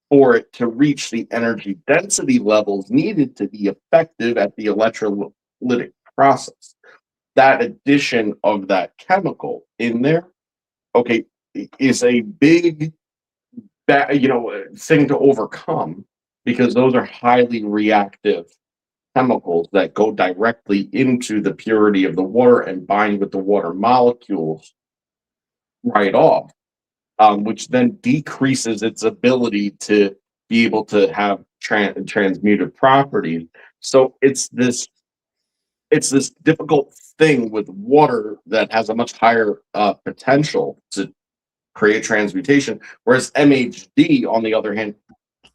for it to reach the energy density levels needed to be effective at the electrolytic process. That addition of that chemical in there, okay, is a big, thing to overcome because those are highly reactive chemicals that go directly into the purity of the water and bind with the water molecules right off, which then decreases its ability to be able to have transmuted properties. So it's this difficult thing with water that has a much higher potential to create transmutation, whereas MHD, on the other hand,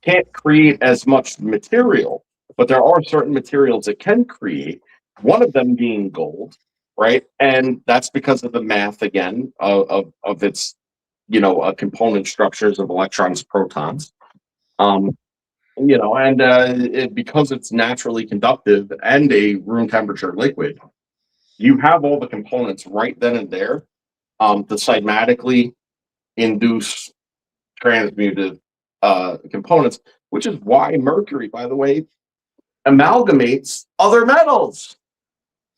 can't create as much material, but there are certain materials it can create. One of them being gold, right? And that's because of the math again of its component structures of electrons, protons. Um, and because it's naturally conductive and a room temperature liquid, you have all the components right then and there to cymatically induce transmuted components, which is why mercury, by the way, amalgamates other metals.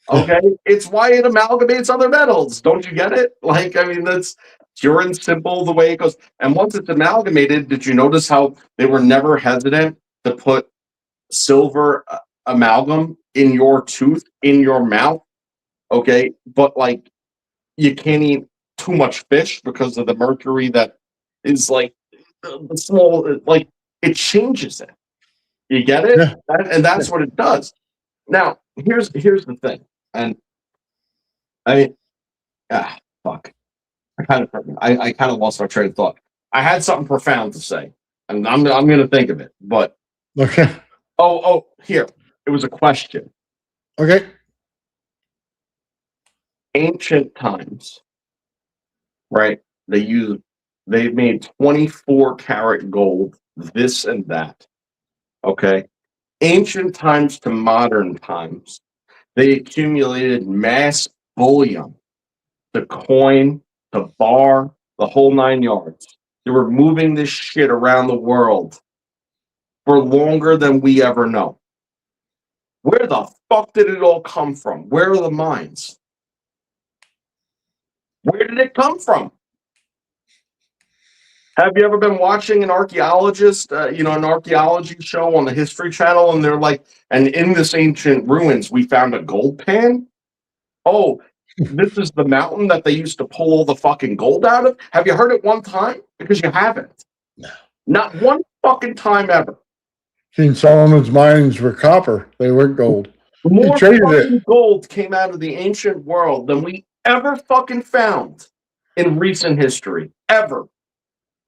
Okay, it's why it amalgamates other metals. Don't you get it? Like, I mean, that's pure and simple the way it goes. And once it's amalgamated, did you notice how they were never hesitant to put silver amalgam in your tooth, in your mouth? Okay, but like you can't eat too much fish because of the mercury that is like small, like it changes it. You get it? Yeah. And that's what it does. Now, here's the thing, and I mean, fuck. I kind of lost my train of thought. I had something profound to say, and I'm going to think of it. But Okay. here it was a question. Okay. Ancient times, right? They made 24 karat gold, this and that. Okay, ancient times to modern times, they accumulated mass bullion, the coin, the bar, the whole 9 yards. They were moving this shit around the world for longer than we ever know. Where the fuck did it all come from? Where are the mines? Where did it come from? Have you ever been watching an archaeologist, an archaeology show on the History Channel, and they're like, and in this ancient ruins, we found a gold pan? Oh, this is the mountain that they used to pull all the fucking gold out of? Have you heard it one time? Because you haven't. No. Not one fucking time ever. King Solomon's mines were copper. They weren't gold. He More traded fucking it. gold came out of the ancient world than we ever fucking found in recent history. Ever.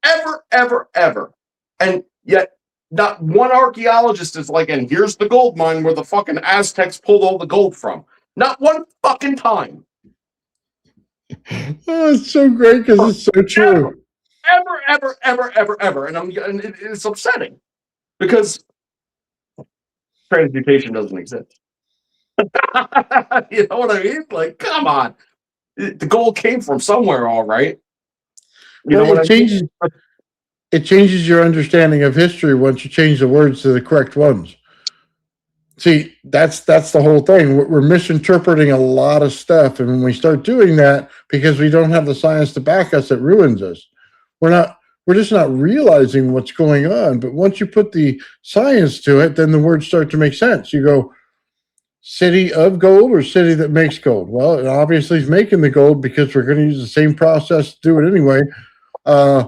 Ever, ever, ever. And yet, not one archaeologist is like, and here's the gold mine where the fucking Aztecs pulled all the gold from. Not one fucking time. Oh, it's so great because it's so true. Ever. And it's upsetting because transmutation doesn't exist. You know what I mean? Like, come on. The gold came from somewhere, all right. You know Well, what I mean? it changes your understanding of history once you change the words to the correct ones. See, that's the whole thing. We're misinterpreting a lot of stuff, and when we start doing that, because we don't have the science to back us, it ruins us. We're just not realizing what's going on. But once you put the science to it, then the words start to make sense. You go, city of gold or city that makes gold? Well, it obviously is making the gold because we're going to use the same process to do it anyway. Uh,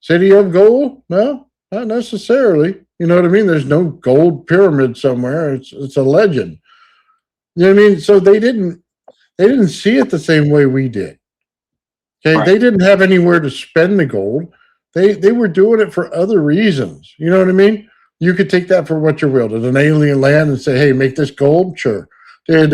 city of gold? No, not necessarily. You know what I mean? There's no gold pyramid somewhere. It's a legend. You know what I mean? So they didn't see it the same way we did. Okay, Right. they didn't have anywhere to spend the gold. They were doing it for other reasons. You know what I mean? You could take that for what you will. Did an alien land and say, "Hey, make this gold"? Sure. Did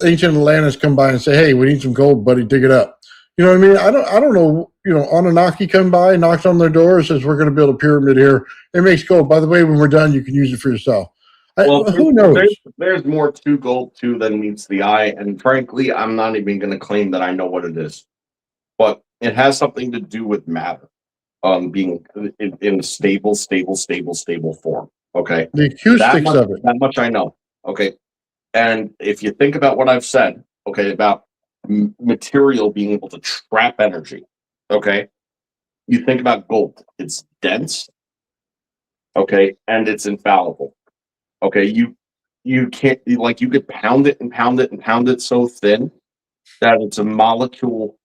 ancient Atlantis come by and say, "Hey, we need some gold, buddy, dig it up"? You know what I mean? I don't know. You know, Anunnaki come by, knocks on their door, says, "We're going to build a pyramid here. It makes gold. By the way, when we're done, you can use it for yourself." Well, Who knows? there's more to gold too than meets the eye, and frankly, I'm not even going to claim that I know what it is. But it has something to do with matter, being in a stable form. Okay, The that acoustics much, of it. that much I know. Okay, and if you think about what I've said, okay, about material being able to trap energy, okay, you think about gold. It's dense, okay, and it's infallible. Okay, you can't like you could pound it and pound it and pound it so thin that it's a molecule,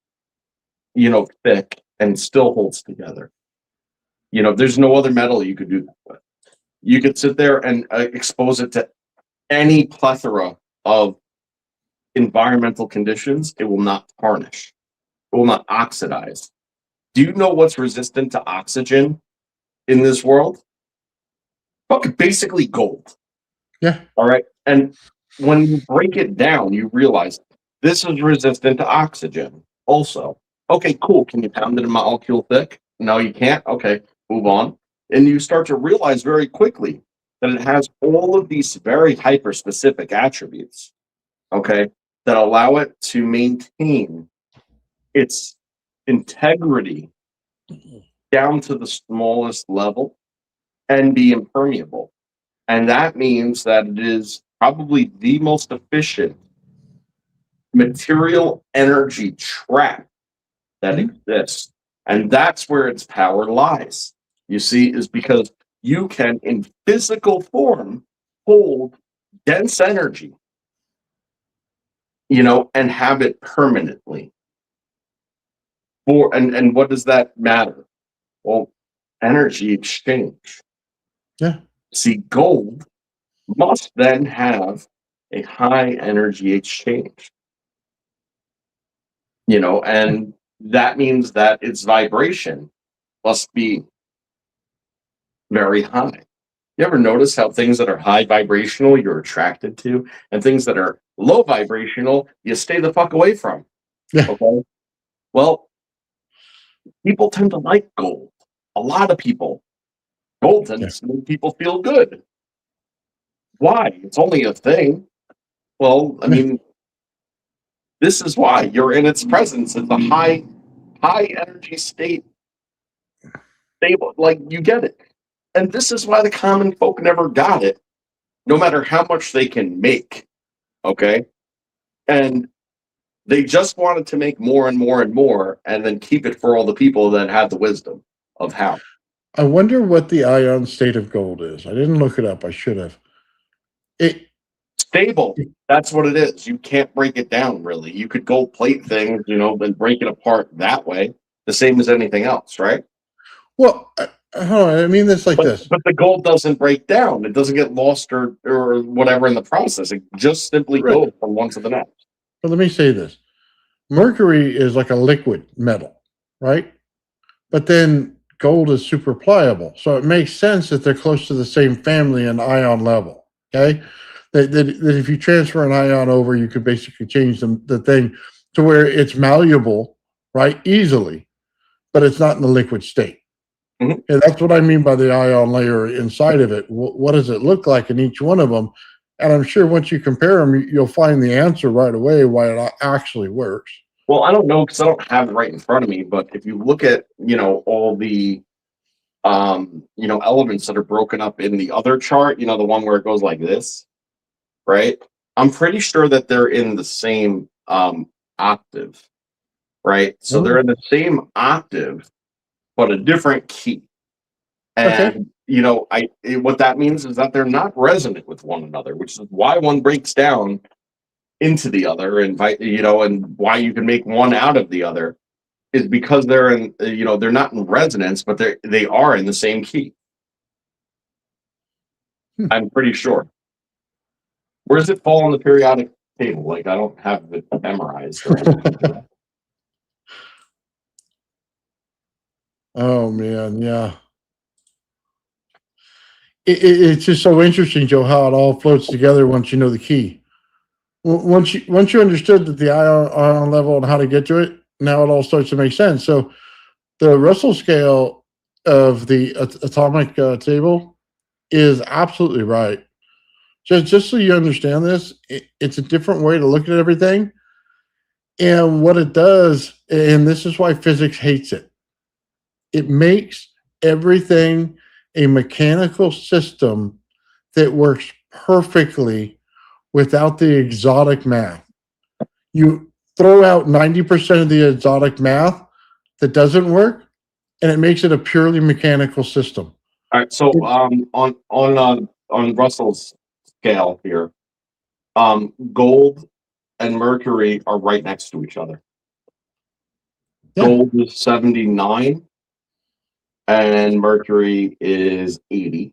thick and still holds together. There's no other metal you could do that with. You could sit there and expose it to any plethora of environmental conditions. It will not tarnish. It will not oxidize. Do you know what's resistant to oxygen in this world? Fucking basically gold. Yeah. All right. And when you break it down, you realize this is resistant to oxygen also. Okay, cool. Can you pound it a molecule thick? No, you can't. Okay, move on. And you start to realize very quickly that it has all of these very hyper specific attributes, okay, that allow it to maintain its integrity down to the smallest level and be impermeable. And that means that it is probably the most efficient material energy trap that exists. And that's where its power lies, you see, is because you can, in physical form, hold dense energy, and have it permanently. And what does that matter? Well, energy exchange. Yeah. See, gold must then have a high energy exchange, and that means that its vibration must be very high. You ever notice how things that are high vibrational you're attracted to, and things that are low vibrational you stay the fuck away from? Yeah. Okay. Well, people tend to like gold. A lot of people. Gold tends to make people feel good. Why? It's only a thing. Well, I mean, this is why you're in its presence. It's a high energy state. Stable, like you get it. And this is why the common folk never got it, no matter how much they can make. Okay. And they just wanted to make more and more and more, and then keep it for all the people that have the wisdom of how. I wonder what the ion state of gold is. I didn't look it up. I should have. It Stable. That's what it is. You can't break it down, really. You could gold plate things, then break it apart that way, the same as anything else, right? well, I mean this like this. But the gold doesn't break down. It doesn't get lost or whatever in the process. It just simply Right. goes from one to the next. But let me say this: mercury is like a liquid metal, right? But then gold is super pliable, so it makes sense that they're close to the same family and ion level. Okay, that if you transfer an ion over, you could basically change the thing to where it's malleable, right, easily, but it's not in the liquid state. Mhm. And that's what I mean by the ion layer inside of it. What does it look like in each one of them? And I'm sure once you compare them, you'll find the answer right away why it actually works. Well, I don't know because I don't have it right in front of me. But if you look at all the elements that are broken up in the other chart, the one where it goes like this, right? I'm pretty sure that they're in the same octave, right? So they're in the same octave, but a different key. Okay. And what that means is that they're not resonant with one another, which is why one breaks down into the other, and and why you can make one out of the other is because they're in, they're not in resonance, but they are in the same key. I'm pretty sure. Where does it fall on the periodic table? Like, I don't have it memorized. Oh man, yeah. It's just so interesting, Joe, how it all floats together once you know the key. Once you understood that the ion level and how to get to it, now it all starts to make sense. So the Russell scale of the atomic table is absolutely right. Just so you understand this, it's a different way to look at everything. And what it does, and this is why physics hates it, it makes everything a mechanical system that works perfectly without the exotic math. You throw out 90% of the exotic math that doesn't work, and it makes it a purely mechanical system. All right, so on Russell's scale here, gold and mercury are right next to each other. Yeah. Gold is 79 and mercury is 80,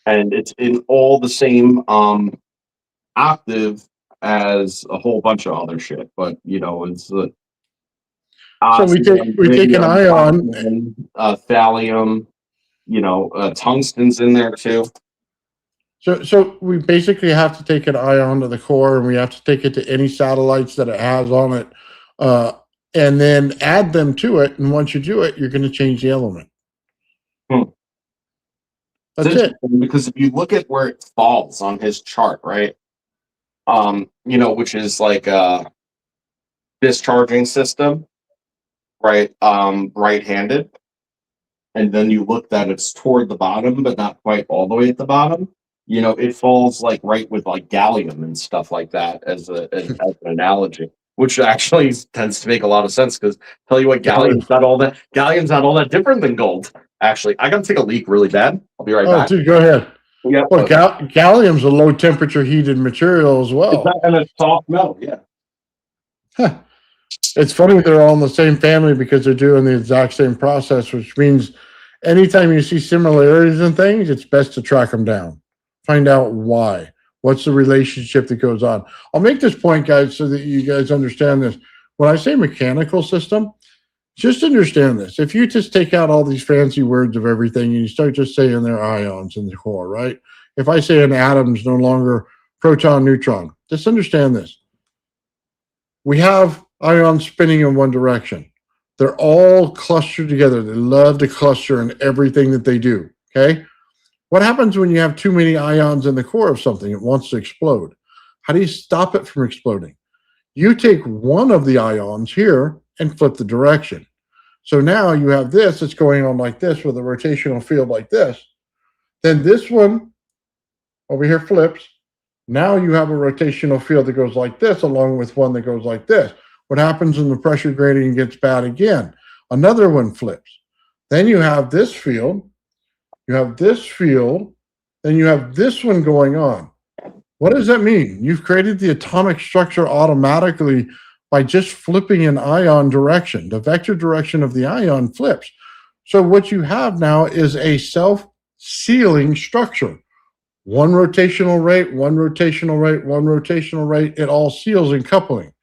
and it's in all the same octave as a whole bunch of other shit, but it's the so we take an ion, thallium, tungsten's in there too. So we basically have to take an ion to the core, and we have to take it to any satellites that it has on it, and then add them to it. And once you do it, you're going to change the element. That's it. Because if you look at where it falls on his chart, right? Which is like a discharging system, right? Right-handed, and then you look that it's toward the bottom, but not quite all the way at the bottom. It falls like right with like gallium and stuff like that as an analogy, which actually tends to make a lot of sense, because tell you what, gallium's not all that different than gold. Actually, I gotta take a leak really bad. I'll be right back. Dude, go ahead. Yeah. Well, gallium's a low temperature heated material as well. And a soft metal, yeah. Huh. It's funny they're all in the same family because they're doing the exact same process, which means anytime you see similarities in things, it's best to track them down. Find out why. What's the relationship that goes on? I'll make this point, guys, so that you guys understand this. When I say mechanical system, just understand this. If you just take out all these fancy words of everything and you start just saying they're ions in the core, right? If I say an atom's no longer proton, neutron, just understand this. We have ions spinning in one direction. They're all clustered together. They love to cluster in everything that they do, okay? What happens when you have too many ions in the core of something? It wants to explode. How do you stop it from exploding? You take one of the ions here and flip the direction. So now you have this that's going on like this with a rotational field like this. Then this one over here flips. Now you have a rotational field that goes like this along with one that goes like this. What happens when the pressure gradient gets bad again? Another one flips. Then you have this field. You have this field. Then you have this one going on. What does that mean? You've created the atomic structure automatically by just flipping an ion direction. The vector direction of the ion flips. So what you have now is a self-sealing structure. One rotational rate, one rotational rate, one rotational rate. It all seals in coupling.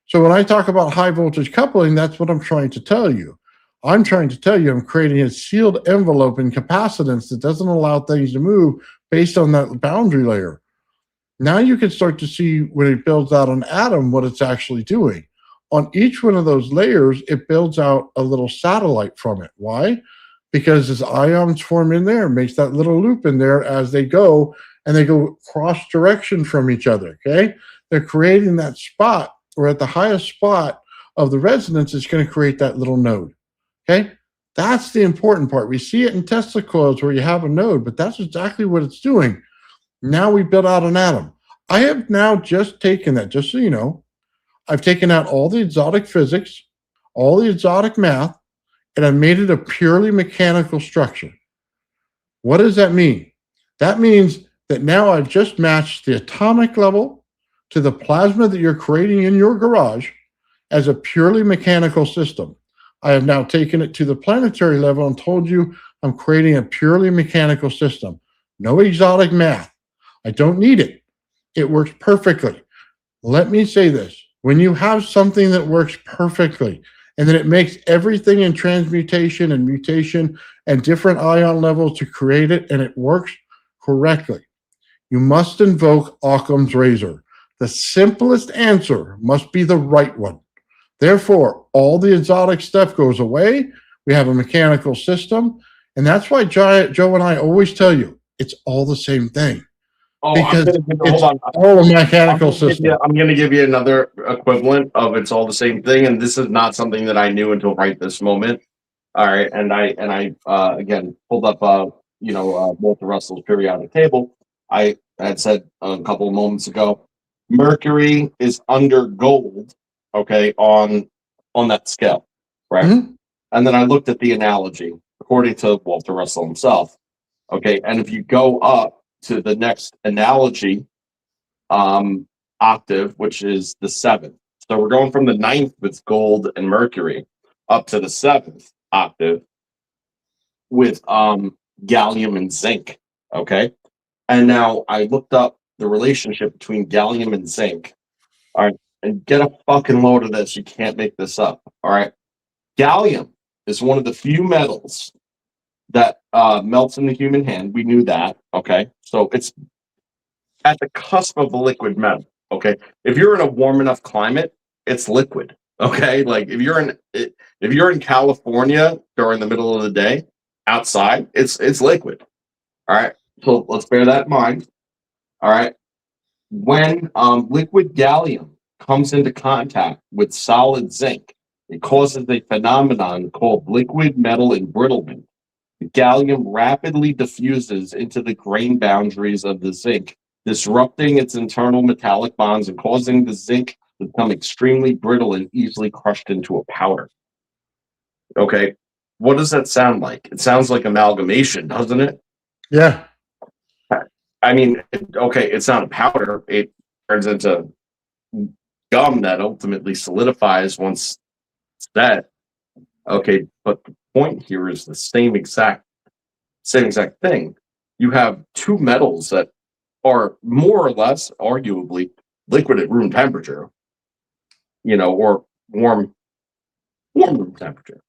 So when I talk about high voltage coupling, that's what I'm trying to tell you. I'm trying to tell you I'm creating a sealed envelope in capacitance that doesn't allow things to move based on that boundary layer. Now you can start to see when it builds out an atom, what it's actually doing. On each one of those layers, it builds out a little satellite from it. Why? Because as ions form in there, it makes that little loop in there as they go, and they go cross direction from each other, okay? They're creating that spot, or at the highest spot of the resonance, it's going to create that little node, okay? That's the important part. We see it in Tesla coils where you have a node, but that's exactly what it's doing. Now we built out an atom. I have now just taken that, just so you know, I've taken out all the exotic physics, all the exotic math, and I've made it a purely mechanical structure. What does that mean? That means that now I've just matched the atomic level to the plasma that you're creating in your garage as a purely mechanical system. I have now taken it to the planetary level and told you I'm creating a purely mechanical system. No exotic math. I don't need it. It works perfectly. Let me say this. When you have something that works perfectly and then it makes everything in transmutation and mutation and different ion levels to create it and it works correctly, you must invoke Occam's razor. The simplest answer must be the right one. Therefore, all the exotic stuff goes away. We have a mechanical system. And that's why Joe and I always tell you, it's all the same thing. Oh, Because hold on. all a mechanical system. I'm going to give you another equivalent of it's all the same thing, and this is not something that I knew until right this moment. All right, and I again pulled up Walter Russell's periodic table. I had said a couple of moments ago, Mercury is under gold, okay, on that scale, right? Mm-hmm. And then I looked at the analogy according to Walter Russell himself, okay, and if you go up to the next analogy octave, which is the seventh. So we're going from the ninth with gold and Mercury up to the seventh octave with gallium and zinc. Okay. And now I looked up the relationship between gallium and zinc. All right. And get a fucking load of this. You can't make this up. All right. Gallium is one of the few metals that melts in the human hand. We knew that. Okay. So it's at the cusp of a liquid metal. Okay. If you're in a warm enough climate, it's liquid. Okay. Like if you're in California during the middle of the day outside, it's liquid. All right. So let's bear that in mind. All right. When liquid gallium comes into contact with solid zinc, it causes a phenomenon called liquid metal embrittlement. The gallium rapidly diffuses into the grain boundaries of the zinc, disrupting its internal metallic bonds and causing the zinc to become extremely brittle and easily crushed into a powder. Okay, what does that sound like? It sounds like amalgamation, doesn't it? Yeah. I mean, okay, it's not a powder. It turns into gum that ultimately solidifies once it's set. Okay, but the point here is the same exact thing. You have two metals that are more or less, arguably, liquid at room temperature, or warm room temperature.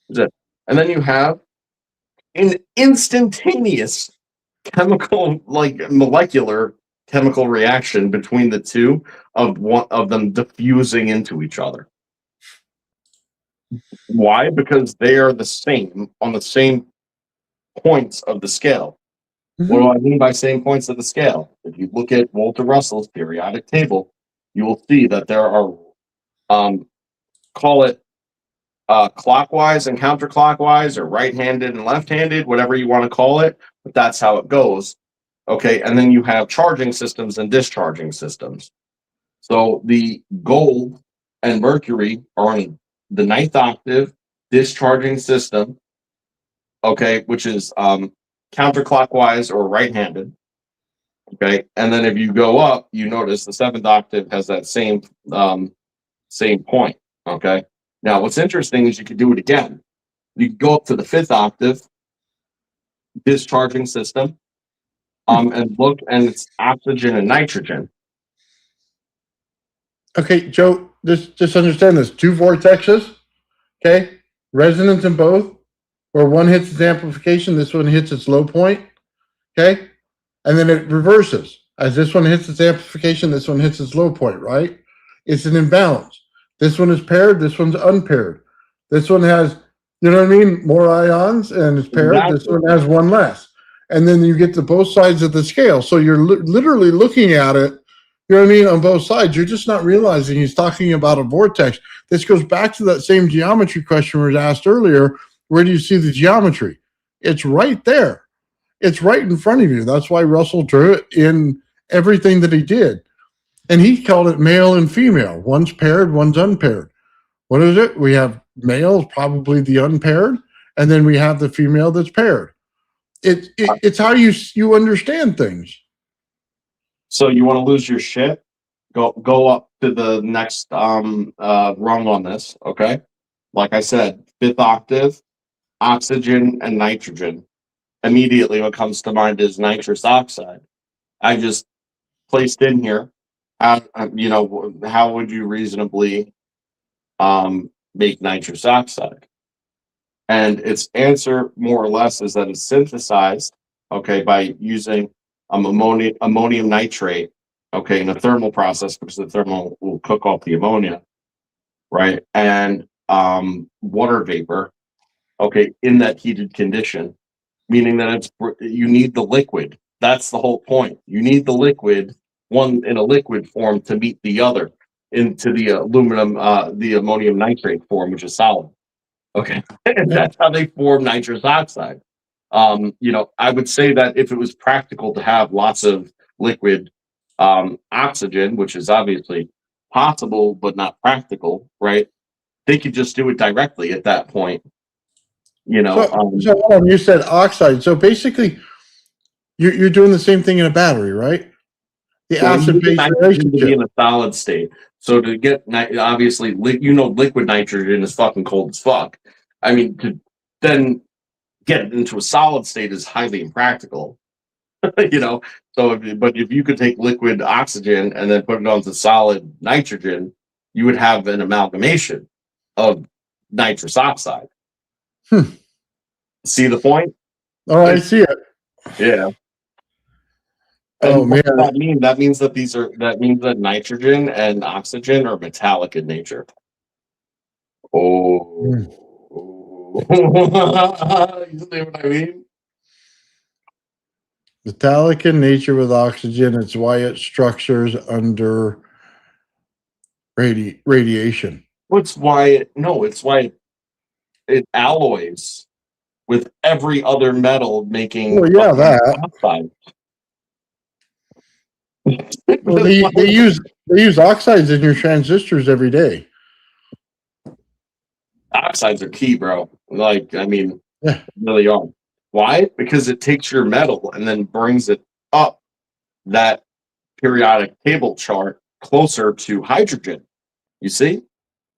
And then you have an instantaneous molecular chemical reaction between the two of one of them diffusing into each other. Why? Because they are the same on the same points of the scale. Mm-hmm. What do I mean by same points of the scale? If you look at Walter Russell's periodic table, you will see that there are, call it clockwise and counterclockwise, or right-handed and left-handed, whatever you want to call it, but that's how it goes. Okay, and then you have charging systems and discharging systems. So the gold and Mercury are on the ninth octave discharging system, okay, which is counterclockwise or right-handed. Okay, and then if you go up, you notice the seventh octave has that same point. Okay, now what's interesting is you could do it again. You could go up to the fifth octave discharging system, and look, and it's oxygen and nitrogen. Okay, Joe, just understand this. Two vortexes, okay? Resonance in both, where one hits its amplification, this one hits its low point, okay? And then it reverses. As this one hits its amplification, this one hits its low point, right? It's an imbalance. This one is paired, this one's unpaired. This one has, more ions and it's paired. Exactly. This one has one less. And then you get to both sides of the scale. So you're literally looking at it, on both sides. You're just not realizing he's talking about a vortex. This goes back to that same geometry question we asked earlier. Where do you see the geometry? It's right there. It's right in front of you. That's why Russell drew it in everything that he did. And he called it male and female. One's paired, one's unpaired. What is it? We have male, probably the unpaired, and then we have the female that's paired. It's how you understand things. So you want to lose your shit? Go up to the next rung on this, okay? Like I said, fifth octave, oxygen and nitrogen. Immediately what comes to mind is nitrous oxide. I just placed in here, how would you reasonably make nitrous oxide? And its answer, more or less, is that it's synthesized, okay, by using ammonium nitrate, okay, in a thermal process, because the thermal will cook off the ammonia, right? And water vapor, okay, in that heated condition, meaning that you need the liquid. That's the whole point. You need the liquid, one in a liquid form, to meet the other into the the ammonium nitrate form, which is solid. Okay, and Yeah. that's how they form nitrous oxide. I would say that if it was practical to have lots of liquid oxygen, which is obviously possible but not practical, right? They could just do it directly at that point. So hold on, you said oxide. So basically, you're doing the same thing in a battery, right? The Well, you acid need the base nitrogen to be relationship. in a solid state. So to get obviously, liquid nitrogen is fucking cold as fuck. I mean, to then get it into a solid state is highly impractical. you know, but if you could take liquid oxygen and then put it onto solid nitrogen, you would have an amalgamation of nitrous oxide. Hmm. See the point? Oh, I see it. Yeah. Oh And what man, does that mean? That means that nitrogen and oxygen are metallic in nature. Oh, Hmm. you see what I mean? Metallic in nature with oxygen. It's why it structures under radiation. It's why it alloys with every other metal, making Well, yeah, fucking that. oxide. Well, they use oxides in your transistors every day. Oxides are key, bro. Like, I mean, Yeah. really are. Why? Because it takes your metal and then brings it up that periodic table chart closer to hydrogen. You see?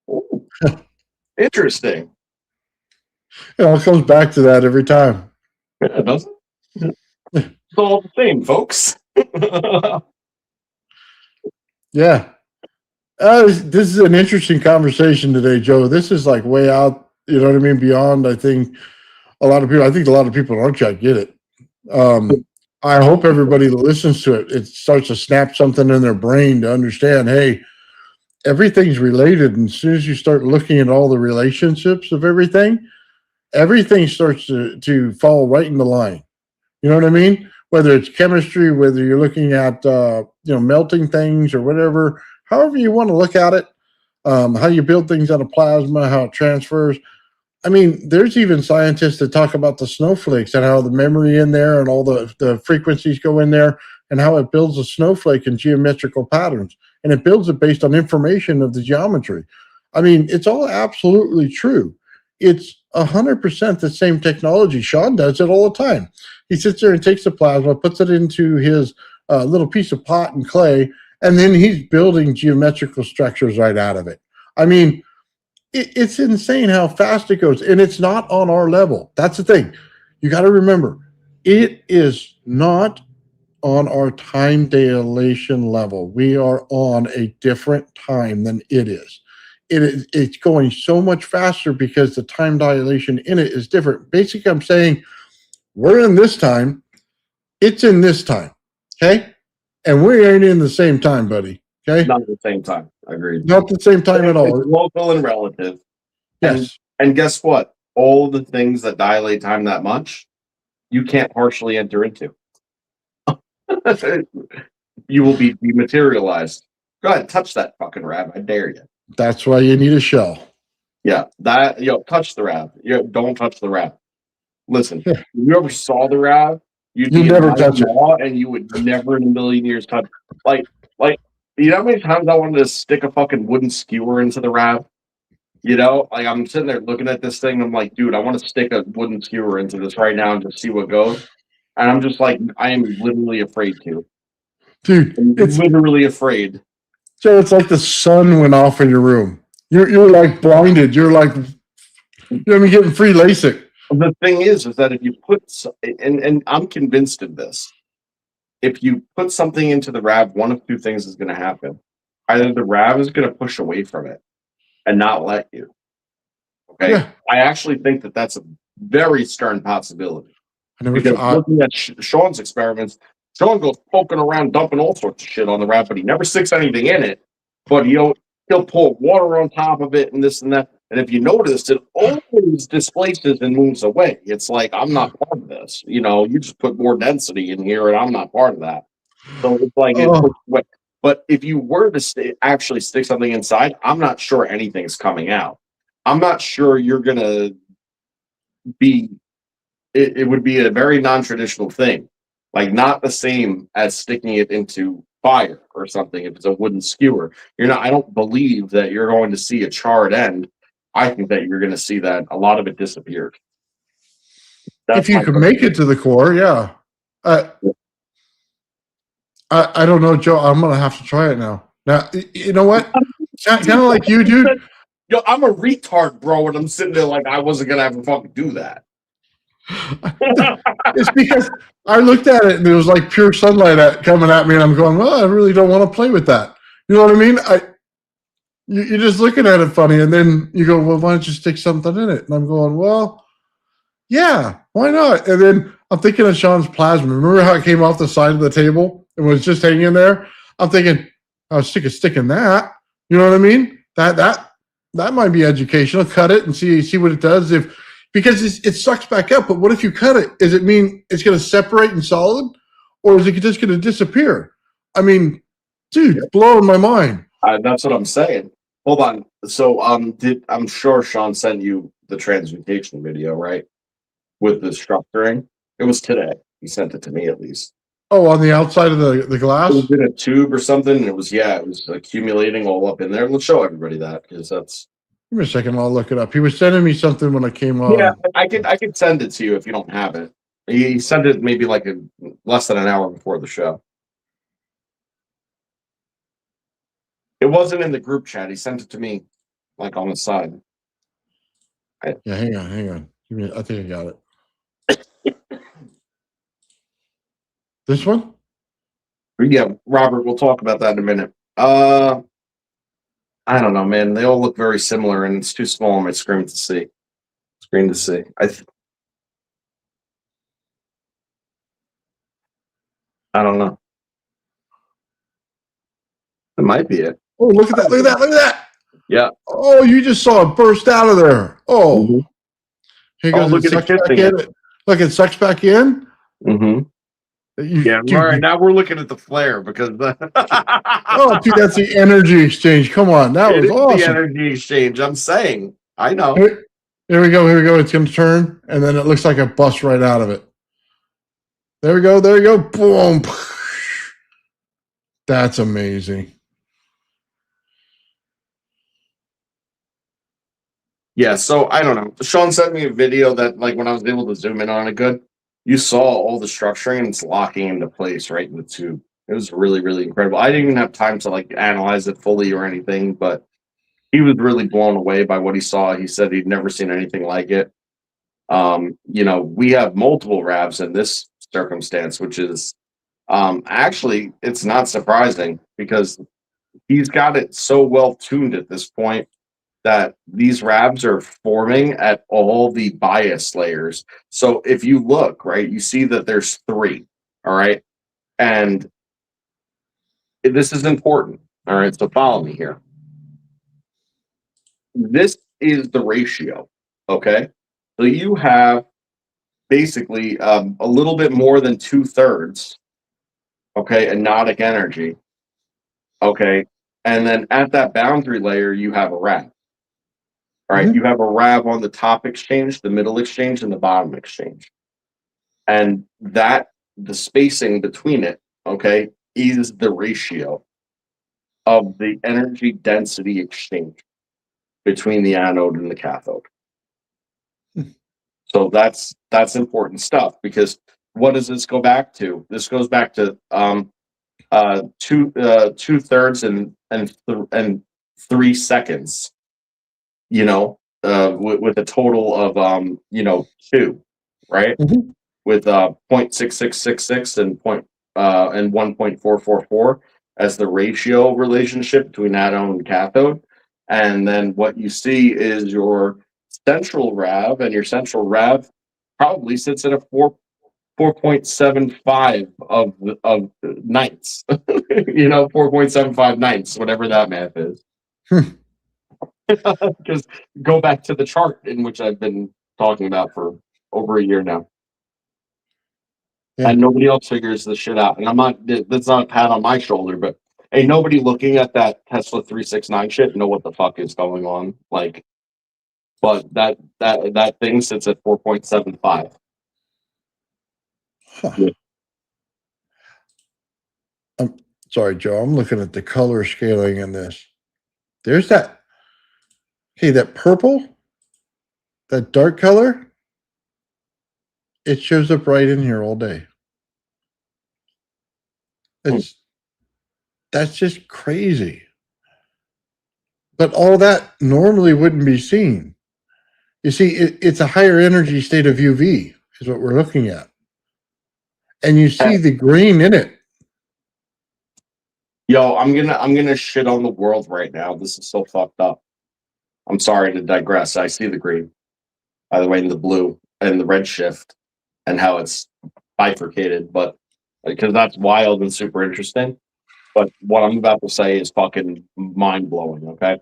Ooh, interesting. It comes back to that every time. Yeah, doesn't it? It's all the same, folks. Yeah. This is an interesting conversation today, Joe. This is like way out, you know what I mean? Beyond, I think I think a lot of people in our chat get it. I hope everybody that listens to it, it starts to snap something in their brain to understand, hey, everything's related. And as soon as you start looking at all the relationships of everything starts to fall right in the line. You know what I mean? Whether it's chemistry, whether you're looking at melting things or whatever, however you want to look at it, how you build things out of plasma, how it transfers. I mean, there's even scientists that talk about the snowflakes and how the memory in there and all the frequencies go in there and how it builds a snowflake in geometrical patterns. And it builds it based on information of the geometry. I mean, it's all absolutely true. It's 100% the same technology. Sean does it all the time. He sits there and takes the plasma, puts it into his little piece of pot and clay, and then he's building geometrical structures right out of it. I mean, it's insane how fast it goes, and it's not on our level. That's the thing. You got to remember, it is not on our time dilation level. We are on a different time than it is. It's going so much faster because the time dilation in it is different. Basically, I'm saying we're in this time, it's in this time. Okay. And we ain't in the same time, buddy. Okay. Not at the same time. Agreed. Not the same time at all. It's local and relative. Yes. And guess what? All the things that dilate time that much, you can't partially enter into. You will be dematerialized. Go ahead, touch that fucking rab. I dare you. That's why you need a shell. Yeah, touch the rab. Don't touch the rab. Listen, Yeah. if you ever saw the rab, you'd You be never in touch it. awe, and you would never in a million years touch. Like, you know how many times I wanted to stick a fucking wooden skewer into the rab? You know, like I'm sitting there looking at this thing. And I'm like, dude, I want to stick a wooden skewer into this right now and just see what goes. And I'm just like, I am literally afraid to. Dude, I'm it's literally afraid. so it's like the sun went off in your room. You're like blinded. You're like, getting free LASIK. The thing is that if you put, and I'm convinced of this, if you put something into the RAV, one of two things is going to happen. Either the RAV is going to push away from it and not let you. Okay. Yeah, I actually think that that's a very stern possibility. I never. Because looking at Sean's experiments, Sean goes poking around, dumping all sorts of shit on the RAV, but he never sticks anything in it. But he'll pour water on top of it and this and that. And if you notice, it always displaces and moves away. It's like, I'm not part of this. You know, you just put more density in here and I'm not part of that. So it's like, Oh, but if you were to actually stick something inside, I'm not sure anything's coming out. I'm not sure you're going to be, it would be a very non-traditional thing. Like not the same as sticking it into fire or something. If it's a wooden skewer, I don't believe that you're going to see a charred end. I think that you're going to see that a lot of it disappeared. if That's you my can make it to the core, yeah. I don't know, Joe. I'm gonna have to try it now. Now, you know what? Kind of like you, dude. Yo, I'm a retard, bro, and I'm sitting there like I wasn't gonna have to fucking do that. It's because I looked at it and there was like pure sunlight coming at me, and I'm going, well, I really don't want to play with that. You know what I mean? You're just looking at it funny, and then you go, well, why don't you stick something in it? And I'm going, well, yeah, why not? And then I'm thinking of Sean's plasma. Remember how it came off the side of the table and was just hanging there? I'm thinking, I'll stick a stick in that. You know what I mean? That might be educational. Cut it and see what it does. Because it sucks back up. But what if you cut it? Does it mean it's going to separate in solid, or is it just going to disappear? I mean, dude, it's blowing my mind. That's what I'm saying. Hold on. So, I'm sure Sean sent you the transmutation video, right? With the structuring. It was today. He sent it to me at least. Oh, on the outside of the glass? It was in a tube or something. And it was accumulating all up in there. Let's show everybody that because that's. Give me a second. I'll look it up. He was sending me something when I came on. Yeah, I could send it to you if you don't have it. He sent it maybe like less than an hour before the show. It wasn't in the group chat. He sent it to me, like on the side. Yeah, hang on. I think I got it. This one? Yeah, Robert, we'll talk about that in a minute. I don't know, man. They all look very similar, and it's too small on my screen to see. I don't know. It might be it. Oh, look at that. Yeah. Oh, you just saw it burst out of there. Oh. Mm-hmm. Here goes. Look at it kissing it. Look, it sucks back in. Mm-hmm. All right, now we're looking at the flare because oh, dude, that's the energy exchange. Come on, that was awesome. The energy exchange. I'm saying, I know. Here we go. It's going to turn, and then it looks like it busts right out of it. There we go. Boom. That's amazing. Yeah, so I don't know. Sean sent me a video that, like, when I was able to zoom in on it good, you saw all the structuring and it's locking into place right in the tube. It was really, really incredible. I didn't even have time to like analyze it fully or anything, but he was really blown away by what he saw. He said he'd never seen anything like it. We have multiple RAVs in this circumstance, which is actually it's not surprising because he's got it so well tuned at this point that these RAVs are forming at all the bias layers. So if you look, right, you see that there's 3, all right? And this is important, all right? So follow me here. This is the ratio, okay? So you have basically a little bit more than 2/3, okay, anodic energy, okay? And then at that boundary layer, you have a RAV. All right, you have a RAV on the top exchange, the middle exchange, and the bottom exchange. And the spacing between it, okay, is the ratio of the energy density exchange. between the anode and the cathode. Hmm. So that's important stuff, because what does this go back to? This goes back to 2/3 and 3 seconds. With a total of 2, right? Mhm. With 0.6666 and 1.444 as the ratio relationship between anode and cathode. And then what you see is your central RAV, and your central RAV probably sits at a 4.75 of ninths. 4.75 ninths, whatever that math is. Hmm. Just go back to the chart in which I've been talking about for over a year now. Yeah. And nobody else figures this shit out. And that's not a pat on my shoulder, but ain't nobody looking at that Tesla 369 shit know what the fuck is going on. Like, but that thing sits at 4.75. Huh. Yeah. I'm sorry, Joe. I'm looking at the color scaling in this. There's that. Hey, that purple, that dark color, it shows up right in here all day. That's just crazy. But all that normally wouldn't be seen. You see, it's a higher energy state of UV is what we're looking at. And you see the green in it. Yo, I'm gonna shit on the world right now. This is so fucked up. I'm sorry to digress. I see the green, by the way, in the blue and the red shift, and how it's bifurcated, but because that's wild and super interesting. But what I'm about to say is fucking mind blowing. Okay,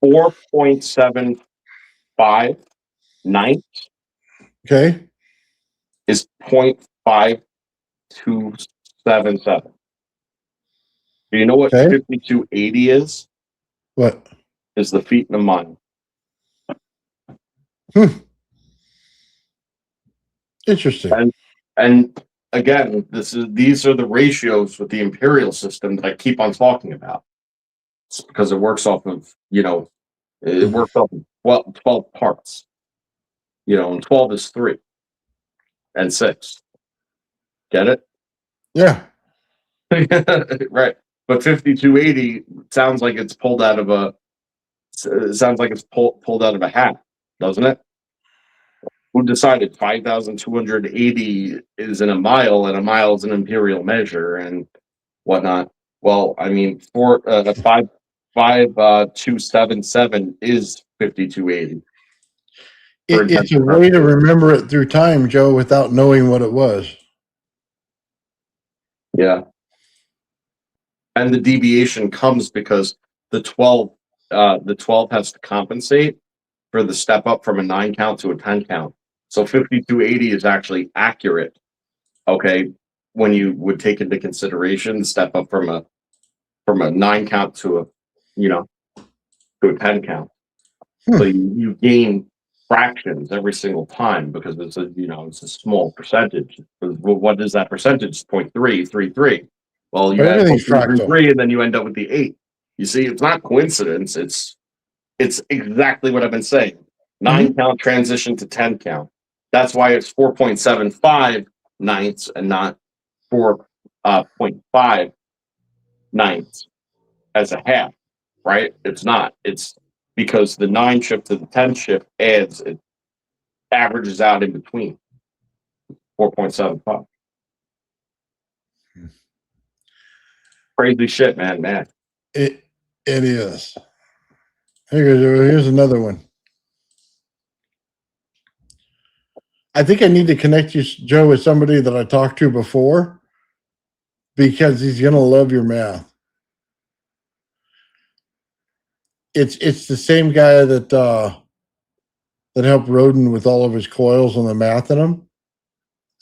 4.75 ninths Okay. is 0.5277. Do you know what Okay. 5280 is? What? Is the feet in a mile. Interesting. And again, these are the ratios with the imperial system that I keep on talking about. It's because it works off of, it works off of 12 parts. And 12 is 3 and 6. Get it? Yeah. Right. But 5280 sounds like it's pulled out of a pulled out of a hat, doesn't it? Who decided 5,280 is in a mile, and a mile is an imperial measure and whatnot? Well, I mean, 277 is 5280. It's a way to remember it through time, Joe, without knowing what it was. Yeah. And the deviation comes because the 12 has to compensate for the step up from a 9 count to a 10 count. So 5280 is actually accurate. Okay, when you would take into consideration the step up from a 9 count to a 10 count. So you gain fractions every single time because it's a small percentage. What is that percentage? 0.333. Well, you add Everything's fractal. 0.333 and then you end up with the 8. You see, it's not coincidence. It's exactly what I've been saying. 9 count transition to 10 count. That's why it's 4.75 ninths and not 4.5 ninths as a half, right? It's not. It's because the 9 shift to the 10 shift it averages out in between 4.75. Crazy shit, man. It is. Here's another one. I think I need to connect you, Joe, with somebody that I talked to before because he's gonna love your math. It's the same guy that helped Rodin with all of his coils and the math in them.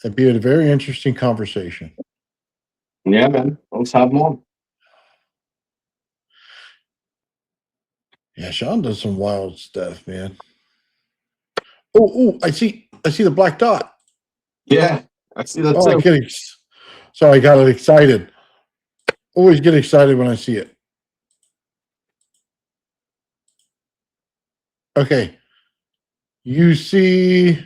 It'd be a very interesting conversation. Yeah, man. Let's have them on. Yeah, Sean does some wild stuff, man. Oh, I see the black dot. Yeah, I see that Oh, too. I got excited. Always get excited when I see it. Okay. You see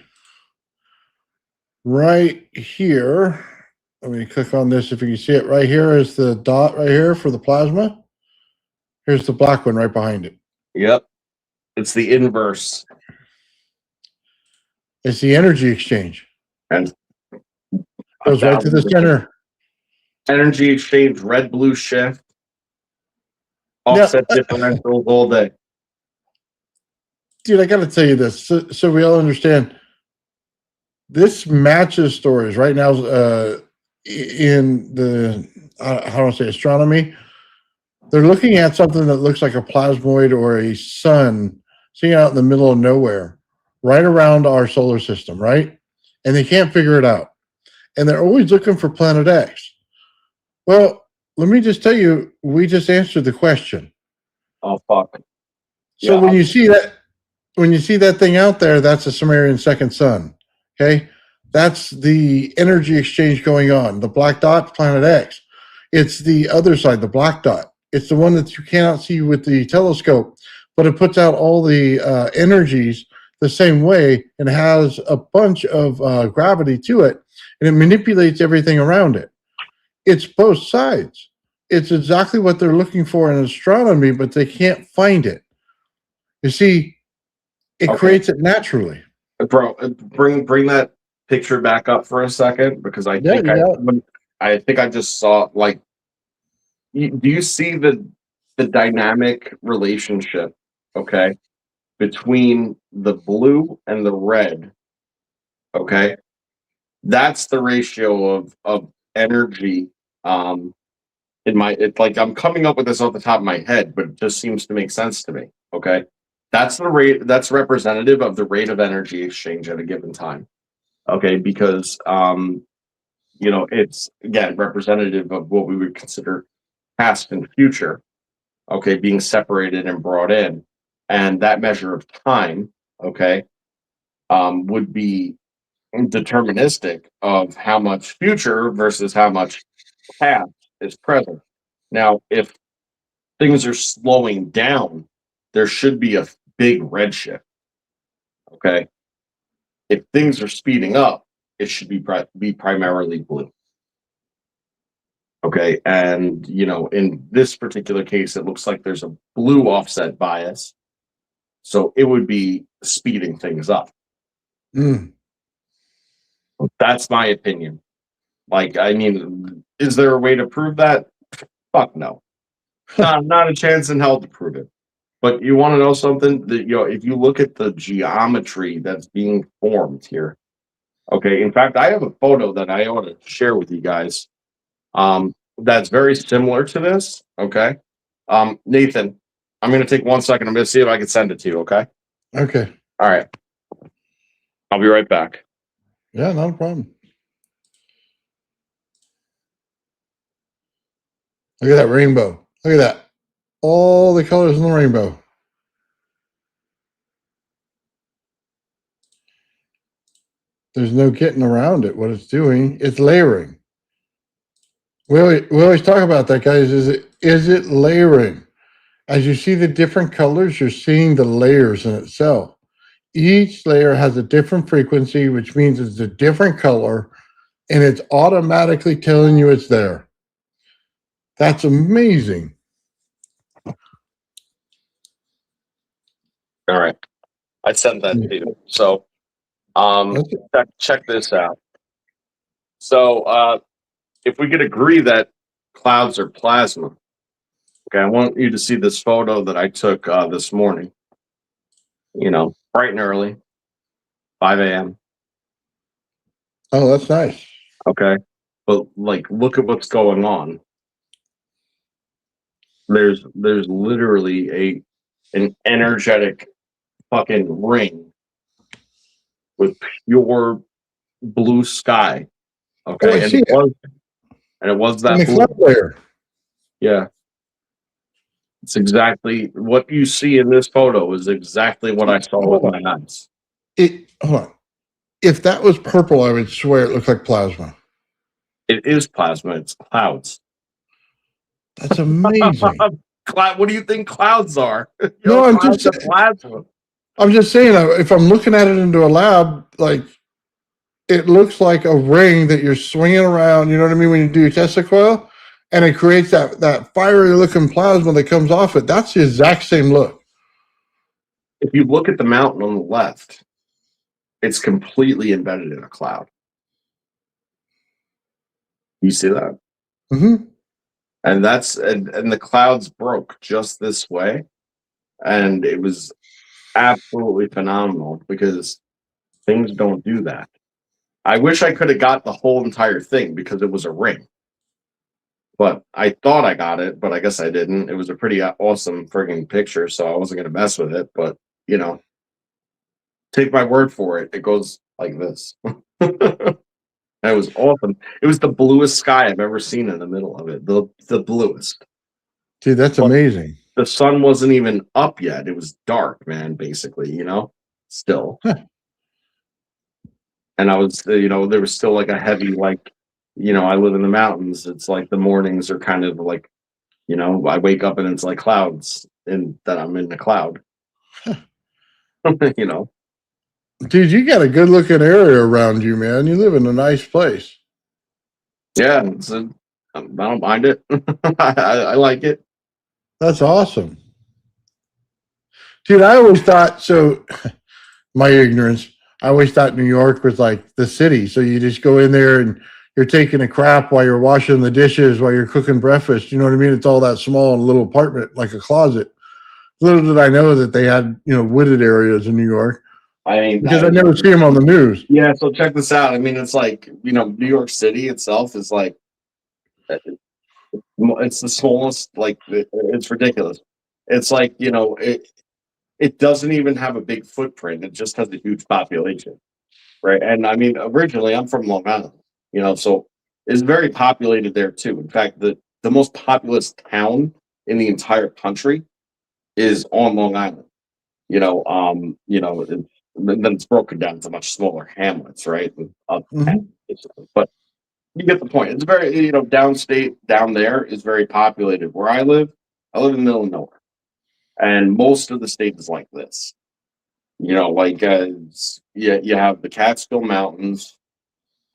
right here. Let me click on this. If you can see it right here is the dot right here for the plasma. Here's the black one right behind it. Yep. It's the inverse. It's the energy exchange. And Goes right to the 1,000%. center. Energy exchange, red blue shift, Now, offset differentials all day. dude, I got to tell you this so we all understand. This matches stories right now in the how do I say astronomy. They're looking at something that looks like a plasmoid or a sun sitting out in the middle of nowhere, right around our solar system, right? And they can't figure it out. And they're always looking for Planet X. Well, let me just tell you, we just answered the question. Oh fuck. So Yeah, when you see that thing out there, that's a Sumerian second sun. Okay. That's the energy exchange going on. The black dot, Planet X. It's the other side, the black dot. It's the one that you cannot see with the telescope, but it puts out all the energies the same way and has a bunch of gravity to it, and it manipulates everything around it. It's both sides. It's exactly what they're looking for in astronomy, but they can't find it. You see, it Okay. creates it naturally. bro, bring that picture back up for a second because I think I think I just saw like. Do you see the dynamic relationship? Okay, between the blue and the red. Okay, that's the ratio of energy. In my, it's like I'm coming up with this off the top of my head, but it just seems to make sense to me. Okay, that's the rate. That's representative of the rate of energy exchange at a given time. Okay, because it's again representative of what we would consider past and future. Okay, being separated and brought in, and that measure of time. Okay, would be deterministic of how much future versus how much past is present. Now, if things are slowing down, there should be a big redshift. Okay. If things are speeding up, it should be primarily blue. Okay. And, in this particular case, it looks like there's a blue offset bias. So it would be speeding things up. Mm. That's my opinion. Like, I mean, is there a way to prove that? Fuck no. Not a chance in hell to prove it. But you want to know something? That if you look at the geometry that's being formed here, okay. In fact, I have a photo that I ought to share with you guys. That's very similar to this. Okay. Nathan, I'm going to take 1 second. I'm going to see if I can send it to you. Okay. Okay. All right. I'll be right back. Yeah, not a problem. Look at that rainbow. Look at that. All the colors in the rainbow. There's no getting around it. What it's doing, it's layering. We always talk about that, guys. Is it layering? As you see the different colors, you're seeing the layers in itself. Each layer has a different frequency, which means it's a different color, and it's automatically telling you it's there. That's amazing. All right. I sent that to you. So check this out. So if we could agree that clouds are plasma, okay, I want you to see this photo that I took this morning. Bright and early, 5 a.m. Oh, that's nice. Okay, but like, look at what's going on. There's literally an energetic fucking ring with pure blue sky. Okay, Oh, I see it. And it was In that the blue. cloud layer. Yeah. It's exactly what you see in this photo is exactly what I saw with my eyes. Hold on. If that was purple, I would swear it looked like plasma. It is plasma. It's clouds. That's amazing. What do you think clouds are? No, I'm Clouds just are plasma. I'm just saying, if I'm looking at it into a lab, like it looks like a ring that you're swinging around. You know what I mean? When you do your Tesla coil, and it creates that fiery looking plasma that comes off it. That's the exact same look. If you look at the mountain on the left, it's completely embedded in a cloud. You see that? Mm-hmm. And and the clouds broke just this way, and it was absolutely phenomenal because things don't do that. I wish I could have got the whole entire thing because it was a ring. But I thought I got it, but I guess I didn't. It was a pretty awesome frigging picture, so I wasn't going to mess with it. But, you know, take my word for it. It goes like this. And it was awesome. It was the bluest sky I've ever seen in the middle of it. The bluest. Dude, that's But amazing. the sun wasn't even up yet. It was dark, man, basically, you know, still. And I was, you know, there was still like a heavy, like, you know, I live in the mountains. It's like the mornings are kind of like, you know, I wake up and it's like clouds and that I'm in the cloud, you know. Dude, you got a good looking area around you, man. You live in a nice place. Yeah. I don't mind it. I like it. That's awesome. Dude, I always thought so. My ignorance, I always thought New York was like the city. So you just go in there and you're taking a crap while you're washing the dishes, while you're cooking breakfast. You know what I mean? It's all that small in a little apartment, like a closet. Little did I know that they had, wooded areas in New York I mean, because I never see them on the news. yeah. So check this out. I mean, it's like, you know, New York City itself is like, it's the smallest, like, it's ridiculous. It's like, you know, it doesn't even have a big footprint. It just has a huge population. Right. And I mean, originally I'm from Long Island, you know, so it's very populated there too. In fact, the most populous town in the entire country is on Long Island. You know, and then it's broken down to much smaller hamlets, right? Mm-hmm. But you get the point. It's very, you know, downstate down there is very populated. Where I live in the middle of nowhere, and most of the state is like this. You know, like you have the Catskill Mountains,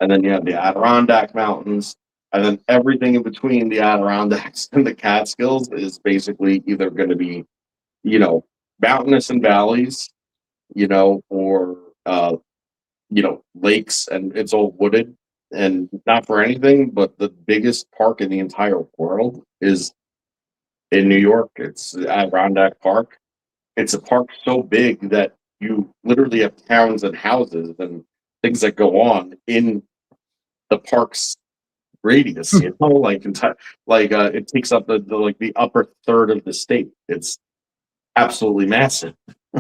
and then you have the Adirondack Mountains, and then everything in between the Adirondacks and the Catskills is basically either going to be, you know, mountainous and valleys, you know, or you know, lakes, and it's all wooded. And not for anything, but the biggest park in the entire world is in New York. It's Adirondack Park. It's a park so big that you literally have towns and houses and things that go on in the park's radius. You know, like it takes up the like the upper third of the state. It's absolutely massive.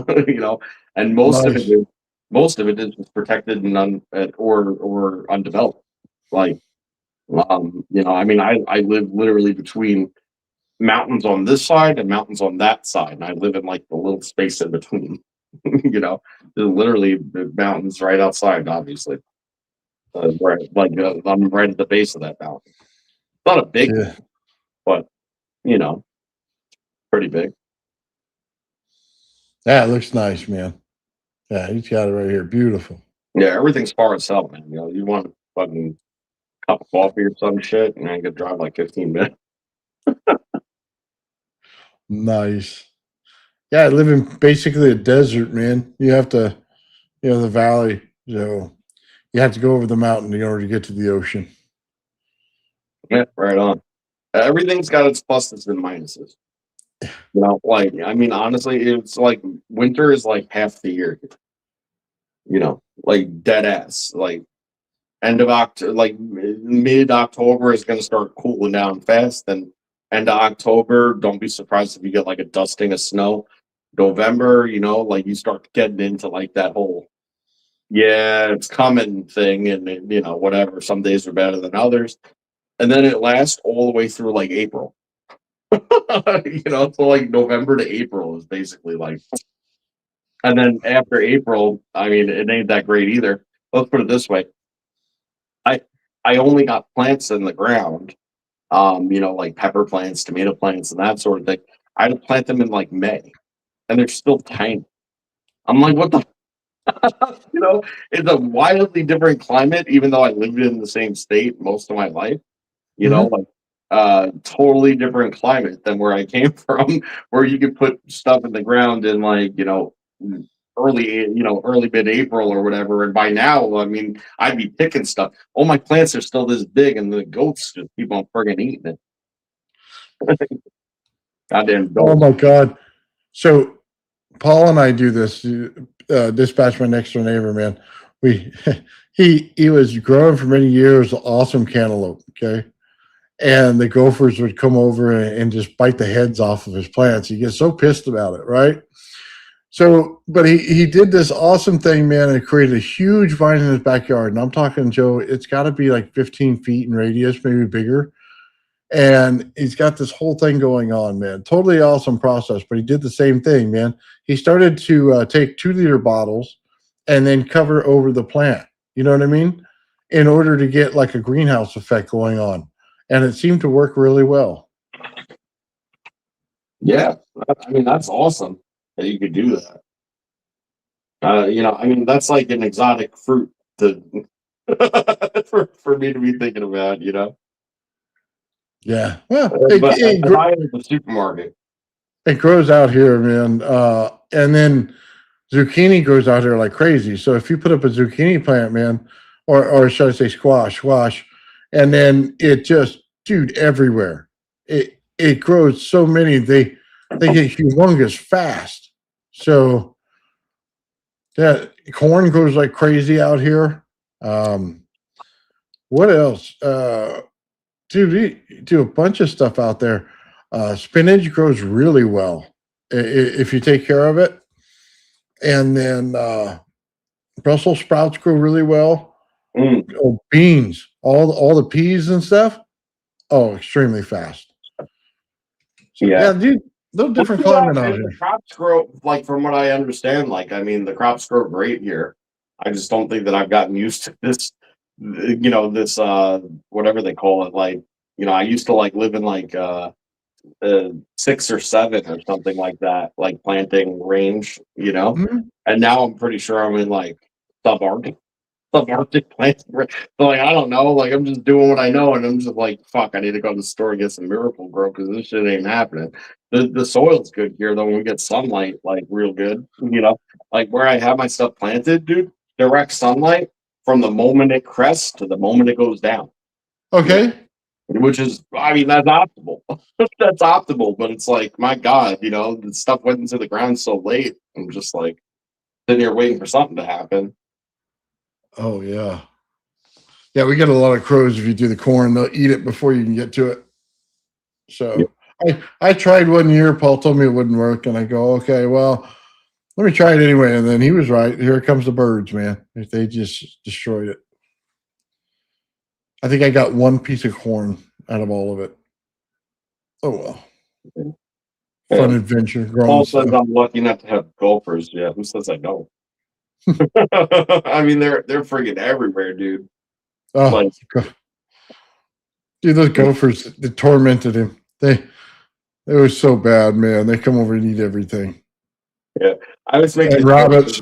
You know, and Nice. most of it is protected and or undeveloped. Like, you know, I mean, I live literally between mountains on this side and mountains on that side, and I live in like the little space in between. You know, there's literally the mountains right outside, obviously. Right, like I'm right at the base of that mountain. It's not a big Yeah. one, but you know, pretty big. That looks nice, man. Yeah, he's got it right here. Beautiful. Yeah, everything's far as hell, man. You know, you want a fucking cup of coffee or some shit, and I could drive like 15 minutes. Nice. Yeah, I live in basically a desert, man. You have to, the valley. So you have to go over the mountain in order to get to the ocean. Yeah, right on. Everything's got its pluses and minuses. You know, like I mean, honestly, it's like winter is like half the year. You know, like dead ass. Like end of October, like mid October is going to start cooling down fast. Then end of October, don't be surprised if you get like a dusting of snow. November, you know, like you start getting into like that whole yeah, it's coming thing, and you know, whatever. Some days are better than others, and then it lasts all the way through like April. You know, so like November to April is basically like, and then after April, I mean, it ain't that great either. Let's put it this way: I I only got plants in the ground, you know, like pepper plants, tomato plants, and that sort of thing. I had to plant them in like May, and they're still tiny. I'm like, what the you know, it's a wildly different climate, even though I lived in the same state most of my life, you know, Mhm. like totally different climate than where I came from, where you could put stuff in the ground in like, early mid-April or whatever. And by now, I mean, I'd be picking stuff. All my plants are still this big and the goats just keep on friggin' eating it. Goddamn Oh goats. my God. So Paul and I do this. Dispatch my next door neighbor, man. We he was growing for many years awesome cantaloupe. Okay, and the gophers would come over and just bite the heads off of his plants. He gets so pissed about it, right? So, but he did this awesome thing, man, and created a huge vine in his backyard. And I'm talking, Joe, it's got to be like 15 feet in radius, maybe bigger. And he's got this whole thing going on, man. Totally awesome process. But he did the same thing, man. He started to take 2 liter bottles and then cover over the plant. You know what I mean? In order to get like a greenhouse effect going on. And it seemed to work really well. Yeah, I mean, that's awesome that you could do that. I mean, that's like an exotic fruit to for me to be thinking about, Yeah. Well, But I buy it at the supermarket. it grows out here, man. And then zucchini grows out here like crazy. So if you put up a zucchini plant, man, or should I say squash, and then it just, dude, everywhere. It grows so many, they get humongous fast. So yeah, corn grows like crazy out here. Um, what else? Dude, we do a bunch of stuff out there. Spinach grows really well if you take care of it. And then Brussels sprouts grow really well. Mm, Oh, beans, all the peas and stuff. Oh, extremely fast. So yeah. yeah, dude, little Well, different yeah, climate out man, here. the crops grow like from what I understand. Like, I mean, the crops grow great here. I just don't think that I've gotten used to this. This whatever they call it. Like, I used to like live in like 6 or 7 or something like that, like planting range. Mhm. And now I'm pretty sure I'm in like subarctic subarctic plants. So like I don't know, like I'm just doing what I know, and I'm just like, fuck, I need to go to the store and get some Miracle Grow because this shit ain't happening. The soil's good here though. When we get sunlight, like real good, like where I have my stuff planted, dude, direct sunlight from the moment it crests to the moment it goes down. You know, Okay. which is, I mean, that's optimal. That's optimal, but it's like, my God, the stuff went into the ground so late. I'm just like sitting here waiting for something to happen. Oh yeah. Yeah, we get a lot of crows if you do the corn. They'll eat it before you can get to it. So I tried one year. Paul told me it wouldn't work, and I go, okay, well, let me try it anyway. And then he was right. Here comes the birds, man. They just destroyed it. I think I got one piece of corn out of all of it. Oh well. Yeah. Fun adventure growing Paul says stuff. I'm lucky not to have gophers. Yeah, who says I don't? I mean, they're friggin' everywhere, dude. Oh, Like, dude, those gophers, they tormented him. They were so bad, man. They come over and eat everything. yeah, I was making And a joke. rabbits.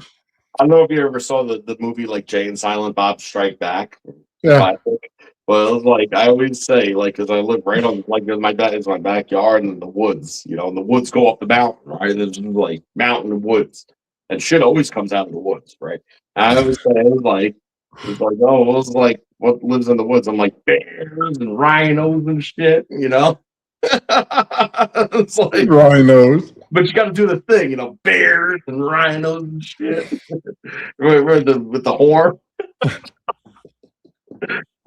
I don't know if you ever saw the movie like Jay and Silent Bob Strike Back, the Yeah. classic. Well, it was like I always say, like, because I live right on, like, my dad is my backyard and the woods, and the woods go up the mountain, right? There's like mountain and woods, and shit always comes out of the woods, right? And I always say oh, it was like what lives in the woods. I'm like bears and rhinos and shit. It's like, Rhinos. but you got to do the thing, bears and rhinos and shit. With the horn,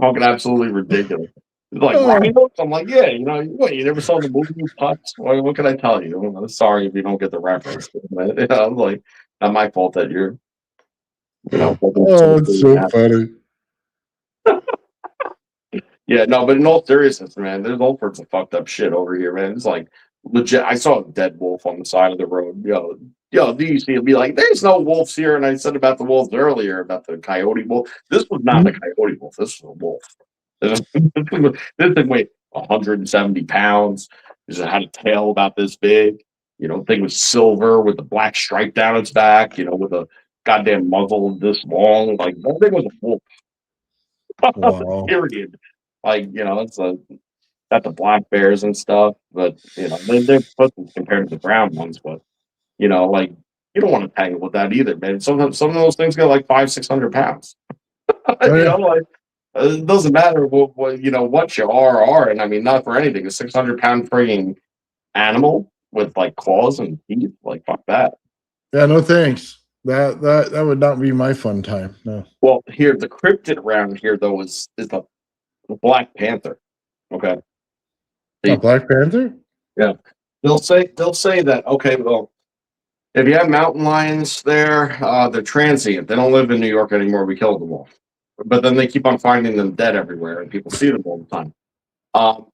fucking absolutely ridiculous. It's like Oh, rhinos. I'm like, yeah, what? You never saw the movie Pups? What can I tell you? I'm sorry if you don't get the reference. But, I'm like, not my fault that you're, oh, it's so funny. Yeah, no, but in all seriousness, man, there's all sorts of fucked up shit over here, man. It's like legit. I saw a dead wolf on the side of the road. Do you see? It'd be like, there's no wolves here. And I said about the wolves earlier about the coyote wolf. This was not a coyote wolf. This was a wolf. This thing weighed 170 pounds. It had a tail about this big. You know, thing was silver with the black stripe down its back. You know, with a goddamn muzzle this long. Like that thing was a wolf. Wow. Period. Like you know, it's a got the black bears and stuff, but you know they're pussies compared to the brown ones. But you know, like you don't want to tangle with that either, man. Sometimes some of those things get like 500-600 pounds. Oh, You yeah. know, like it doesn't matter what you know what you are, and I mean not for anything. A 600-pound frigging animal with like claws and teeth, like fuck that. Yeah, no thanks. That would not be my fun time. No. Well, here the cryptid around here though is the Black Panther. Okay, A the, Black Panther? yeah, they'll say that okay, well if you have mountain lions there, they're transient. They don't live in New York anymore. We killed them all. But then they keep on finding them dead everywhere, and people see them all the time. Um,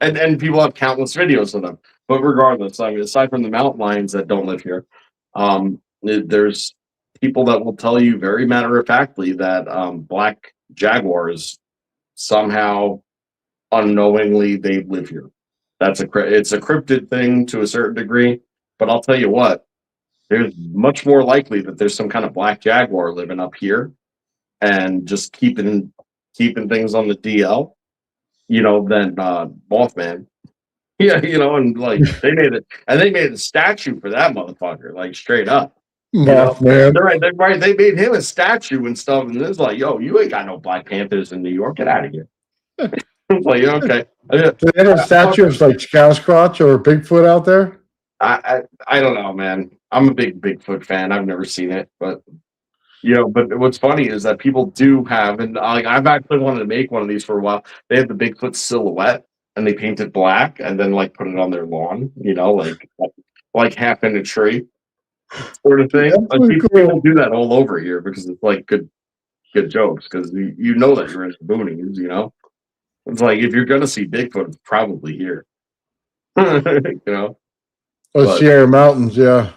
and people have countless videos of them. But regardless, I mean, aside from the mountain lions that don't live here, there's people that will tell you very matter of factly that black jaguars somehow unknowingly they live here. It's a cryptid thing to a certain degree, but I'll tell you what, there's much more likely that there's some kind of black jaguar living up here and just keeping things on the DL, you know, than Mothman. Yeah, you know, and like they made a statue for that motherfucker, like straight up. You know, Mothman. they're right. They made him a statue and stuff, and it's like, yo, you ain't got no Black Panthers in New York. Get out of here. It's like, okay. Do they have a statue of like Sasquatch or Bigfoot out there? I don't know, man. I'm a big Bigfoot fan. I've never seen it, but you know, but what's funny is that people do have, and like I've actually wanted to make one of these for a while. They have the Bigfoot silhouette, and they paint it black, and then like put it on their lawn. You know, like half in a tree, sort of thing. That's Like really people cool. do that all over here because it's like good jokes because you know that you're in the boonies. You know, it's like if you're gonna see Bigfoot, it's probably here. You know, Oh, but Sierra Mountains, yeah.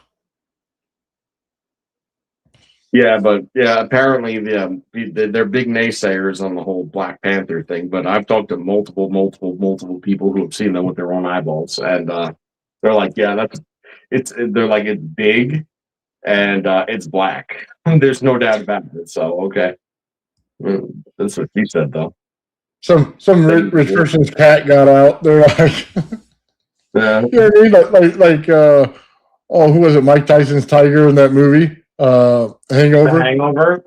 yeah, but yeah, apparently they're big naysayers on the whole Black Panther thing. But I've talked to multiple people who have seen them with their own eyeballs, and they're like, yeah, they're like it's big and it's black. There's no doubt about it. So okay, that's what she said though. Some rich person's cat got out. They're like, Yeah, you know what I mean? Oh, who was it? Mike Tyson's tiger in that movie, the Hangover. Hangover.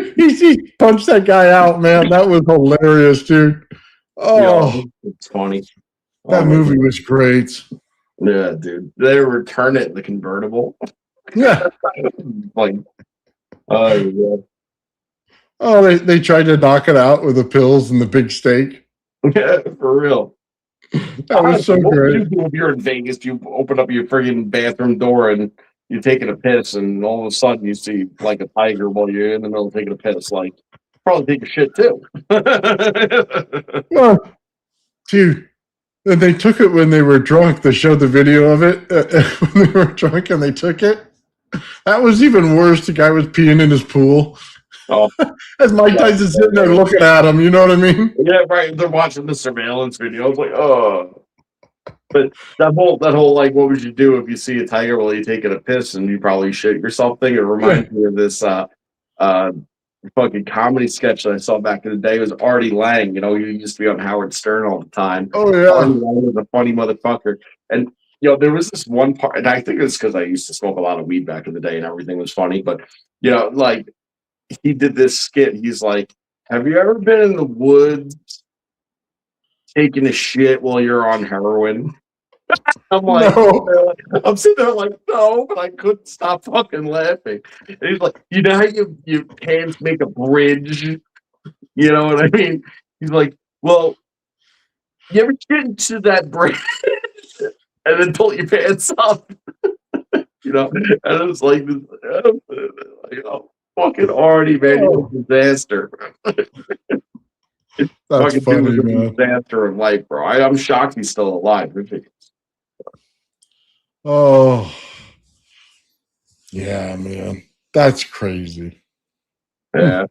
He punched that guy out, man. That was hilarious, dude. Oh, Yo, it's funny. Oh that my movie God. was great. Yeah, dude. They return it in the convertible. Yeah. Like, oh yeah. Oh, they tried to knock it out with the pills and the big steak. Yeah, for real. That was so What would you great. do if you're in Vegas? You open up your friggin' bathroom door and you're taking a piss, and all of a sudden you see like a tiger while you're in the middle of taking a piss. Like, probably take a shit too. Well, dude, and they took it when they were drunk. They showed the video of it when they were drunk, and they took it. That was even worse. The guy was peeing in his pool. Oh, As Mike Tyson's sitting there looking at him, you know what I mean? yeah, right. They're watching the surveillance video. It's like, oh. But that whole like, what would you do if you see a tiger while you're taking a piss and you probably shit yourself thing? It reminds me of this fucking comedy sketch that I saw back in the day. It was Artie Lang. You know, he used to be on Howard Stern all the time. Oh Artie yeah. Lang was a funny motherfucker. And you know, there was this one part, and I think it's because I used to smoke a lot of weed back in the day and everything was funny. But you know, like he did this skit. He's like, have you ever been in the woods taking a shit while you're on heroin? I'm like, No. I'm sitting there like, no, but I couldn't stop fucking laughing. And he's like, you know how your pants make a bridge? You know what I mean? He's like, well, you ever get into that bridge and then pull your pants up? You know, and it was like, you know, fucking Artie, man, he was a disaster. That's Fucking dude funny, was a man. disaster of life, bro. I'm shocked he's still alive. Oh, yeah, man. That's crazy. Yeah,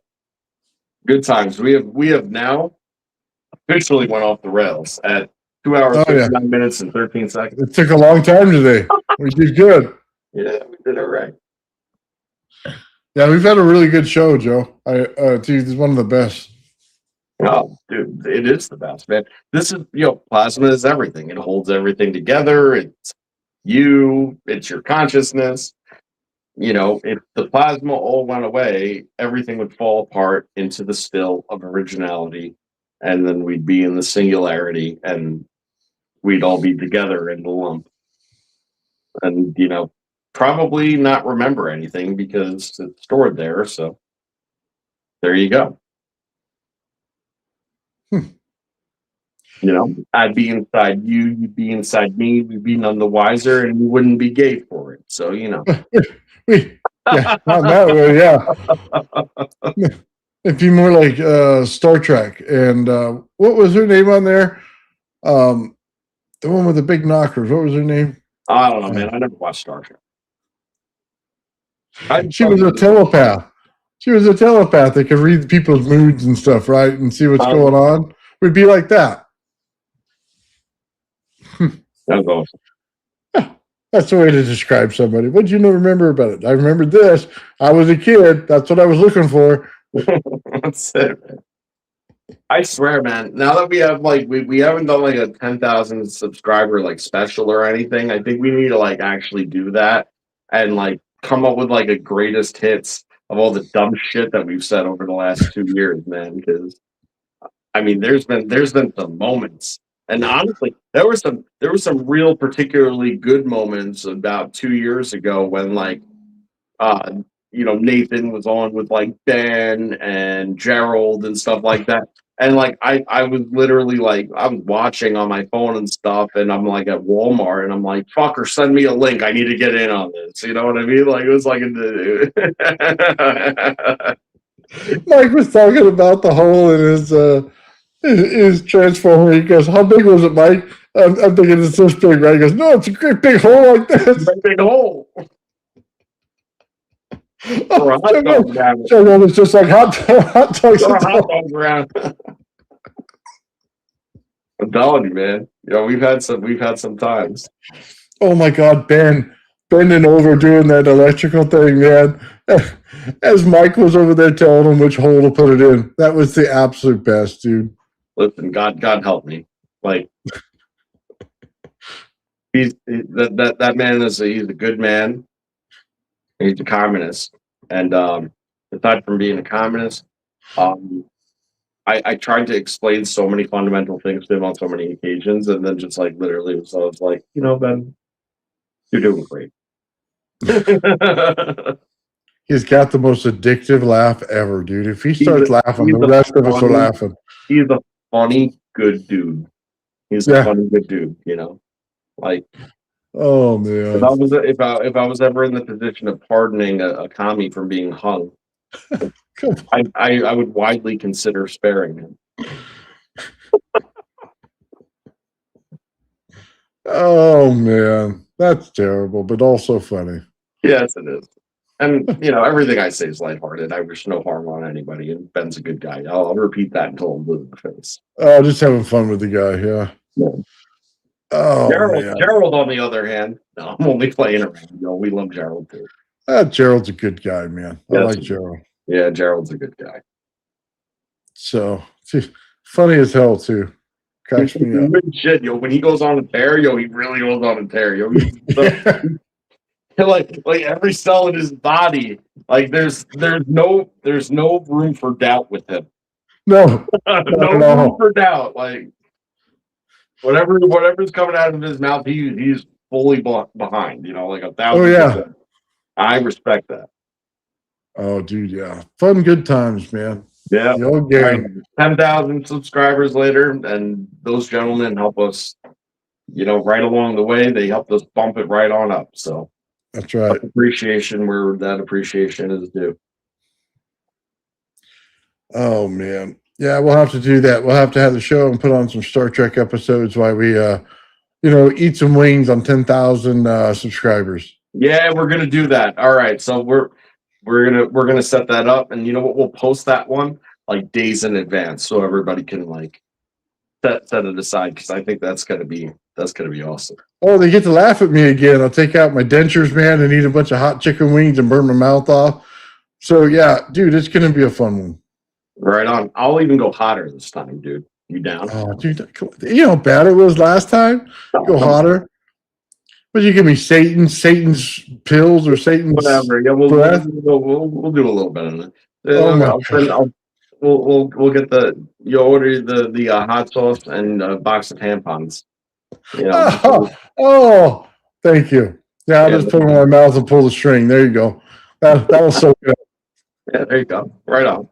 good times. We have now officially went off the rails at 2 hours, Oh yeah, 59 minutes, and 13 seconds. it took a long time today. We did good. Yeah, we did it right. Yeah, we've had a really good show, Joe. Dude, it's one of the best. Oh, dude, it is the best, man. This is, plasma is everything. It holds everything together. It's you, it's your consciousness. If the plasma all went away, everything would fall apart into the still of originality, and then we'd be in the singularity, and we'd all be together in the lump. And, probably not remember anything because it's stored there. So there you go. I'd be inside you, you'd be inside me, we'd be none the wiser, and we wouldn't be gay for it. So, Yeah, not that way, yeah. It'd be more like Star Trek. And what was her name on there? The one with the big knockers. What was her name? I don't know, man. I never watched Star Trek. She was a telepath. She was a telepath that could read people's moods and stuff, right? And see what's going on. We'd be like that. That's awesome. That's the way to describe somebody. What did you remember about it? I remembered this. I was a kid. That's what I was looking for. That's it, man. I swear, man. Now that we have we haven't done like a 10,000 subscriber special or anything, I think we need to actually do that and come up with a greatest hits of all the dumb shit that we've said over the last 2 years, man. Because there's been some moments. And honestly, there were some real particularly good moments about 2 years ago when Nathan was on with Ben and Gerald and stuff like that. And I was literally I was watching on my phone and stuff, and I'm at Walmart and I'm like, fucker, send me a link. I need to get in on this. You know what I mean? It was Mike was talking about the hole in his transformer. He goes, how big was it, Mike? I'm thinking it's this big, right? He goes, no, it's a great big hole like this. A big hole. So it's just like hot dogs. Hot dogs around. I'm telling you, man. We've had some times. Oh my God, Ben bending over doing that electrical thing, man. As Mike was over there telling him which hole to put it in. That was the absolute best, dude. Listen, God help me. That man he's a good man. He's a communist, and aside from being a communist, I tried to explain so many fundamental things to him on so many occasions, and then just literally, so I was like, Ben, you're doing great. He's got the most addictive laugh ever, dude. If he starts laughing, the rest of us are laughing. He's a funny, good dude. He's a funny, good dude. Oh man! If I was ever in the position of pardoning a commie from being hung, I would widely consider sparing him. Oh man, that's terrible, but also funny. Yes, it is. And everything I say is lighthearted. I wish no harm on anybody, and Ben's a good guy. I'll repeat that until I'm blue in the face. Oh, just having fun with the guy, yeah. Oh, Gerald, on the other hand, no, I'm only playing around. We love Gerald too. Gerald's a good guy, man. I like Gerald. Yeah, Gerald's a good guy. So, funny as hell too. Cracks me up. Shit, when he goes on a tear, he really goes on a tear, every cell in his body, there's no room for doubt with him. No, no room for doubt. Whatever's coming out of his mouth, he's fully behind. 1,000%. Oh yeah, I respect that. Oh, dude, yeah, fun, good times, man. Yeah, the old game. 10,000 subscribers later, and those gentlemen help us. Right along the way, they helped us bump it right on up. So that's right. Appreciation where that appreciation is due. Oh man. Yeah, we'll have to do that. We'll have to have the show and put on some Star Trek episodes while we, eat some wings on 10,000 subscribers. Yeah, we're gonna do that. All right, so we're gonna set that up, and you know what? We'll post that one days in advance, so everybody can set it aside because I think that's gonna be awesome. Oh, they get to laugh at me again. I'll take out my dentures, man, and eat a bunch of hot chicken wings and burn my mouth off. So yeah, dude, it's gonna be a fun one. Right on. I'll even go hotter this time, dude. You down? Oh, dude, you know how bad it was last time? Go hotter. But you give me Satan's pills or Satan's whatever. Yeah, we'll do a little bit of it. Oh my God. We'll get you order the hot sauce and a box of tampons. You know. Oh, thank you. Yeah, I'll just put it in my mouth and pull the string. There you go. That was so good. Yeah, there you go. Right on.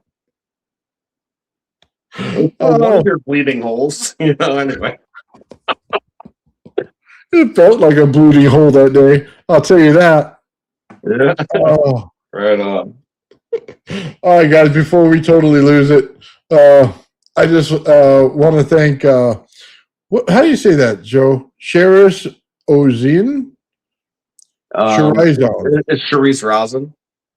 One of your bleeding holes, you know. Anyway. It felt like a bleeding hole that day. I'll tell you that. Yeah. Oh. Right on. All right, guys. Before we totally lose it, I just want to thank. How do you say that, Joe? Cheris Ozin. It's Cherise Rosin.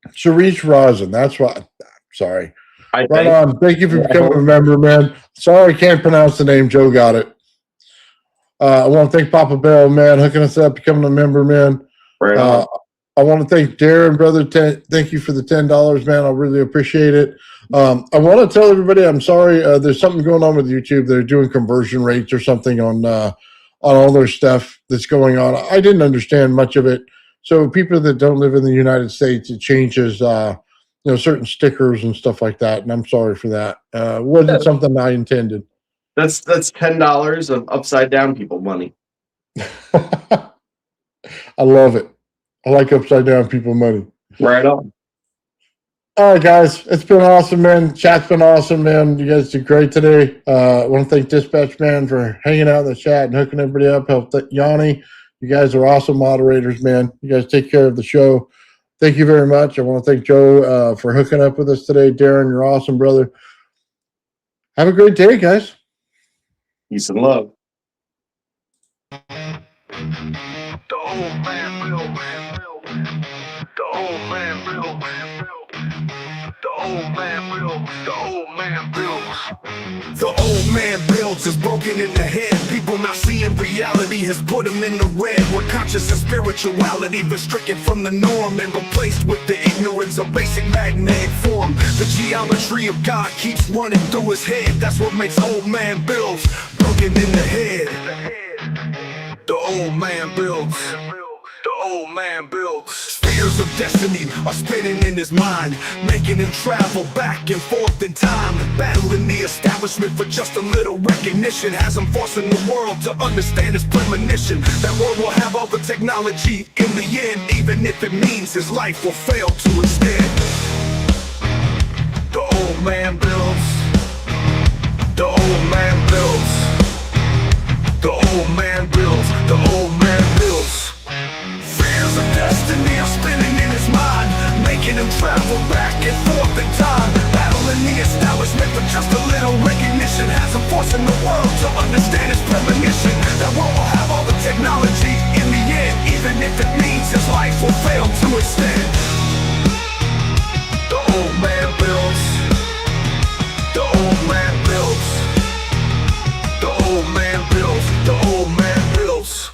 Cherise Rosin. That's what. Sorry. Right on. Thank you for becoming a member, man. Sorry, I can't pronounce the name. Joe got it. I want to thank Papa Bell, man, hooking us up, becoming a member, man. Right on. I want to thank Darren, brother. Thank you for the $10, man. I really appreciate it. I want to tell everybody, I'm sorry. There's something going on with YouTube. They're doing conversion rates or something on all their stuff that's going on. I didn't understand much of it. So people that don't live in the United States, it changes, certain stickers and stuff like that. And I'm sorry for that. Wasn't something I intended. That's $10 of upside down people money. I love it. I like upside down people money. Right on. All right, guys. It's been awesome, man. Chat's been awesome, man. You guys did great today. I want to thank Dispatch Man for hanging out in the chat and hooking everybody up. Help Yanni. You guys are awesome moderators, man. You guys take care of the show. Thank you very much. I want to thank Joe for hooking up with us today. Darren, you're awesome, brother. Have a great day, guys. Peace and love. The old man Bill. The old man Bill. The old man Bill. The old man builds. The old man builds is broken in the head. People not seeing reality has put them in the red. Where conscious and spirituality been stricken from the norm and replaced with the ignorance of basic magnetic form. The geometry of God keeps running through his head. That's what makes old man builds broken in the head. The old man builds. The old man builds. Spheres of destiny are spinning in his mind, making him travel back and forth in time, battling the establishment for just a little recognition. Has him forcing the world to understand his premonition. That world will have all the technology in the end, even if it means his life will fail to instead. The old man builds. The old man builds. The old man builds. The old man builds. Fears of destiny are spinning in his mind, making him travel back and forth in time, battling the establishment for just a little recognition. Has him forcing the world to understand his premonition. That world will have all the technology in the end, even if it means his life will fail to extend. The old man builds. The old man builds. The old man builds. The old man builds.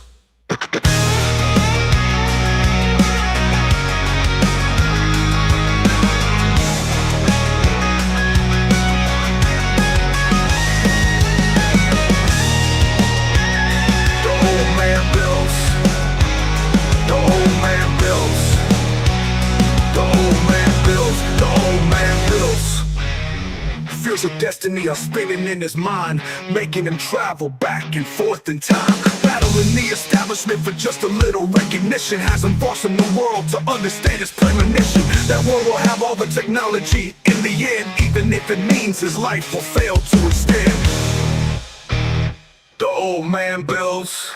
Fears of destiny are spinning in his mind, making him travel back and forth in time, battling the establishment for just a little recognition. Has him forcing the world to understand his premonition. That world will have all the technology in the end, even if it means his life will fail to extend. The old man builds.